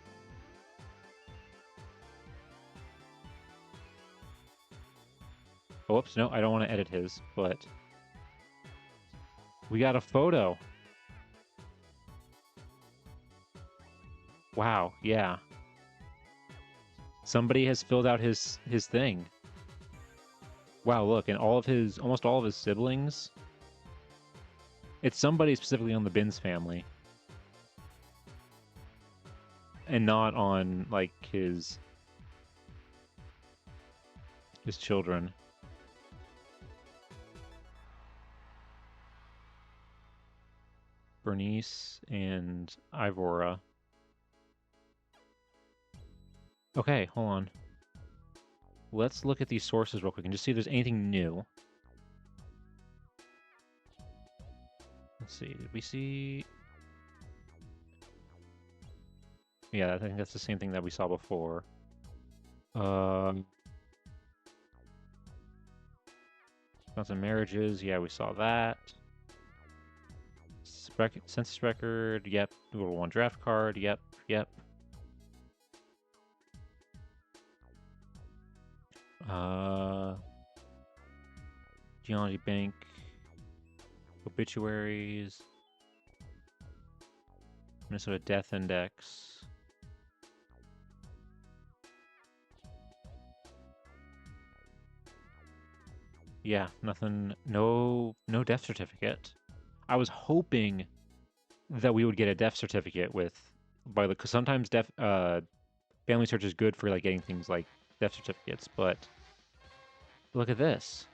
Oops, no, I don't want to edit his, but we got a photo. Wow, yeah. Somebody has filled out his thing. Wow, look, and almost all of his siblings. It's somebody specifically on the Bins family. And not on, like, his children. Bernice and Ivora. Okay, hold on. Let's look at these sources real quick and just see if there's anything new. Let's see. Did we see... Yeah, I think that's the same thing that we saw before. Found some marriages. Yeah, we saw that. Census record. Yep. World War I draft card. Yep. Yep. Genealogy bank. Obituaries. Minnesota death index. Yeah, nothing. No death certificate. I was hoping that we would get a death certificate because sometimes family search is good for like getting things like death certificates, but look at this.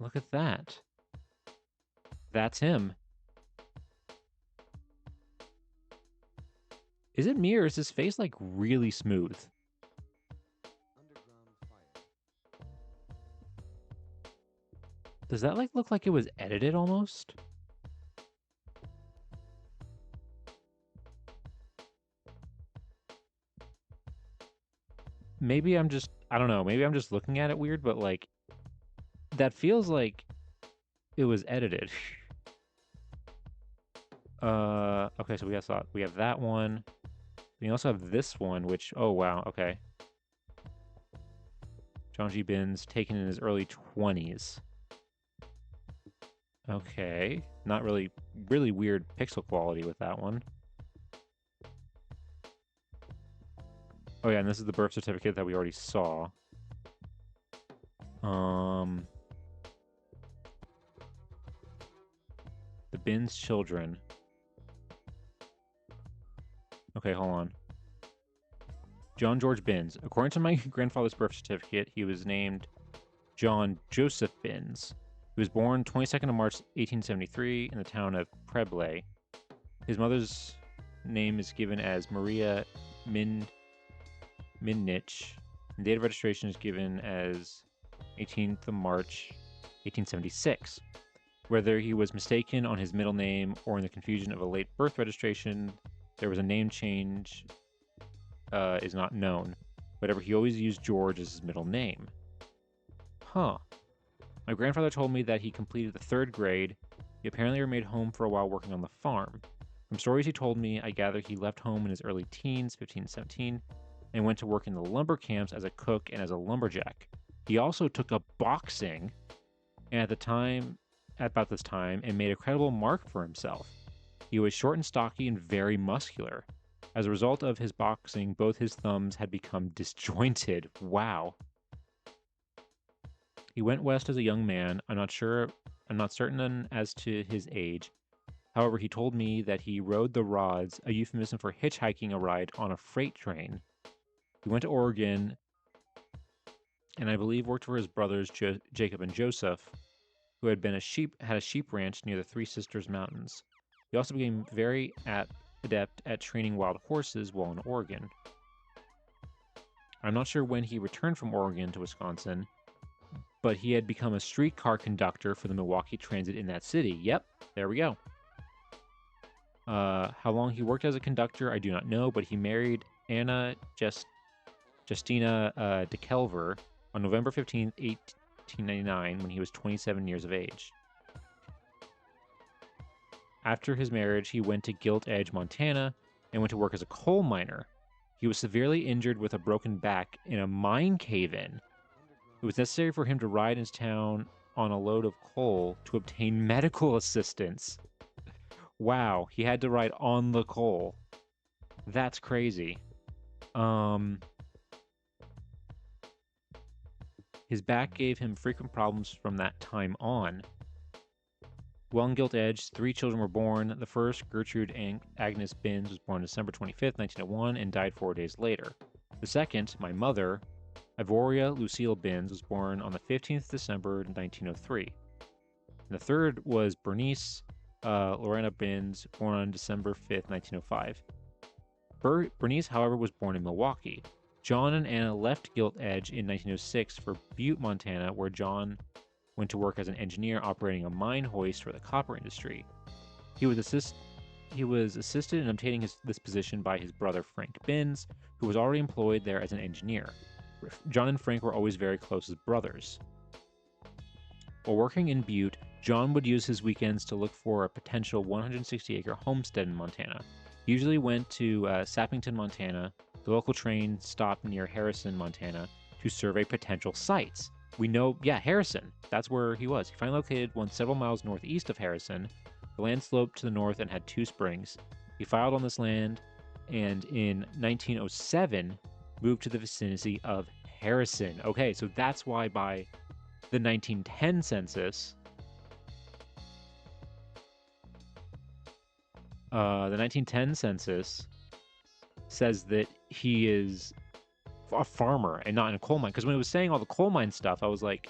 Look at that. That's him. Is it me or is his face like really smooth? Does that like look like it was edited almost? Maybe I don't know, maybe I'm just looking at it weird, but like that feels like it was edited. Okay, so we have that one. We also have this one, which, oh wow, okay. John G. Binns, taken in his early 20s. Okay, not really weird pixel quality with that one. Oh yeah, and this is the birth certificate that we already saw. The Binns children. Okay, hold on. John George Binns. According to my grandfather's birth certificate, he was named John Joseph Binns. He was born 22nd of March 1873 in the town of Preble. His mother's name is given as Maria Minnich. And date of registration is given as 18th of March 1876. Whether he was mistaken on his middle name or in the confusion of a late birth registration, there was a name change is not known. Whatever, he always used George as his middle name. Huh. My grandfather told me that he completed the 3rd grade. He apparently remained home for a while working on the farm. From stories he told me, I gather he left home in his early teens, 15, 17, and went to work in the lumber camps as a cook and as a lumberjack. He also took up boxing, and about this time, and made a credible mark for himself. He was short and stocky and very muscular. As a result of his boxing, both his thumbs had become disjointed. Wow. He went west as a young man. I'm not certain as to his age. However, he told me that he rode the rods, a euphemism for hitchhiking a ride on a freight train. He went to Oregon, and I believe worked for his brothers Jacob and Joseph, who had a sheep ranch near the Three Sisters Mountains. He also became very adept at training wild horses while in Oregon. I'm not sure when he returned from Oregon to Wisconsin, but he had become a streetcar conductor for the Milwaukee Transit in that city. Yep, there we go. How long he worked as a conductor, I do not know, but he married Anna Justina DeKelver on November 15th, 1899, when he was 27 years of age. After his marriage, he went to Gilt Edge, Montana, and went to work as a coal miner. He was severely injured with a broken back in a mine cave-in. It was necessary for him to ride into town on a load of coal to obtain medical assistance. Wow, he had to ride on the coal. That's crazy. His back gave him frequent problems from that time on. While in Gilt Edge, 3 children were born. The first, Gertrude Agnes Binns, was born December 25th, 1901, and died 4 days later. The second, my mother, Ivoria Lucille Binns, was born on the 15th December 1903. And the third was Bernice Lorena Binns, born on December 5th, 1905. Bernice, however, was born in Milwaukee. John and Anna left Gilt Edge in 1906 for Butte, Montana, where John went to work as an engineer operating a mine hoist for the copper industry. He was assisted in obtaining this position by his brother Frank Binns, who was already employed there as an engineer. John and Frank were always very close as brothers. While working in Butte, John would use his weekends to look for a potential 160-acre homestead in Montana. He usually went to Sappington, Montana, the local train stop near Harrison, Montana, to survey potential sites. We know, Harrison. That's where he was. He finally located one several miles northeast of Harrison. The land sloped to the north and had 2 springs. He filed on this land, and in 1907, moved to the vicinity of Harrison. Okay, so that's why by the 1910 census, says that he is a farmer and not in a coal mine. Because when it was saying all the coal mine stuff, I was like,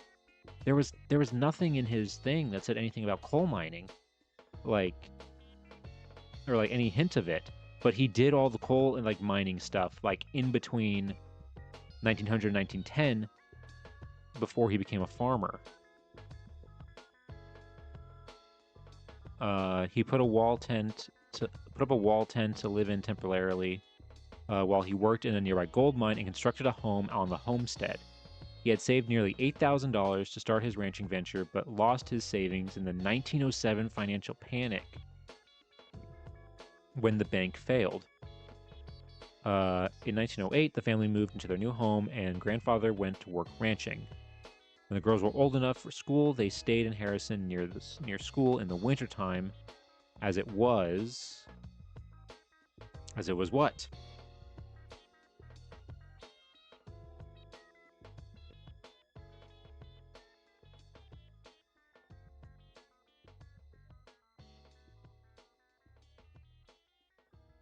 there was nothing in his thing that said anything about coal mining, or any hint of it. But he did all the coal and mining stuff in between 1900 and 1910 before he became a farmer. He put up a wall tent to live in temporarily while he worked in a nearby gold mine and constructed a home on the homestead. He had saved nearly $8,000 to start his ranching venture, but lost his savings in the 1907 financial panic when the bank failed. In 1908, the family moved into their new home, and grandfather went to work ranching. When the girls were old enough for school, they stayed in Harrison near school in the wintertime, as it was what?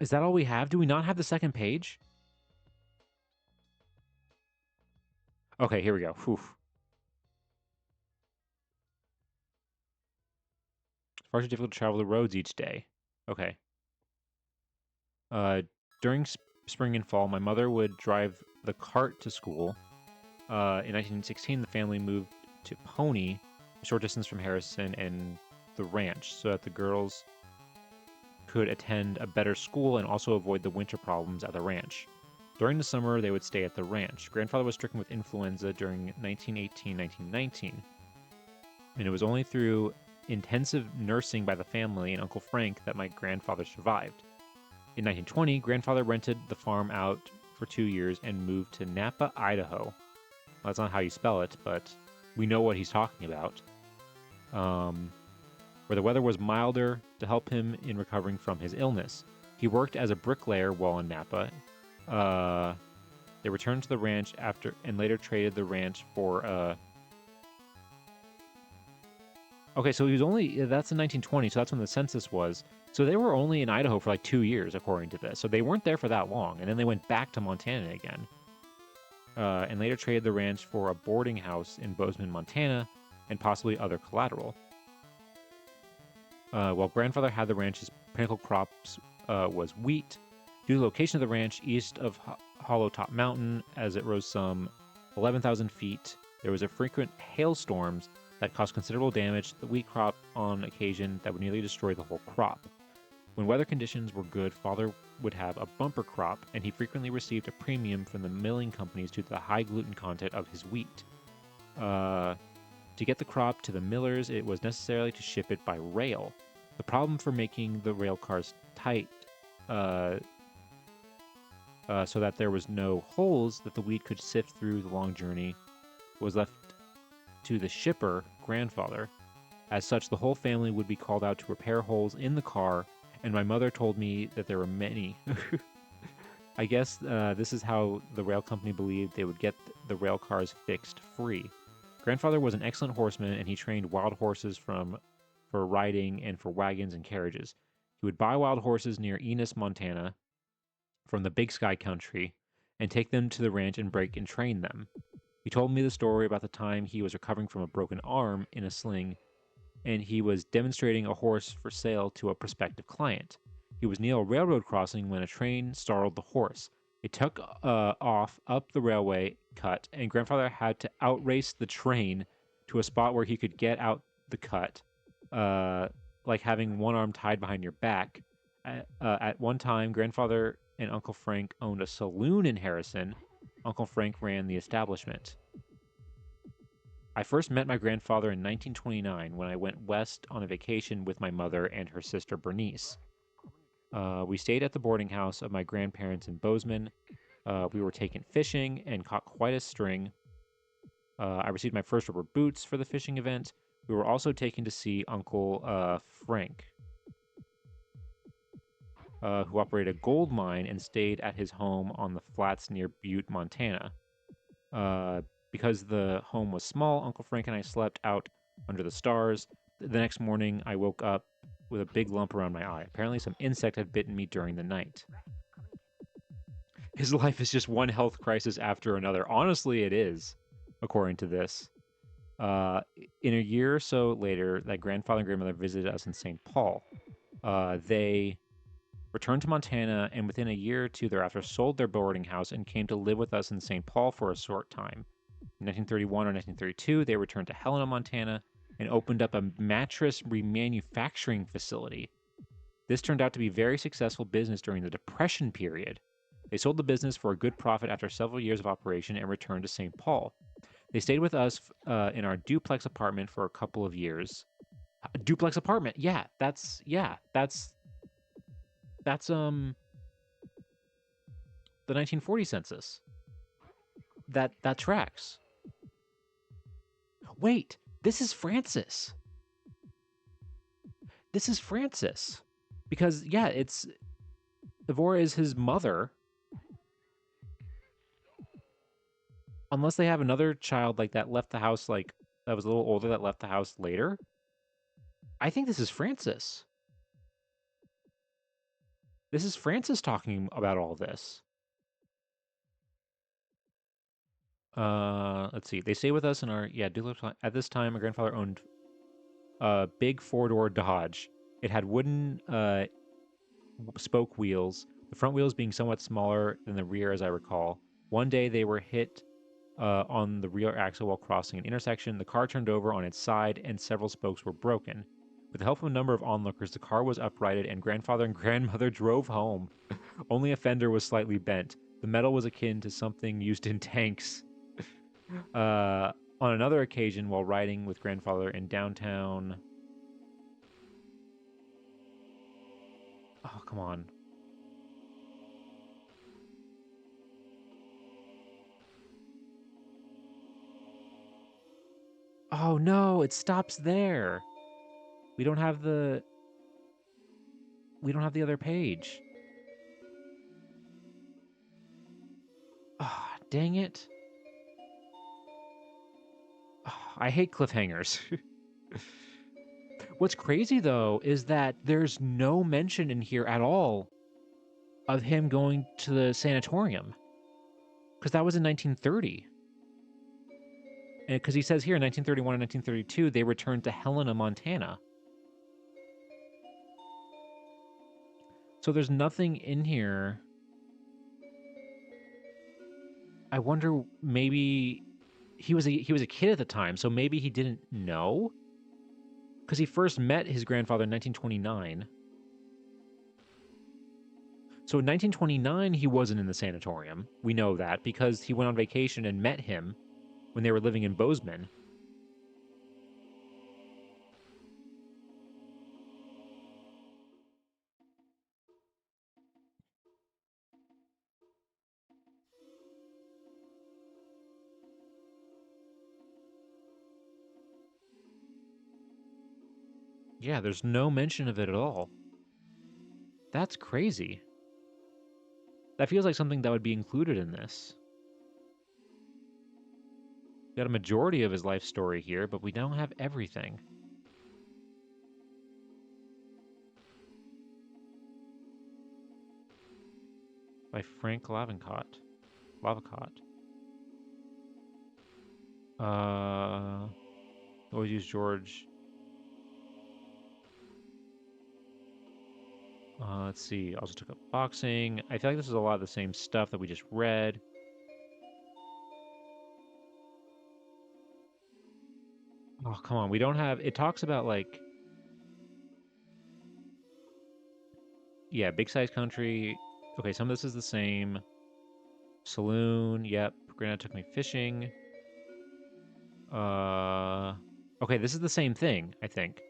Is that all we have? Do we not have the second page? Okay, here we go. Whew. It's far too difficult to travel the roads each day. Okay. Uh, during spring and fall, my mother would drive the cart to school. In 1916, the family moved to Pony, a short distance from Harrison and the ranch, so that the girls could attend a better school and also avoid the winter problems at the ranch. During the summer, they would stay at the ranch. Grandfather was stricken with influenza during 1918-1919, and it was only through intensive nursing by the family and Uncle Frank that my grandfather survived. In 1920, grandfather rented the farm out for 2 years and moved to Napa, Idaho. Well, that's not how you spell it, but we know what he's talking about. Um, where the weather was milder to help him in recovering from his illness. He worked as a bricklayer while in Napa. Uh, they returned to the ranch after and later traded the ranch for. Okay, so he was only. That's in 1920, so that's when the census was. So they were only in Idaho for like 2 years, according to this. So they weren't there for that long, and then they went back to Montana again. And later traded the ranch for a boarding house in Bozeman, Montana, and possibly other collateral. While grandfather had the ranch's pinnacle crops was wheat. Due to the location of the ranch east of Hollow Top Mountain, as it rose some 11,000 feet, there was a frequent hailstorms that caused considerable damage to the wheat crop on occasion that would nearly destroy the whole crop. When weather conditions were good, father would have a bumper crop, and he frequently received a premium from the milling companies due to the high gluten content of his wheat. To get the crop to the millers, it was necessary to ship it by rail. The problem for making the rail cars tight uh, so that there was no holes that the wheat could sift through the long journey was left to the shipper, grandfather. As such, the whole family would be called out to repair holes in the car, and my mother told me that there were many. I guess this is how the rail company believed they would get the rail cars fixed free. Grandfather was an excellent horseman, and he trained wild horses for riding and for wagons and carriages. He would buy wild horses near Enos, Montana, from the Big Sky country, and take them to the ranch and break and train them. He told me the story about the time he was recovering from a broken arm in a sling, and he was demonstrating a horse for sale to a prospective client. He was near a railroad crossing when a train startled the horse. It took off up the railway cut, and grandfather had to outrace the train to a spot where he could get out the cut, uh, like having one arm tied behind your back. At one time, grandfather and Uncle Frank owned a saloon in Harrison. Uncle Frank ran the establishment. I first met my grandfather in 1929 when I went west on a vacation with my mother and her sister Bernice. We stayed at the boarding house of my grandparents in Bozeman. We were taken fishing and caught quite a string. I received my first rubber boots for the fishing event. We were also taken to see Uncle Frank, who operated a gold mine and stayed at his home on the flats near Butte, Montana. Because the home was small, Uncle Frank and I slept out under the stars. The next morning, I woke up with a big lump around my eye. Apparently, some insect had bitten me during the night. His life is just one health crisis after another. Honestly, it is, according to this. In a year or so later, that grandfather and grandmother visited us in St. Paul. They returned to Montana, and within a year or two thereafter, sold their boarding house and came to live with us in St. Paul for a short time. In 1931 or 1932, they returned to Helena, Montana, and opened up a mattress remanufacturing facility. This turned out to be very successful business during the Depression period. They sold the business for a good profit after several years of operation and returned to St. Paul. They stayed with us in our duplex apartment for a couple of years. A duplex apartment, that's the 1940 census. That tracks. Wait, this is Francis. This is Francis. Because it's Evora is his mother. Unless they have another child like that left the house like that was a little older that left the house later. I think this is Francis. This is Francis talking about all this. Let's see. They stay with us in our at this time. My grandfather owned a big four-door Dodge. It had wooden spoke wheels, the front wheels being somewhat smaller than the rear, as I recall. One day they were hit on the rear axle while crossing an intersection. The car turned over on its side, and several spokes were broken. With the help of a number of onlookers, the car was uprighted, and grandfather and grandmother drove home. Only a fender was slightly bent. The metal was akin to something used in tanks. On another occasion, while riding with grandfather in downtown. Oh, come on. Oh no, it stops there. We don't have the other page. Ah, dang it. Ah, I hate cliffhangers. What's crazy though is that there's no mention in here at all of him going to the sanatorium, because that was in 1930. And because he says here in 1931 and 1932 they returned to Helena, Montana. So there's nothing in here. I wonder, maybe he was a kid at the time, so maybe he didn't know, because he first met his grandfather in 1929. So in 1929 he wasn't in the sanatorium. We know that because he went on vacation and met him when they were living in Bozeman. Yeah, there's no mention of it at all. That's crazy. That feels like something that would be included in this. We got a majority of his life story here, but we don't have everything. By Frank Lavicott. Always use George. Let's see. Also took up boxing. I feel like this is a lot of the same stuff that we just read. Oh, come on. We don't have... It talks about, like... Yeah, big size country. Okay, some of this is the same. Saloon. Yep. Granddad took me fishing. Okay, this is the same thing, I think.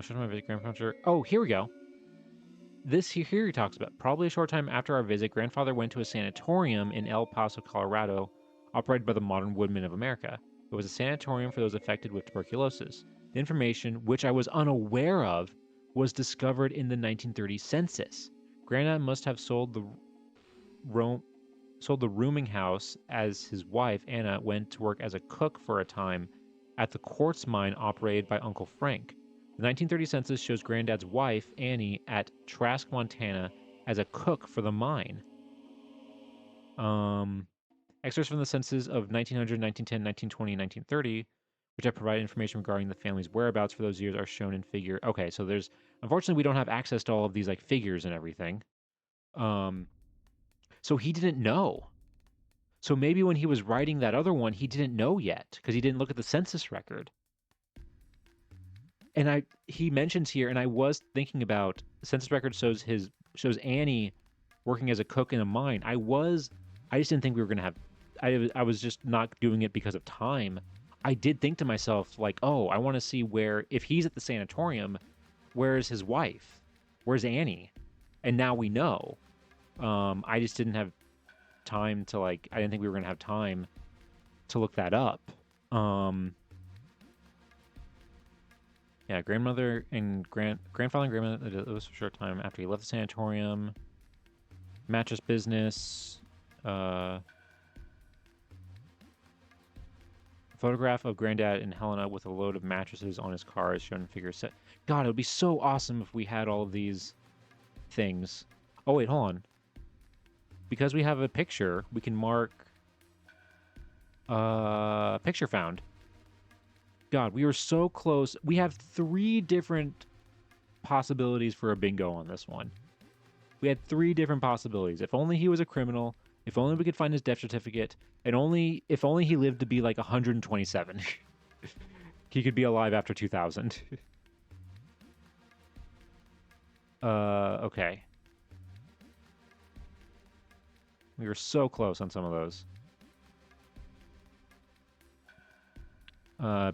Should my visit grandfather. Oh, here we go. This here he talks about. Probably a short time after our visit, grandfather went to a sanatorium in El Paso, Colorado, operated by the Modern Woodmen of America. It was a sanatorium for those affected with tuberculosis. The information, which I was unaware of, was discovered in the 1930 census. Granddad must have sold the rooming house as his wife, Anna, went to work as a cook for a time at the quartz mine operated by Uncle Frank. The 1930 census shows Granddad's wife, Annie, at Trask, Montana, as a cook for the mine. Excerpts from the census of 1900, 1910, 1920, and 1930, which have provided information regarding the family's whereabouts for those years, are shown in figure. Okay, so there's... Unfortunately, we don't have access to all of these, like, figures and everything. So he didn't know. So maybe when he was writing that other one, he didn't know yet because he didn't look at the census record. And he mentions here, and I was thinking about the census record shows Annie working as a cook in a mine. I just didn't think we were gonna have. I was just not doing it because of time. I did think to myself like, oh, I want to see where, if he's at the sanatorium, where's his wife? Where's Annie? And now we know. I just didn't have time to, like, I didn't think we were gonna have time to look that up. Yeah, grandmother and grandfather and grandmother, it was a short time after he left the sanatorium. Mattress business. Photograph of Granddad and Helena with a load of mattresses on his car is shown in figure set. God, it would be so awesome if we had all of these things. Oh, wait, hold on. because we have a picture, we can mark picture found. God, we were so close. We have 3 different possibilities for a bingo on this one. We had 3 different possibilities. If only he was a criminal, if only we could find his death certificate, and if only he lived to be like 127. He could be alive after 2000. Okay. We were so close on some of those.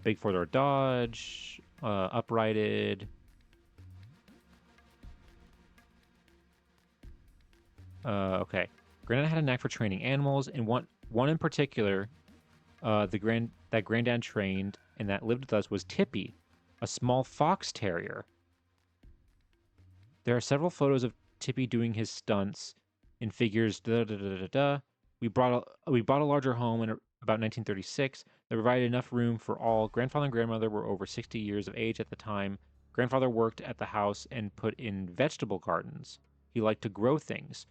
Big 4-door Dodge, uprighted. Okay. Granddad had a knack for training animals, and one in particular, that Granddad trained and that lived with us was Tippy, a small fox terrier. There are several photos of Tippy doing his stunts in figures. We bought a larger home in about 1936 that provided enough room for all. Grandfather and grandmother were over 60 years of age at the time. Grandfather worked at the house and put in vegetable gardens. He liked to grow things.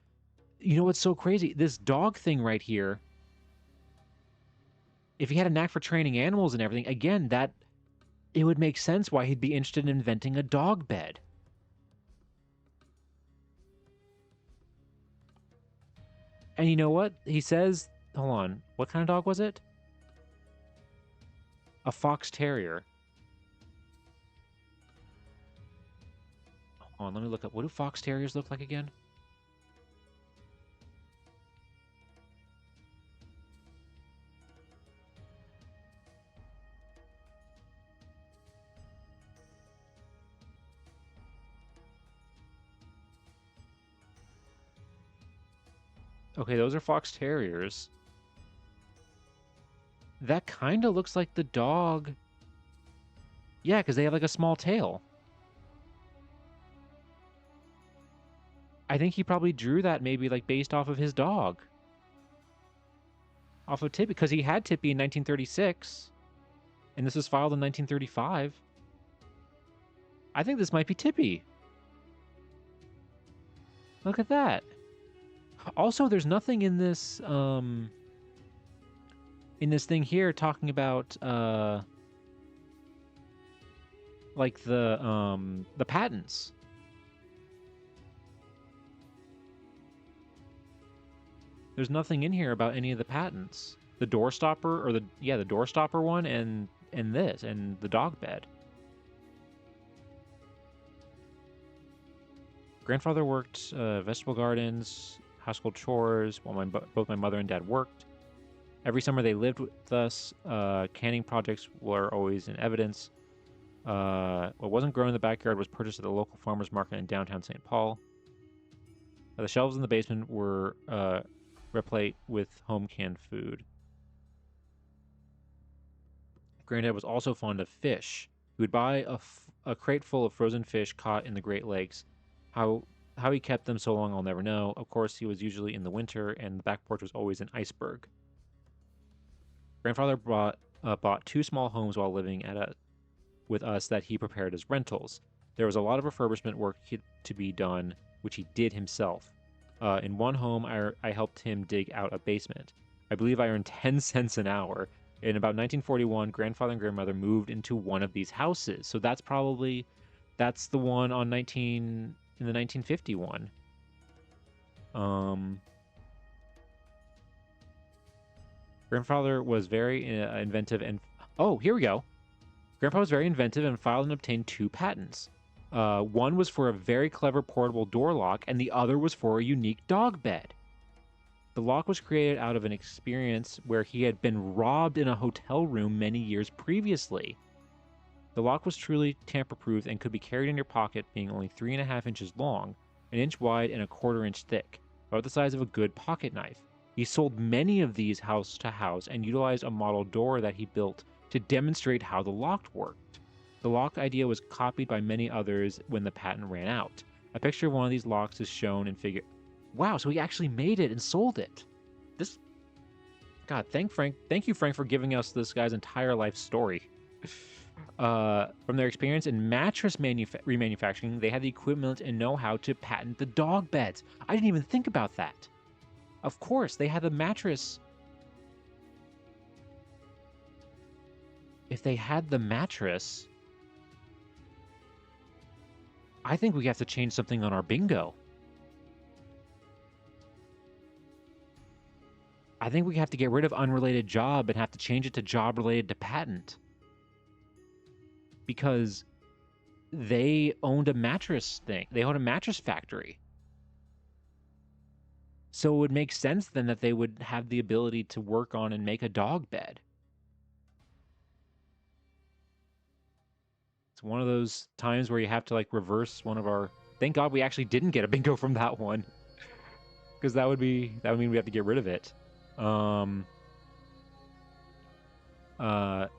You know what's so crazy? This dog thing right here, if he had a knack for training animals and everything, again, it would make sense why he'd be interested in inventing a dog bed. And you know what? He says, hold on, what kind of dog was it? A fox terrier. Hold on, let me look up. What do fox terriers look like again? Okay, those are fox terriers. That kind of looks like the dog. Yeah, because they have like a small tail. I think he probably drew that maybe like based off of his dog. Off of Tippy, because he had Tippy in 1936, and this was filed in 1935. I think this might be Tippy. Look at that. Also, there's nothing in this thing here talking about like the patents. There's nothing in here about any of the patents. The door stopper, or the door stopper one, and this, and the dog bed. Grandfather worked vegetable gardens, household chores, while both my mother and dad worked. Every summer they lived with us. Canning projects were always in evidence. What wasn't grown in the backyard was purchased at the local farmer's market in downtown St. Paul. The shelves in the basement were replete with home canned food. Granddad was also fond of fish. He would buy a crate full of frozen fish caught in the Great Lakes. How he kept them so long, I'll never know. Of course, he was usually in the winter, and the back porch was always an iceberg. Grandfather bought 2 small homes while living with us that he prepared as rentals. There was a lot of refurbishment work to be done, which he did himself. In one home, I helped him dig out a basement. I believe I earned 10 cents an hour. In about 1941, grandfather and grandmother moved into one of these houses. So that's the one in the 1951. Grandfather was very inventive and... Oh, here we go. Grandpa was very inventive and filed and obtained 2 patents. One was for a very clever portable door lock, and the other was for a unique dog bed. The lock was created out of an experience where he had been robbed in a hotel room many years previously. The lock was truly tamper-proof and could be carried in your pocket, being only 3.5 inches long, 1 inch wide, and 1/4 inch thick, about the size of a good pocket knife. He sold many of these house to house and utilized a model door that he built to demonstrate how the lock worked. The lock idea was copied by many others when the patent ran out. A picture of one of these locks is shown in figure... Wow, so he actually made it and sold it. God, thank you, Frank, for giving us this guy's entire life story. From their experience in mattress remanufacturing, they had the equipment and know-how to patent the dog beds. I didn't even think about that. Of course, they had the mattress. If they had the mattress, I think we have to change something on our bingo. I think we have to get rid of unrelated job and have to change it to job related to patent. Because they owned a mattress thing. They owned a mattress factory. So it would make sense then that they would have the ability to work on and make a dog bed. It's one of those times where you have to like reverse one of our. Thank God we actually didn't get a bingo from that one, because that would mean we have to get rid of it. Know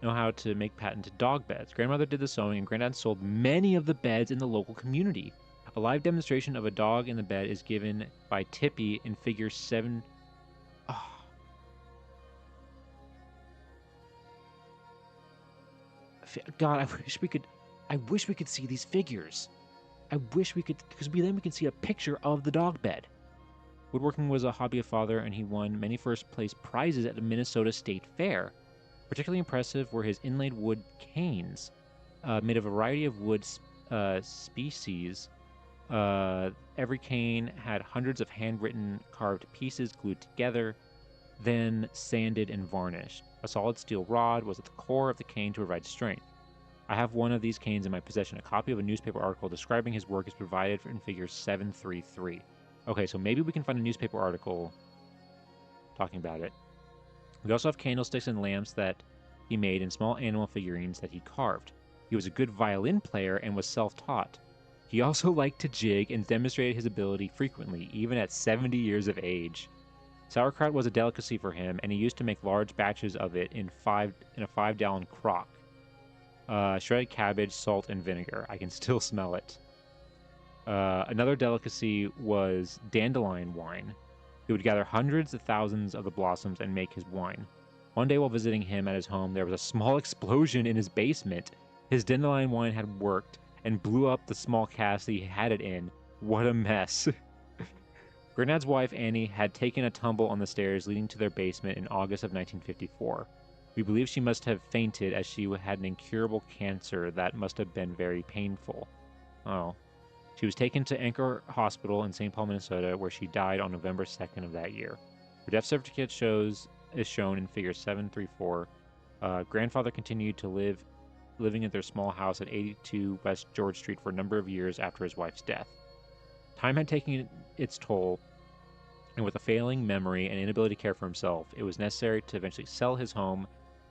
how to make patented dog beds. Grandmother did the sewing, and Granddad sold many of the beds in the local community. A live demonstration of a dog in the bed is given by Tippy in Figure 7. Oh, God, I wish we could see these figures. I wish we could, because then we can see a picture of the dog bed. Woodworking was a hobby of father, and he won many first place prizes at the Minnesota State Fair. Particularly impressive were his inlaid wood canes, made of a variety of wood species. Every cane had hundreds of handwritten carved pieces glued together, then sanded and varnished. A solid steel rod was at the core of the cane to provide strength. I have one of these canes in my possession. A copy of a newspaper article describing his work is provided in figure 733. Okay, so maybe we can find a newspaper article talking about it. We also have candlesticks and lamps that he made and small animal figurines that he carved. He was a good violin player and was self-taught. He also liked to jig and demonstrated his ability frequently, even at 70 years of age. Sauerkraut was a delicacy for him, and he used to make large batches of it in a 5-gallon crock. Shredded cabbage, salt, and vinegar. I can still smell it. Another delicacy was dandelion wine. He would gather hundreds of thousands of the blossoms and make his wine. One day while visiting him at his home, there was a small explosion in his basement. His dandelion wine had worked and blew up the small cask that he had it in. What a mess. Grenad's wife, Annie, had taken a tumble on the stairs leading to their basement in August of 1954. We believe she must have fainted as she had an incurable cancer that must have been very painful. Oh. She was taken to Anchor Hospital in St. Paul, Minnesota, where she died on November 2nd of that year. Her death certificate is shown in figure 734. Grandfather continued to living at their small house at 82 West George Street for a number of years after his wife's death. Time had taken its toll, and with a failing memory and inability to care for himself, it was necessary to eventually sell his home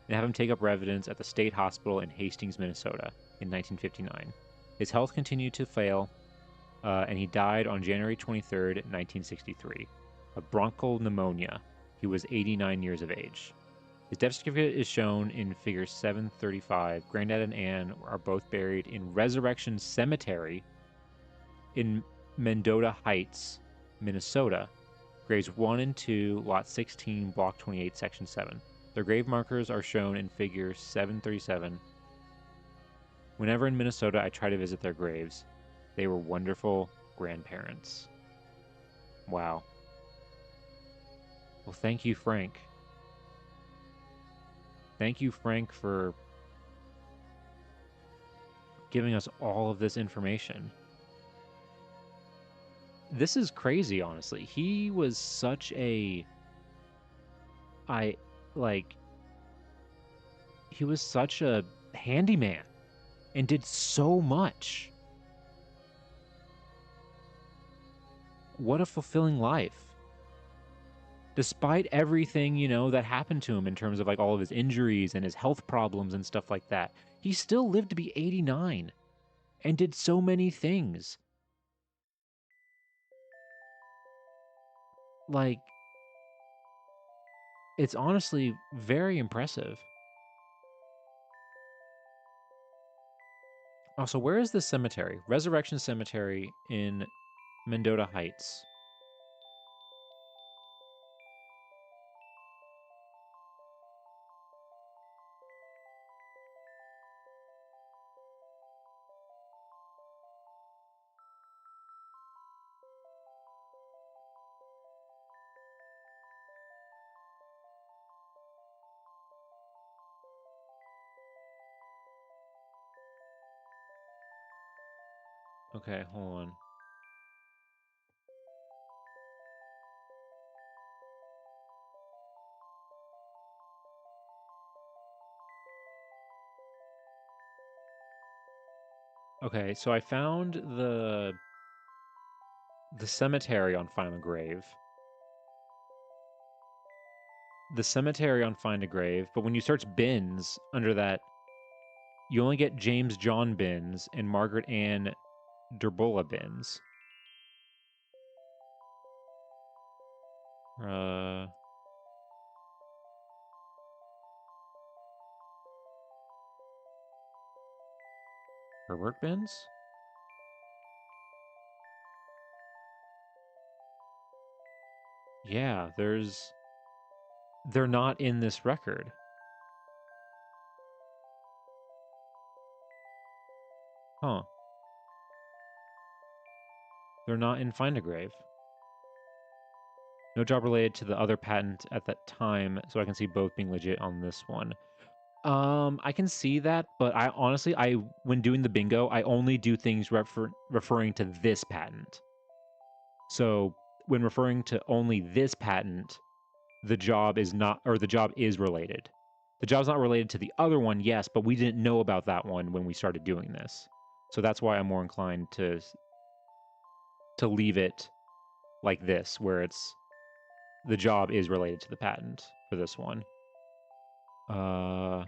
and have him take up residence at the State Hospital in Hastings, Minnesota in 1959. His health continued to fail, and he died on January 23rd, 1963, of bronchial pneumonia. He was 89 years of age. His death certificate is shown in figure 735. Granddad and Ann are both buried in Resurrection Cemetery in Mendota Heights, Minnesota. Graves 1 and 2, Lot 16, Block 28, Section 7. Their grave markers are shown in figure 737. Whenever in Minnesota, I try to visit their graves. They were wonderful grandparents. Wow. Well, thank you, Frank. Thank you, Frank, for giving us all of this information. This is crazy, honestly. He was such a... He was such a handyman and did so much. What a fulfilling life. Despite everything, that happened to him in terms of like all of his injuries and his health problems and stuff like that, he still lived to be 89 and did so many things. Like, it's honestly very impressive. Also, where is this cemetery? Resurrection Cemetery in Mendota Heights. Okay, hold on. Okay, so I found the cemetery on Find a Grave. The cemetery on Find a Grave, but when you search Binns under that, you only get James John Binns and Margaret Ann Derbola Binns. Uh, Herbert Binns? Yeah, they're not in this record. Huh. They're not in Find a Grave. No job related to the other patent at that time, so I can see both being legit on this one. I can see that, but I honestly, when doing the bingo, I only do things referring to this patent. So when referring to only this patent, the job is not, or the job is related. The job's not related to the other one, yes, but we didn't know about that one when we started doing this. So that's why I'm more inclined to leave it like this, where it's the job is related to the patent for this one. Wow.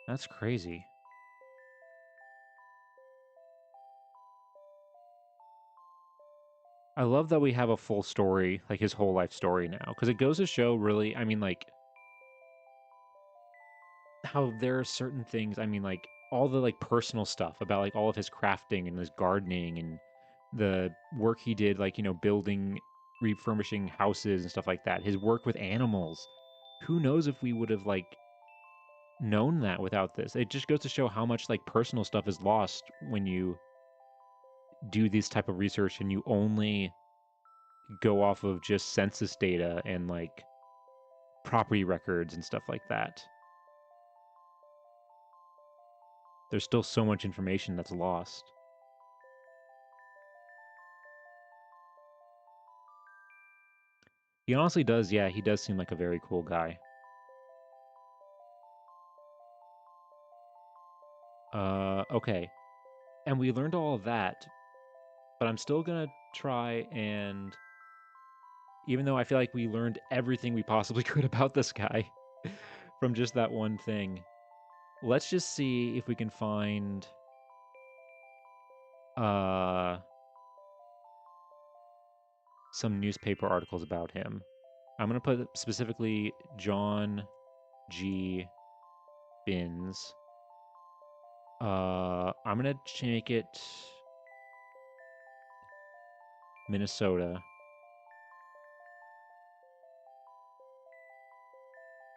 That's crazy. I love that we have a full story, like his whole life story now, because it goes to show really, I mean, like, how there are certain things, I mean, like, all the, like, personal stuff about, like, all of his crafting and his gardening and the work he did, like, building, refurbishing houses and stuff like that. His work with animals. Who knows if we would have, like, known that without this? It just goes to show how much, like, personal stuff is lost when you do this type of research and you only go off of just census data and like property records and stuff like that. There's still so much information that's lost. He honestly does, yeah, he does seem like a very cool guy. Okay. And we learned all of that, but I'm still gonna try and even though I feel like we learned everything we possibly could about this guy from just that one thing, let's just see if we can find uh some newspaper articles about him. I'm gonna put specifically John G. Binns. I'm gonna make it Minnesota.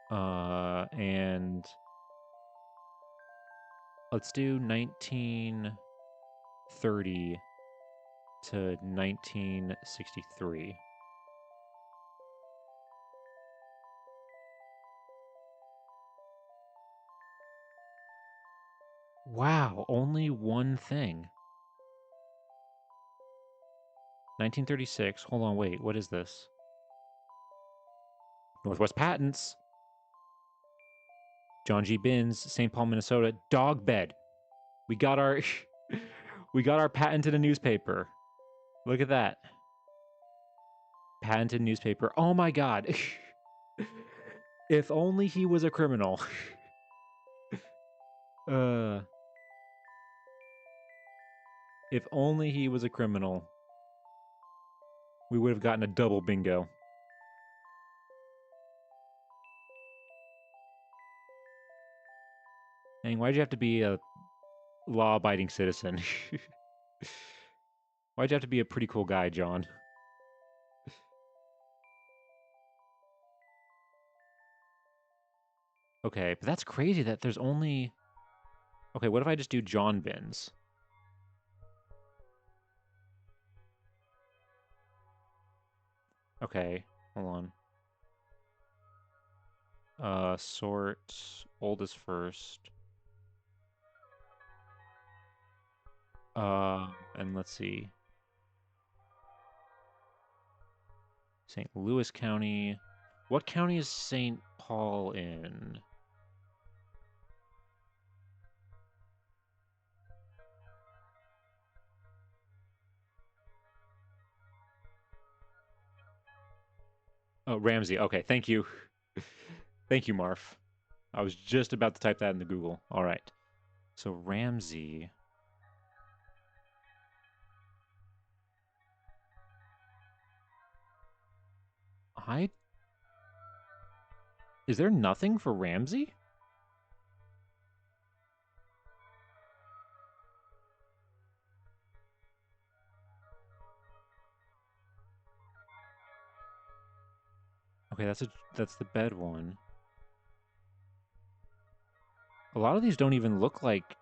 And let's do 1930 to 1963. Wow, only one thing. 1936. Hold on, wait. What is this? Northwest Patents. John G. Binns, St. Paul, Minnesota. Dog bed. We got our we got our patented a newspaper. Look at that. Patented newspaper. Oh my god. If only he was a criminal. uh if only he was a criminal. We would have gotten a double bingo. Dang, why'd you have to be a law-abiding citizen? Why'd you have to be a pretty cool guy, John? Okay, but that's crazy that there's only... Okay, what if I just do John Binns? Okay, hold on. Sort oldest first. And let's see. St. Louis County. What county is St. Paul in? Oh, Ramsey. Okay, thank you. Thank you, Marf. I was just about to type that into Google. All right. So Ramsey. I Is there nothing for Ramsey? Okay, that's the bed one. A lot of these don't even look like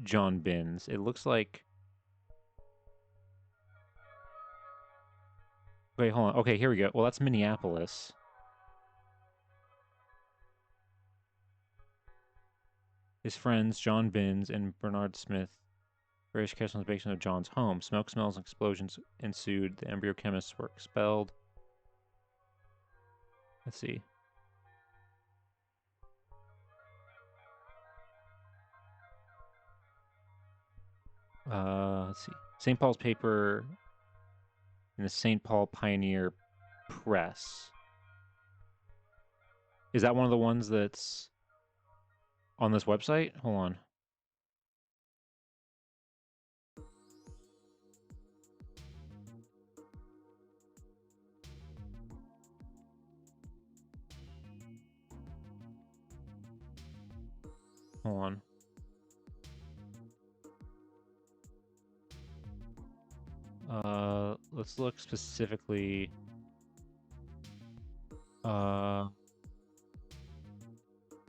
John Binns. It looks like. Wait, hold on. Okay, here we go. Well, that's Minneapolis. His friends, John Binns and Bernard Smith, various casual inspection of John's home. Smoke smells and explosions ensued. The embryo chemists were expelled. Let's see. Let's see. St. Paul's paper in the St. Paul Pioneer Press. Is that one of the ones that's on this website? Hold on. Hold on. Let's look specifically.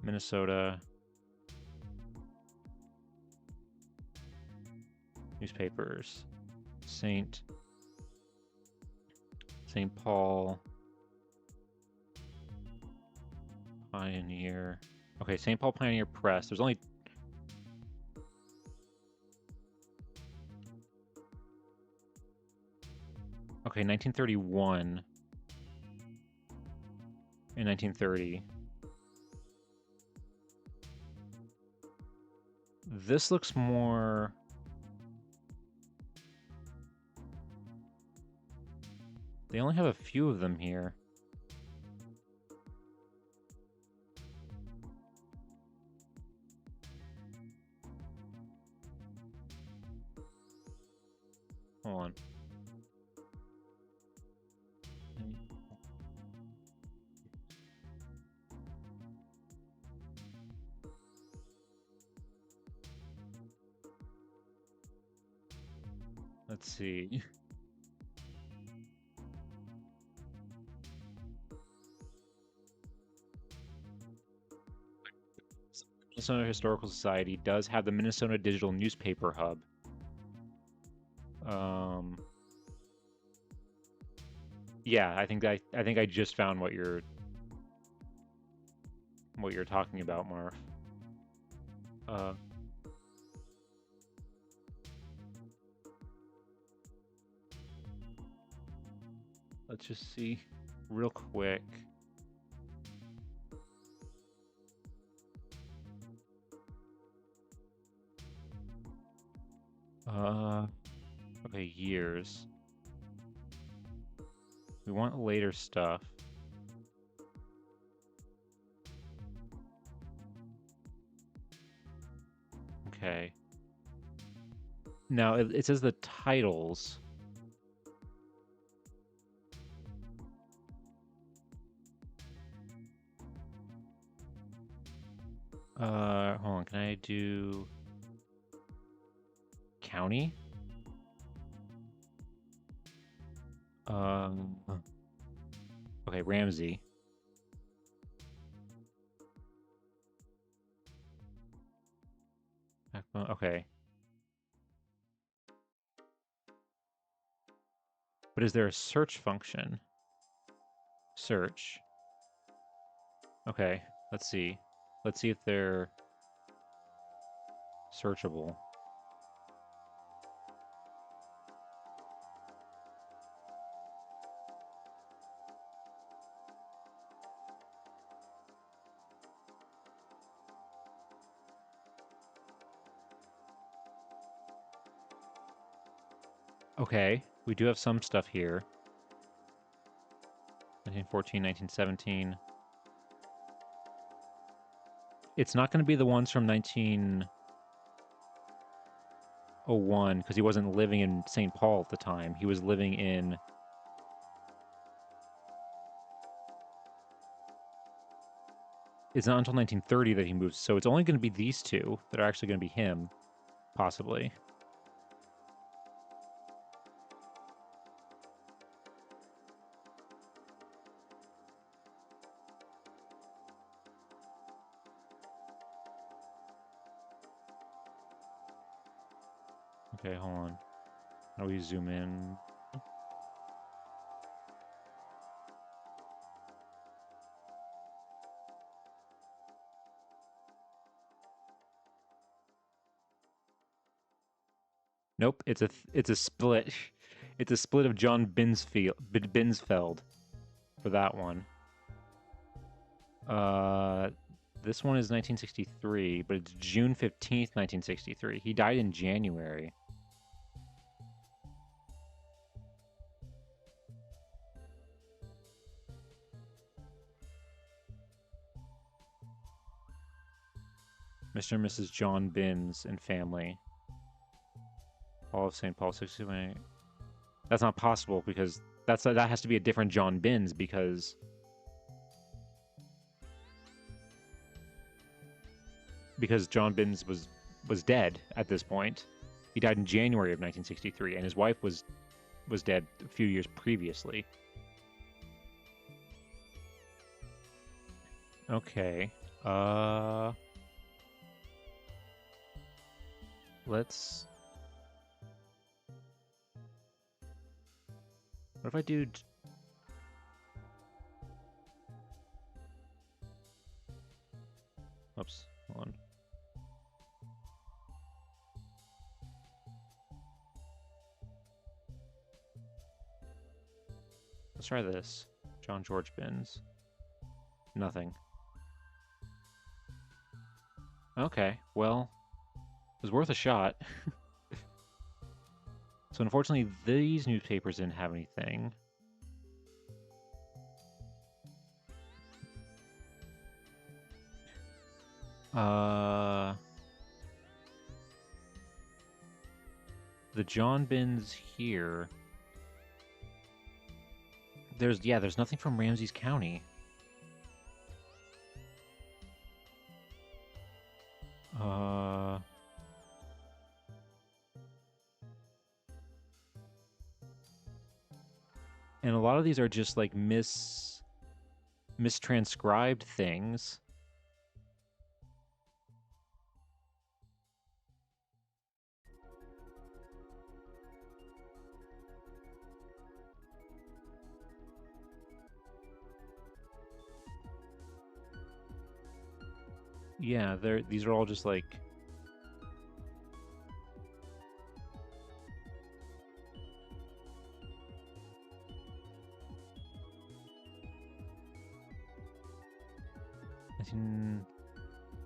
Minnesota newspapers. St. Paul Pioneer. Okay, St. Paul Pioneer Press. There's only. Okay, 1931 and 1930. This looks more. They only have a few of them here. Hold on. Let's see. Minnesota Historical Society does have the Minnesota Digital Newspaper Hub. Yeah, I think I just found what you're talking about, Marv. Let's just see real quick. Okay, years. We want later stuff. Okay. Now it says the titles. Hold on. Can I do county? Okay, Ramsey. Okay. But is there a search function? Search. Okay, let's see. Let's see if they're searchable. Okay, we do have some stuff here. 1914, 1917. It's not going to be the ones from 1901 because he wasn't living in St. Paul at the time. He was living in... It's not until 1930 that he moves, so it's only going to be these two that are actually going to be him, possibly. Okay, hold on. How do we zoom in? Nope, it's a split. It's a split of John Binsfeld for that one. This one is 1963, but it's June 15th, 1963. He died in January. Mr. and Mrs. John Binns and family. All of St. Paul, 68. That's not possible because that has to be a different John Binns because John Binns was dead at this point. He died in January of 1963, and his wife was dead a few years previously. Okay. Let's... What if I do... Oops, hold on. Let's try this. John George Binns. Nothing. Okay, well, it was worth a shot. So unfortunately, these newspapers didn't have anything. The John Binns here. There's nothing from Ramsey's County. And a lot of these are just like mistranscribed things. Yeah, these are all just like...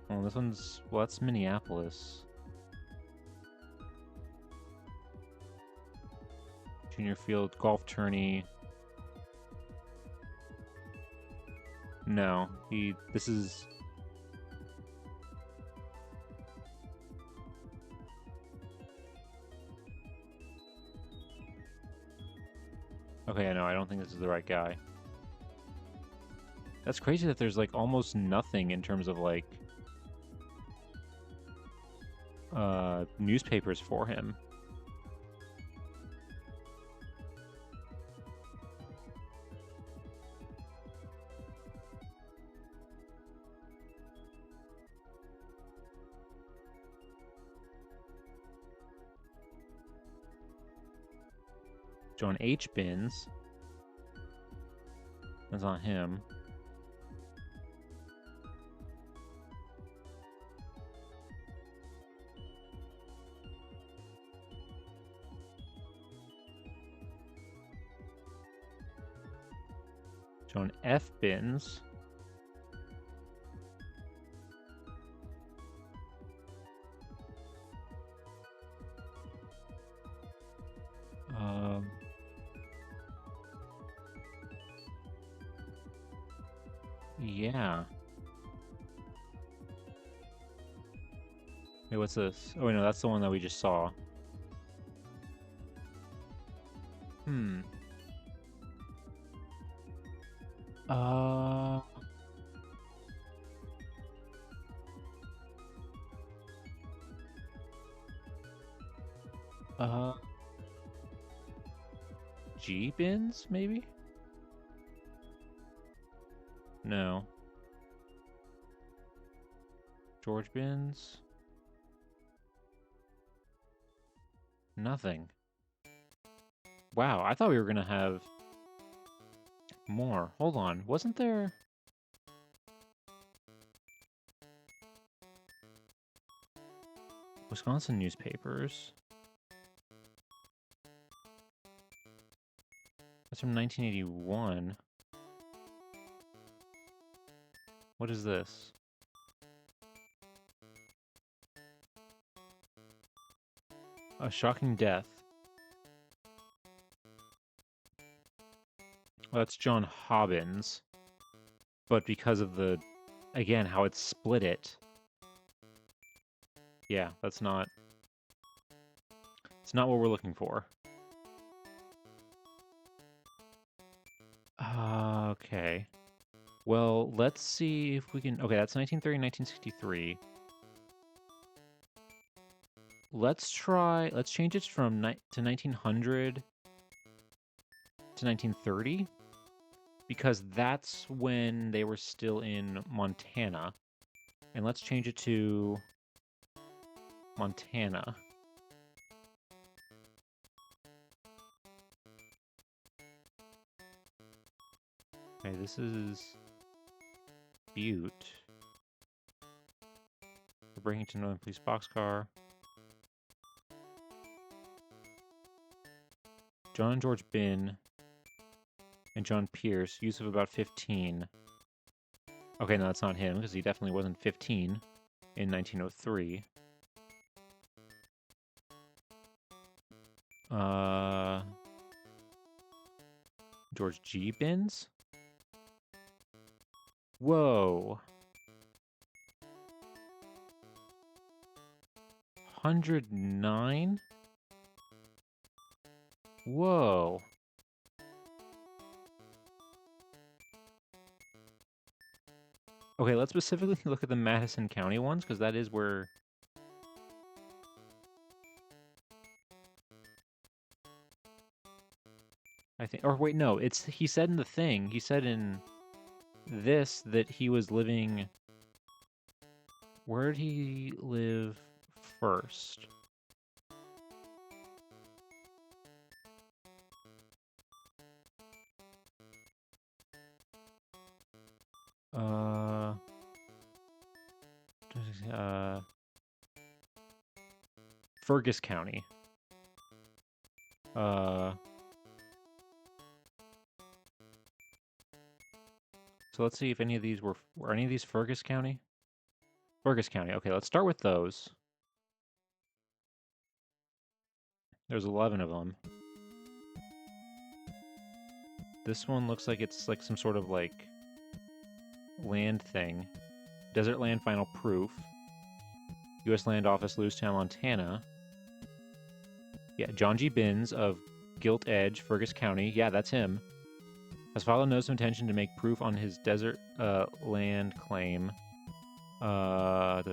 Oh, this one's... Well, that's Minneapolis. Junior Field, golf tourney. No, this is... Okay, no, I don't think this is the right guy. That's crazy that there's like almost nothing in terms of like newspapers for him. John H. Binns. That's not him. John F. Binns. Yeah. Hey, what's this? Oh, wait, no, that's the one that we just saw. Hmm. G Bins, maybe? No. George Bins? Nothing. Wow, I thought we were gonna have more. Hold on, wasn't there... Wisconsin newspapers? That's from 1981. What is this? A shocking death. Well, that's John Hobbins. But because of the, again, how it split it. Yeah, that's not... It's not what we're looking for. Okay. Well, let's see if we can... Okay, that's 1930, 1963. Let's try... Let's change it from to 1900 to 1930. Because that's when they were still in Montana. And let's change it to Montana. Okay, this is Butte. We're bringing to Northern Police Boxcar. John and George Bin and John Pierce, use of about 15. Okay, no, that's not him, because he definitely wasn't 15 in 1903. George G. Bins? Whoa. 109? Whoa. Okay, let's specifically look at the Madison County ones, because that is where... I think... Or wait, no, it's... He said in the thing, he said in this that he was living... Where did he live first? Fergus County. So let's see if any of these were any of these Fergus County? Fergus County. Okay, let's start with those. There's 11 of them. This one looks like it's like some sort of like land thing. Desert Land Final Proof. U.S. Land Office, Lewistown, Montana. Yeah, John G. Binns of Gilt Edge, Fergus County. Yeah, that's him. Has filed a notice of intention to make proof on his desert land claim. Set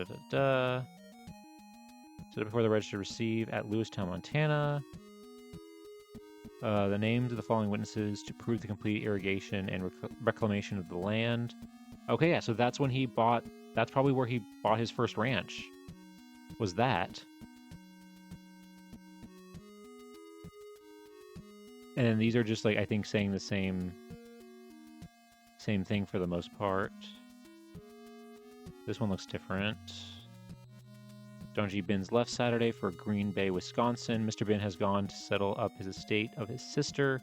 it before the register receive at Lewistown, Montana. The names of the following witnesses to prove the complete irrigation and reclamation of the land. Okay, yeah, so that's when he bought... That's probably where he bought his first ranch. Was that. And then these are just, like, I think saying the same thing for the most part. This one looks different. John G. Binns left Saturday for Green Bay, Wisconsin. Mr. Bin has gone to settle up his estate of his sister.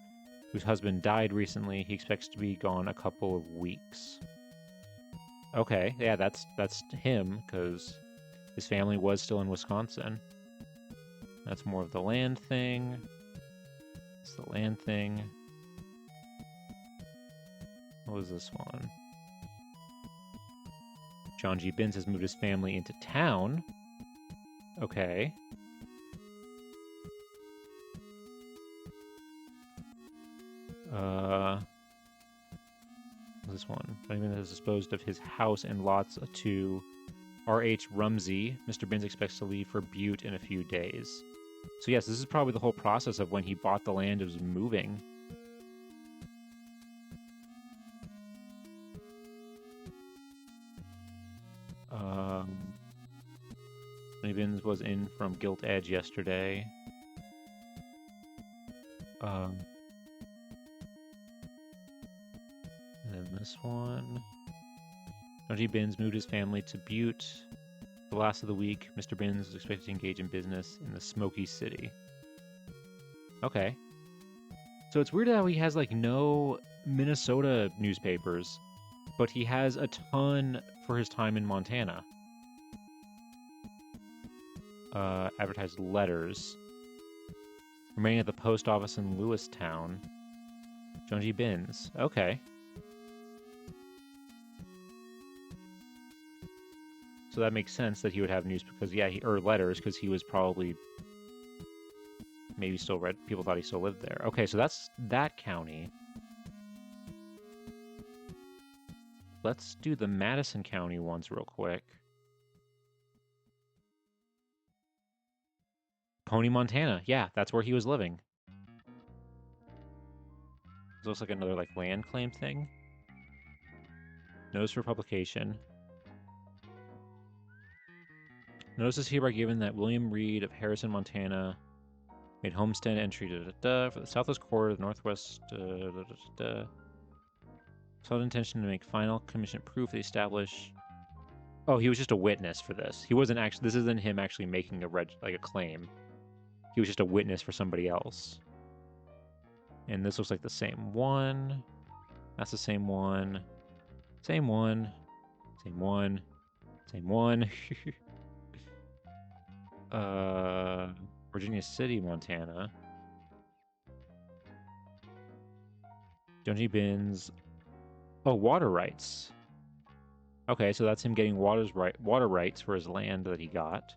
whose husband died recently. He expects to be gone a couple of weeks. Okay, yeah, that's him, because his family was still in Wisconsin. That's more of the land thing. It's the land thing. What was this one? John G. Binns has moved his family into town. Okay. This one. Benjamin has disposed of his house and lots to R.H. Rumsey. Mr. Binns expects to leave for Butte in a few days. So yes, this is probably the whole process of when he bought the land, it was moving. Binns was in from Gilt Edge yesterday. And then this one. John G. Binns moved his family to Butte. The last of the week, Mr. Binns is expected to engage in business in the Smoky City. Okay. So it's weird how he has, like, no Minnesota newspapers, but he has a ton for his time in Montana. Advertised letters. Remaining at the post office in Lewistown. John G. Binns. Okay. So that makes sense that he would have news because, yeah, or letters, because he was probably maybe still read. People thought he still lived there. Okay, so that's that county. Let's do the Madison County ones real quick. Pony, Montana. Yeah, that's where he was living. This looks like another, like, land claim thing. Notice for publication. Notice is hereby given that William Reed of Harrison, Montana, made homestead entry for the southwest quarter of the northwest. Sought intention to make final commission proof they establish. Oh, he was just a witness for this. He wasn't actually. This isn't him actually making a claim. He was just a witness for somebody else. And this looks like the same one. That's the same one. Same one. Same one. Same one. Virginia City, Montana. John G. Binns. Oh, water rights. Okay, so that's him getting water rights for his land that he got.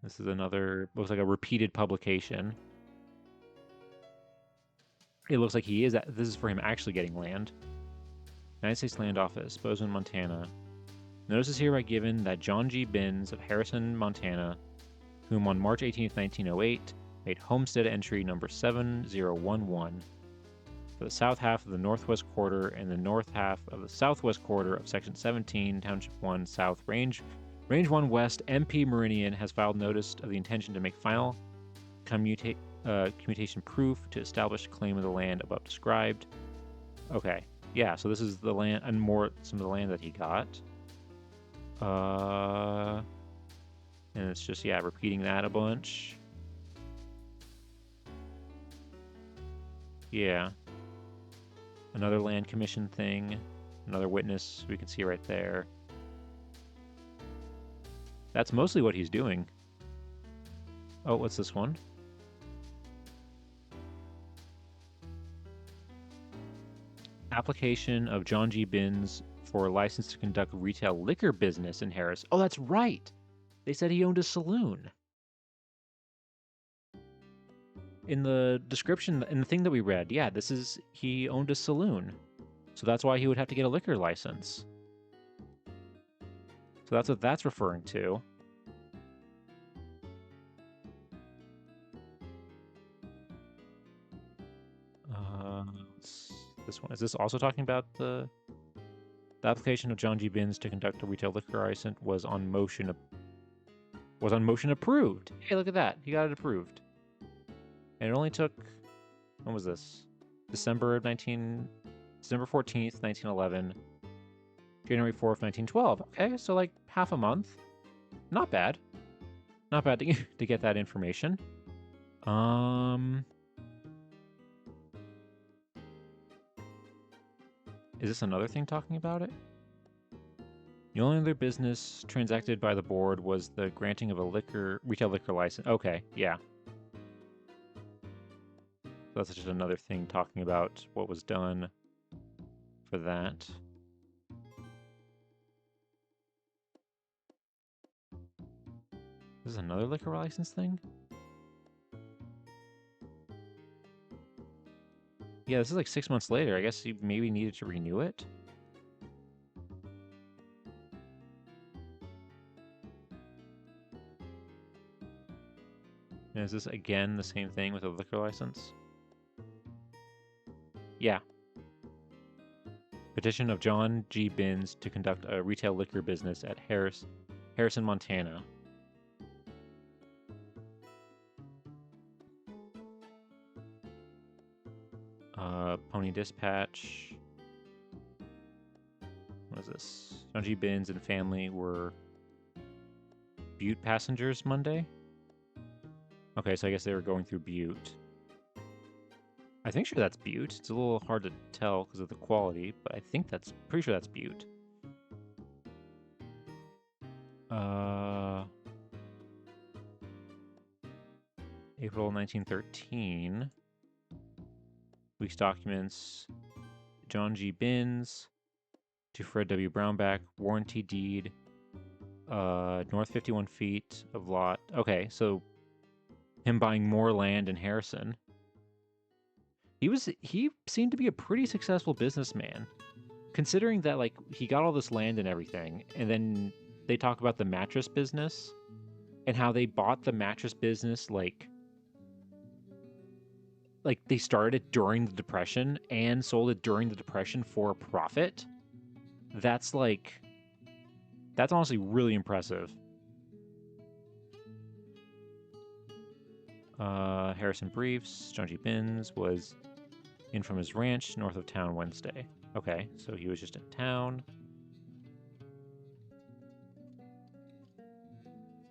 This is another, looks like a repeated publication. It looks like he is, this is for him actually getting land. United States Land Office, Bozeman, Montana. Notice is hereby given that John G. Binns of Harrison, Montana, whom on March 18, 1908, made homestead entry number 7011 for the south half of the northwest quarter and the north half of the southwest quarter of Section 17, Township 1, South Range 1 West, MP Meridian, has filed notice of the intention to make final commutation proof to establish claim of the land above described. Okay, yeah, so this is the land and some of the land that he got. And it's just, yeah, repeating that a bunch. Yeah. Another land commission thing. Another witness we can see right there. That's mostly what he's doing. Oh, what's this one? Application of John G. Binns for a license to conduct retail liquor business in Harris. Oh, that's right. They said he owned a saloon. In the description, in the thing that we read, yeah, he owned a saloon. So that's why he would have to get a liquor license. So that's what that's referring to. This one. Is this also talking about the application of John G. Binns to conduct a retail liquor license was on motion approved? Hey, look at that. He got it approved. And it only took, when was this? December 14th, 1911. January 4th, 1912. Okay, so like half a month. Not bad. Not bad to get that information. Is this another thing talking about it? The only other business transacted by the board was the granting of a retail liquor license. Okay, yeah. That's just another thing talking about what was done for that. This is another liquor license thing? Yeah, this is like 6 months later. I guess he maybe needed to renew it. And is this again the same thing with a liquor license? Yeah. Petition of John G. Binns to conduct a retail liquor business at Harrison, Montana. Pony Dispatch. What is this? John G. Binns and family were Butte passengers Monday? Okay, so I guess they were going through Butte. I think sure that's Butte. It's a little hard to tell because of the quality, but I think that's pretty sure that's Butte. April 1913. Week's documents. John G. Binns to Fred W. Brownback. Warranty deed. North 51 feet of lot. Okay, so him buying more land in Harrison. He seemed to be a pretty successful businessman, considering that like he got all this land and everything, and then they talk about the mattress business and how they bought the mattress business like they started it during the Depression and sold it during the Depression for a profit. That's honestly really impressive. Harrison briefs. John G. Binns was in from his ranch north of town Wednesday. Okay, so he was just in town.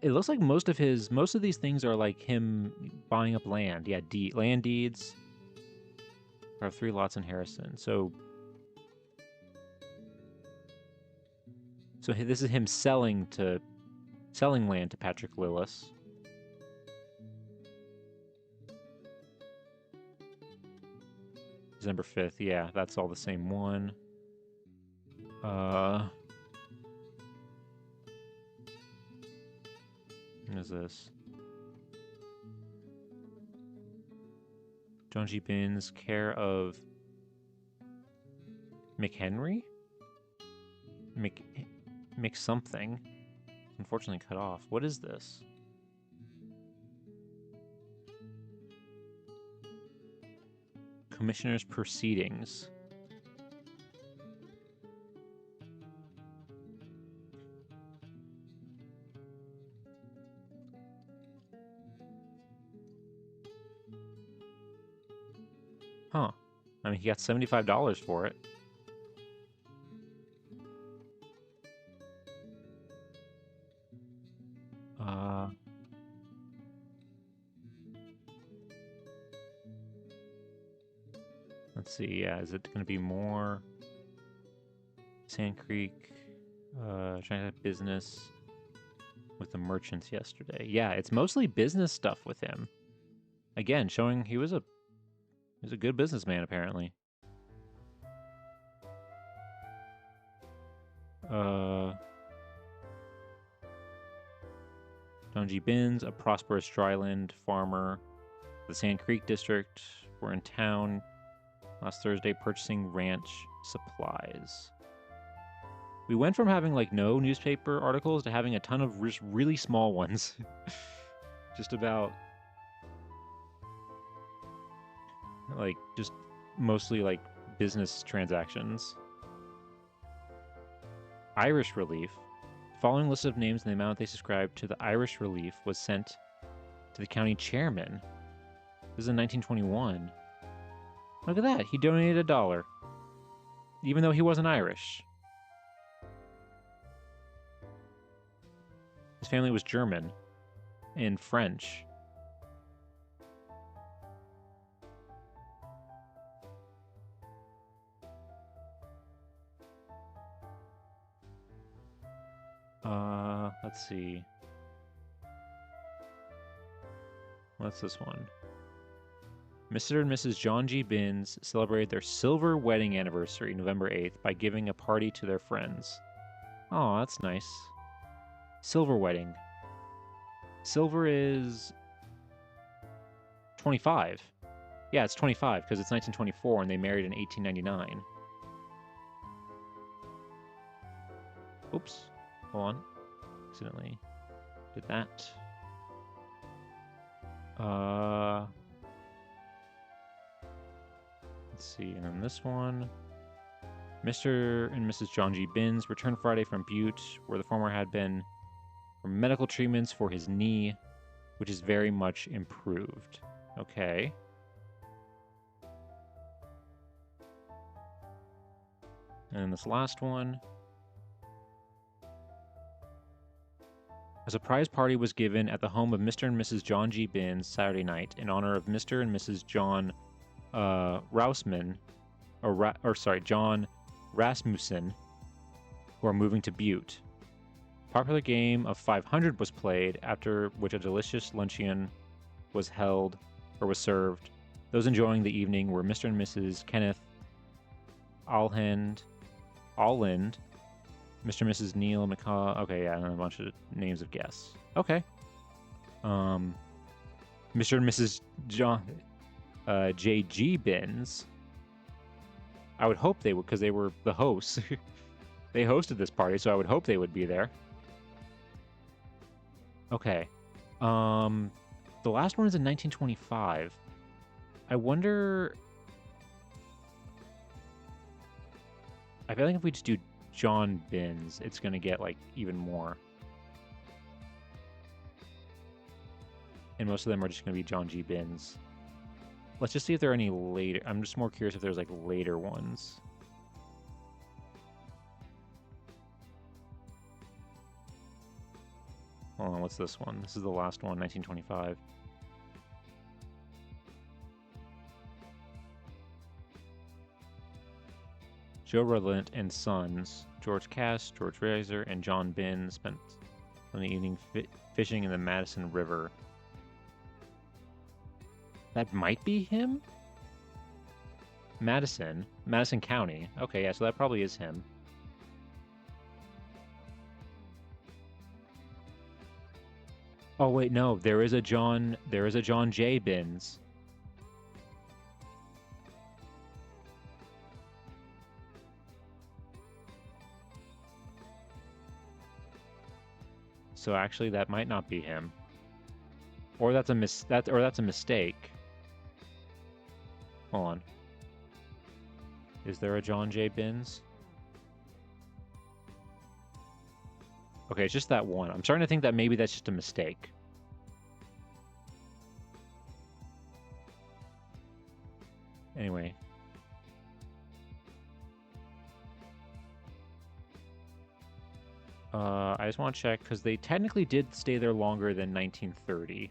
It looks like most of these things are like him buying up land. Yeah, land deeds. There are 3 lots in Harrison. So this is him selling land to Patrick Willis. December 5th. Yeah, that's all the same one. What is this? John G. Binns, care of McHenry? Mc something. Unfortunately cut off. What is this? Commissioner's proceedings. Huh. I mean, he got $75 for it. Let's see. Yeah, is it going to be more Sand Creek? Trying to have business with the merchants yesterday. Yeah, it's mostly business stuff with him. Again, showing he was a good businessman apparently. John G. Binns, a prosperous dryland farmer. The Sand Creek district were in town last Thursday purchasing ranch supplies. We went from having like no newspaper articles to having a ton of really small ones. Just about like just mostly like business transactions. Irish relief. The following list of names and the amount they subscribed to the Irish relief was sent to the county chairman. This is in 1921. Look at that. He donated $1. Even though he wasn't Irish. His family was German and French. Let's see. What's this one? Mr. and Mrs. John G. Binns celebrated their silver wedding anniversary November 8th by giving a party to their friends. Oh, that's nice. Silver wedding. Silver is 25. Yeah, it's 25 because it's 1924 and they married in 1899. Oops. Hold on. Accidentally did that. Let's see, and then this one. Mr. and Mrs. John G. Binns returned Friday from Butte, where the former had been for medical treatments for his knee, which is very much improved. Okay. And then this last one. A surprise party was given at the home of Mr. and Mrs. John G. Binns Saturday night in honor of Mr. and Mrs. John Rausman, John Rasmussen, who are moving to Butte. A popular game of 500 was played, after which a delicious luncheon was served. Those enjoying the evening were Mr. and Mrs. Kenneth Allend, Mr. and Mrs. Neil McCaw. Okay, yeah, and a bunch of names of guests. Okay. Mr. and Mrs. John J.G. Binns. I would hope they would, because they were the hosts. They hosted this party, so I would hope they would be there. Okay. The last one is in 1925. I wonder... I feel like if we just do John Binns, it's going to get, like, even more. And most of them are just going to be John G. Binns. Let's just see if there are any later... I'm just more curious if there's, like, later ones. Hold on, what's this one? This is the last one, 1925. Joe Rutland and Sons, George Cass, George Razor, and John Binns spent on the evening fishing in the Madison River. That might be him? Madison County. Okay, yeah, so that probably is him. Oh wait, no, there is a John J. Binns. So actually that might not be him. Or that's a mistake. Hold on. Is there a John J. Binns? Okay, it's just that one. I'm starting to think that maybe that's just a mistake. Anyway. I just want to check, because they technically did stay there longer than 1930.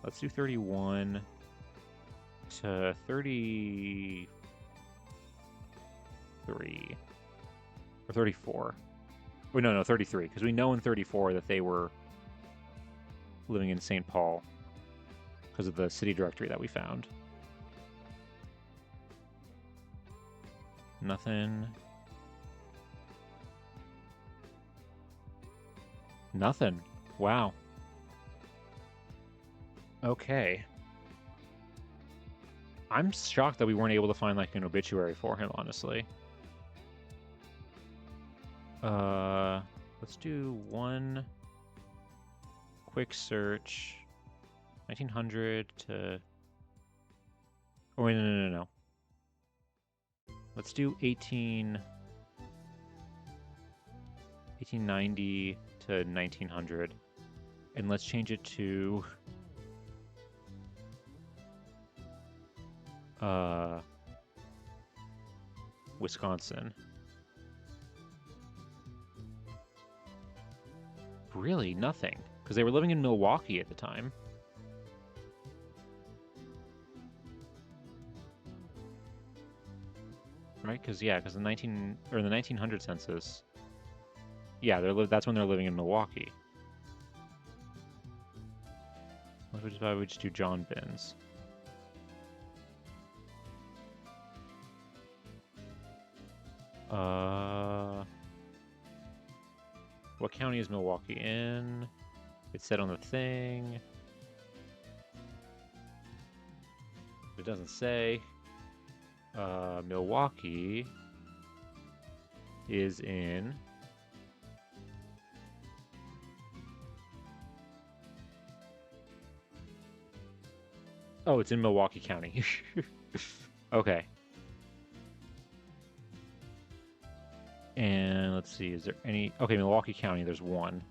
Let's do 31 to 33. Or 34. Wait, no, 33. Because we know in 34 that they were living in St. Paul because of the city directory that we found. Nothing. Nothing. Wow. Okay. I'm shocked that we weren't able to find, like, an obituary for him, honestly. Let's do one quick search. 1900 to... Oh, wait, no. Let's do 1890 to 1900. And let's change it to... Wisconsin. Really? Nothing. Because they were living in Milwaukee at the time. Right? Because, yeah, because the 1900 census. Yeah, that's when they're living in Milwaukee. Which is why we just do John Bins. What county is Milwaukee in? It said on the thing. It doesn't say. Milwaukee is in... Oh, it's in Milwaukee County. Okay. And let's see, is there any... Okay, Milwaukee County, there's one.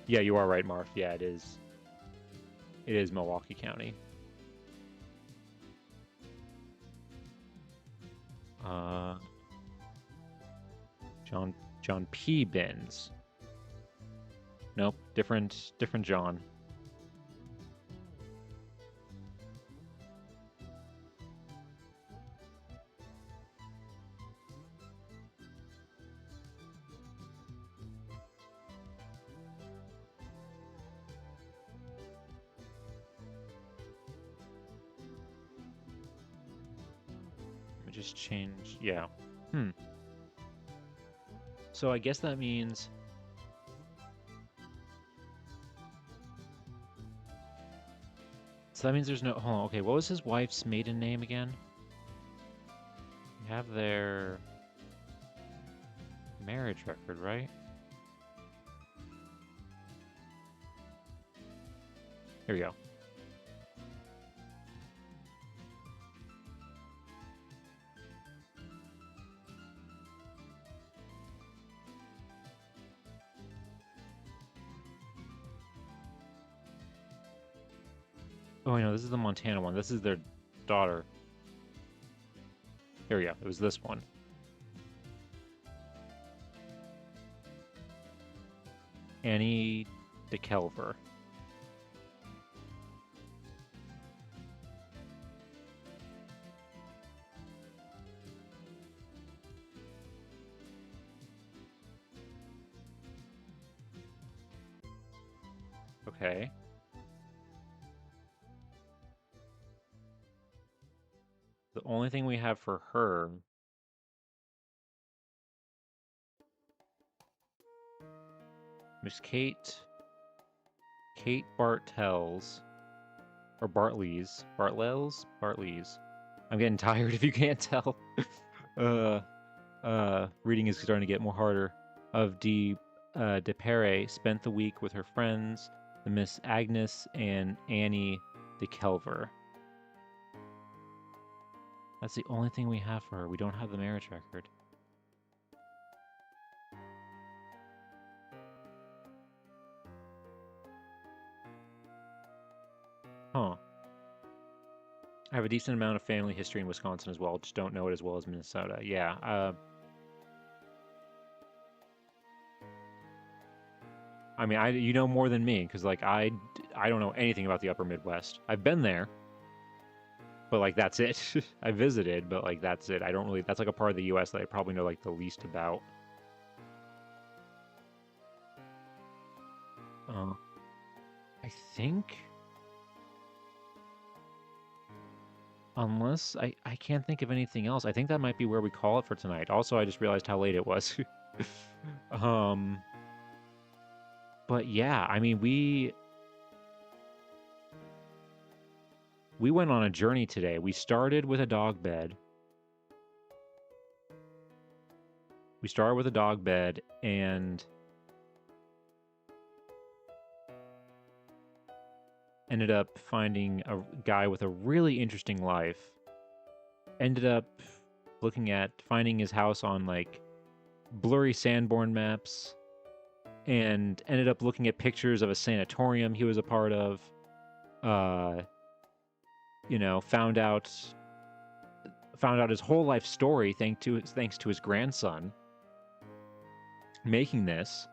Yeah, you are right, Marv. Yeah, it is. It is Milwaukee County. John P. Bins. Nope, different John. Let me just change. Yeah. So I guess that means... So that means there's no... Hold on, okay, what was his wife's maiden name again? We have their marriage record, right? Here we go. Oh, no, this is the Montana one. This is their daughter. Here we go. It was this one. Annie DeKelver. Okay. The only thing we have for her... Miss Kate Bartels. Or Bartleys. Bartleys. I'm getting tired if you can't tell. Reading is starting to get more harder. Of De Pere spent the week with her friends, the Miss Agnes and Annie DeKelver. That's the only thing we have for her. We don't have the marriage record. Huh. I have a decent amount of family history in Wisconsin as well. Just don't know it as well as Minnesota. Yeah. I mean, you know more than me, because like I don't know anything about the Upper Midwest. I've been there, but like that's it. I visited, but like that's it. I don't really. That's like a part of the U.S. that I probably know like the least about. I think, unless I can't think of anything else. I think that might be where we call it for tonight. Also, I just realized how late it was. But yeah, I mean we went on a journey today. We started with a dog bed. And ended up finding a guy with a really interesting life. Ended up finding his house on like blurry Sanborn maps, and ended up looking at pictures of a sanatorium he was a part of. Found out his whole life story thanks to his grandson making this,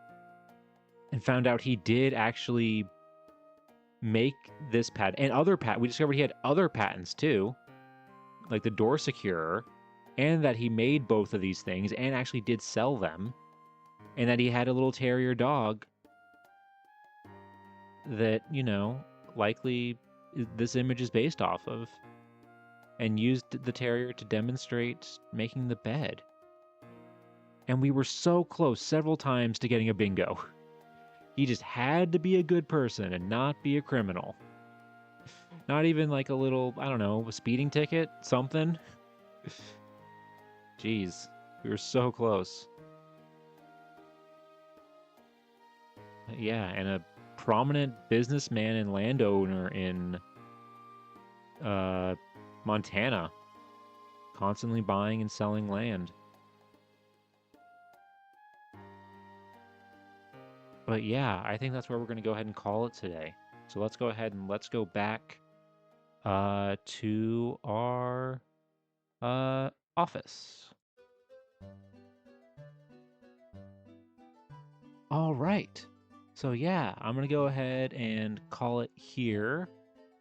and found out he did actually make this patent and other patent. We discovered he had other patents too. like the door securer, and that he made both of these things and actually did sell them, and that he had a little terrier dog that, likely this image is based off of, and used the terrier to demonstrate making the bed. And we were so close several times to getting a bingo. He just had to be a good person and not be a criminal. Not even like a little, I don't know, a speeding ticket, something. Jeez, we were so close. Yeah, and a prominent businessman and landowner in Montana, constantly buying and selling land. But yeah, I think that's where we're going to go ahead and call it today. So let's go ahead and let's go back to our office. All right. So yeah, I'm going to go ahead and call it here.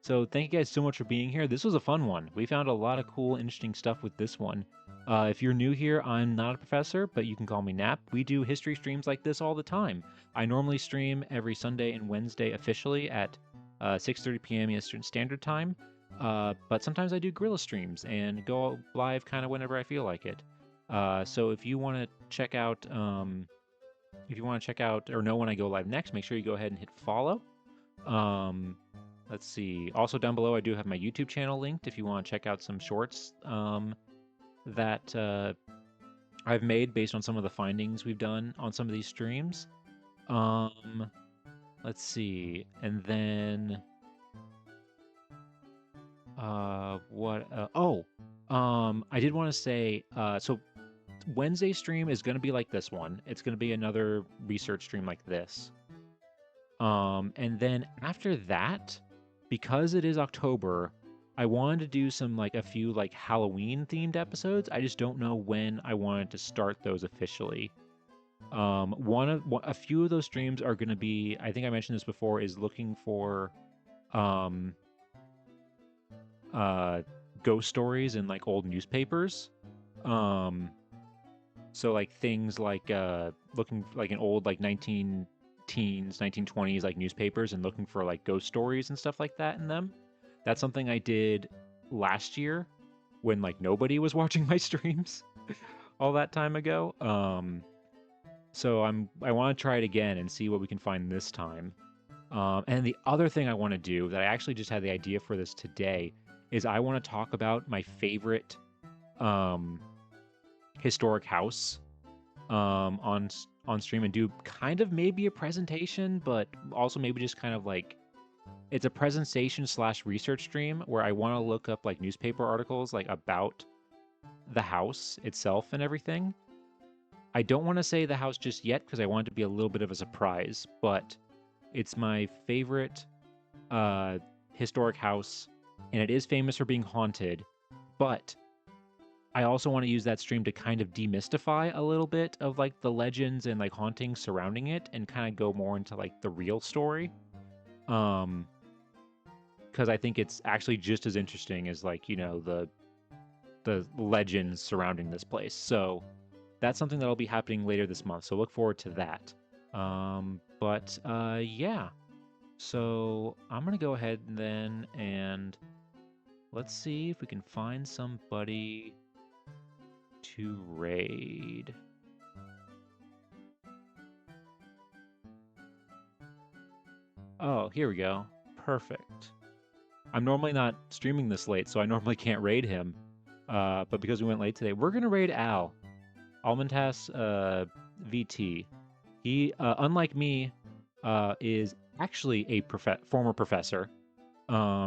So thank you guys so much for being here. This was a fun one. We found a lot of cool, interesting stuff with this one. If you're new here, I'm not a professor, but you can call me Nap. We do history streams like this all the time. I normally stream every Sunday and Wednesday officially at 6:30 p.m. Eastern Standard Time. But sometimes I do guerrilla streams and go live kind of whenever I feel like it. So if you want to check out, or know when I go live next, make sure you go ahead and hit follow. Let's see. Also down below, I do have my YouTube channel linked if you want to check out some shorts that I've made based on some of the findings we've done on some of these streams. Let's see. And then I did want to say, so Wednesday stream is going to be like this one. It's going to be another research stream like this. And then after that, because it is October, I wanted to do a few like Halloween themed episodes. I just don't know when I wanted to start those officially. A few of those streams are going to be, I think I mentioned this before, is looking for ghost stories in like old newspapers. So like things like looking like an old like 1920s like newspapers and looking for like ghost stories and stuff like that in them. That's something I did last year when like nobody was watching my streams all that time ago. So I want to try it again and see what we can find this time. And the other thing I want to do that I actually just had the idea for this today is I want to talk about my favorite historic house on stream and do kind of maybe a presentation, but also maybe just kind of like it's a presentation / research stream where I want to look up like newspaper articles like about the house itself and everything. I don't want to say the house just yet because I want it to be a little bit of a surprise, but it's my favorite historic house, and it is famous for being haunted, but I also want to use that stream to kind of demystify a little bit of like the legends and like hauntings surrounding it and kind of go more into like the real story. Because I think it's actually just as interesting as like, the legends surrounding this place. So that's something that'll be happening later this month. So look forward to that. Yeah. So I'm gonna go ahead then and let's see if we can find somebody to raid. Oh, here we go. Perfect. I'm normally not streaming this late, so I normally can't raid him. But because we went late today, we're gonna raid Al. Almentas VT. He, unlike me, is actually a former professor.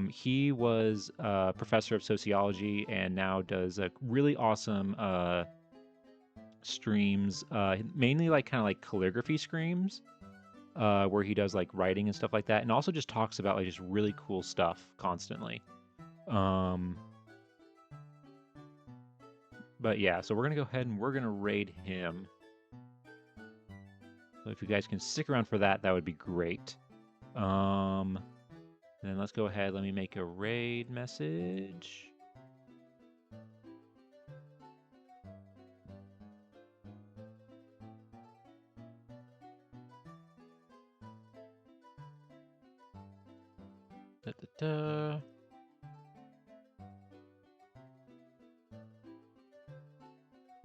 He was a professor of sociology and now does a really awesome streams, mainly like kind of like calligraphy streams, where he does like writing and stuff like that, and also just talks about like just really cool stuff constantly. But yeah, so we're gonna go ahead and we're gonna raid him. So if you guys can stick around for that, that would be great. Then let's go ahead. Let me make a raid message. Da, da, da.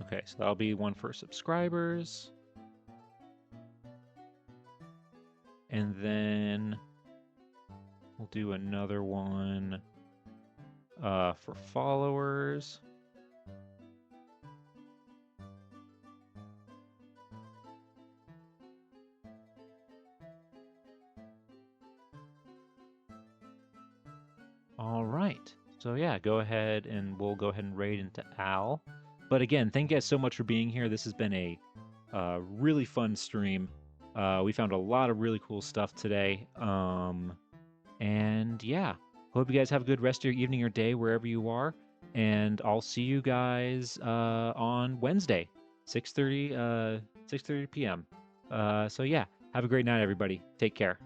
Okay, so that'll be one for subscribers. And then we'll do another one for followers. All right. So yeah, go ahead and we'll go ahead and raid into Al. But again, thank you guys so much for being here. This has been a really fun stream. We found a lot of really cool stuff today. And yeah, hope you guys have a good rest of your evening or day wherever you are. And I'll see you guys on Wednesday, 6:30 p.m. So yeah, have a great night, everybody. Take care.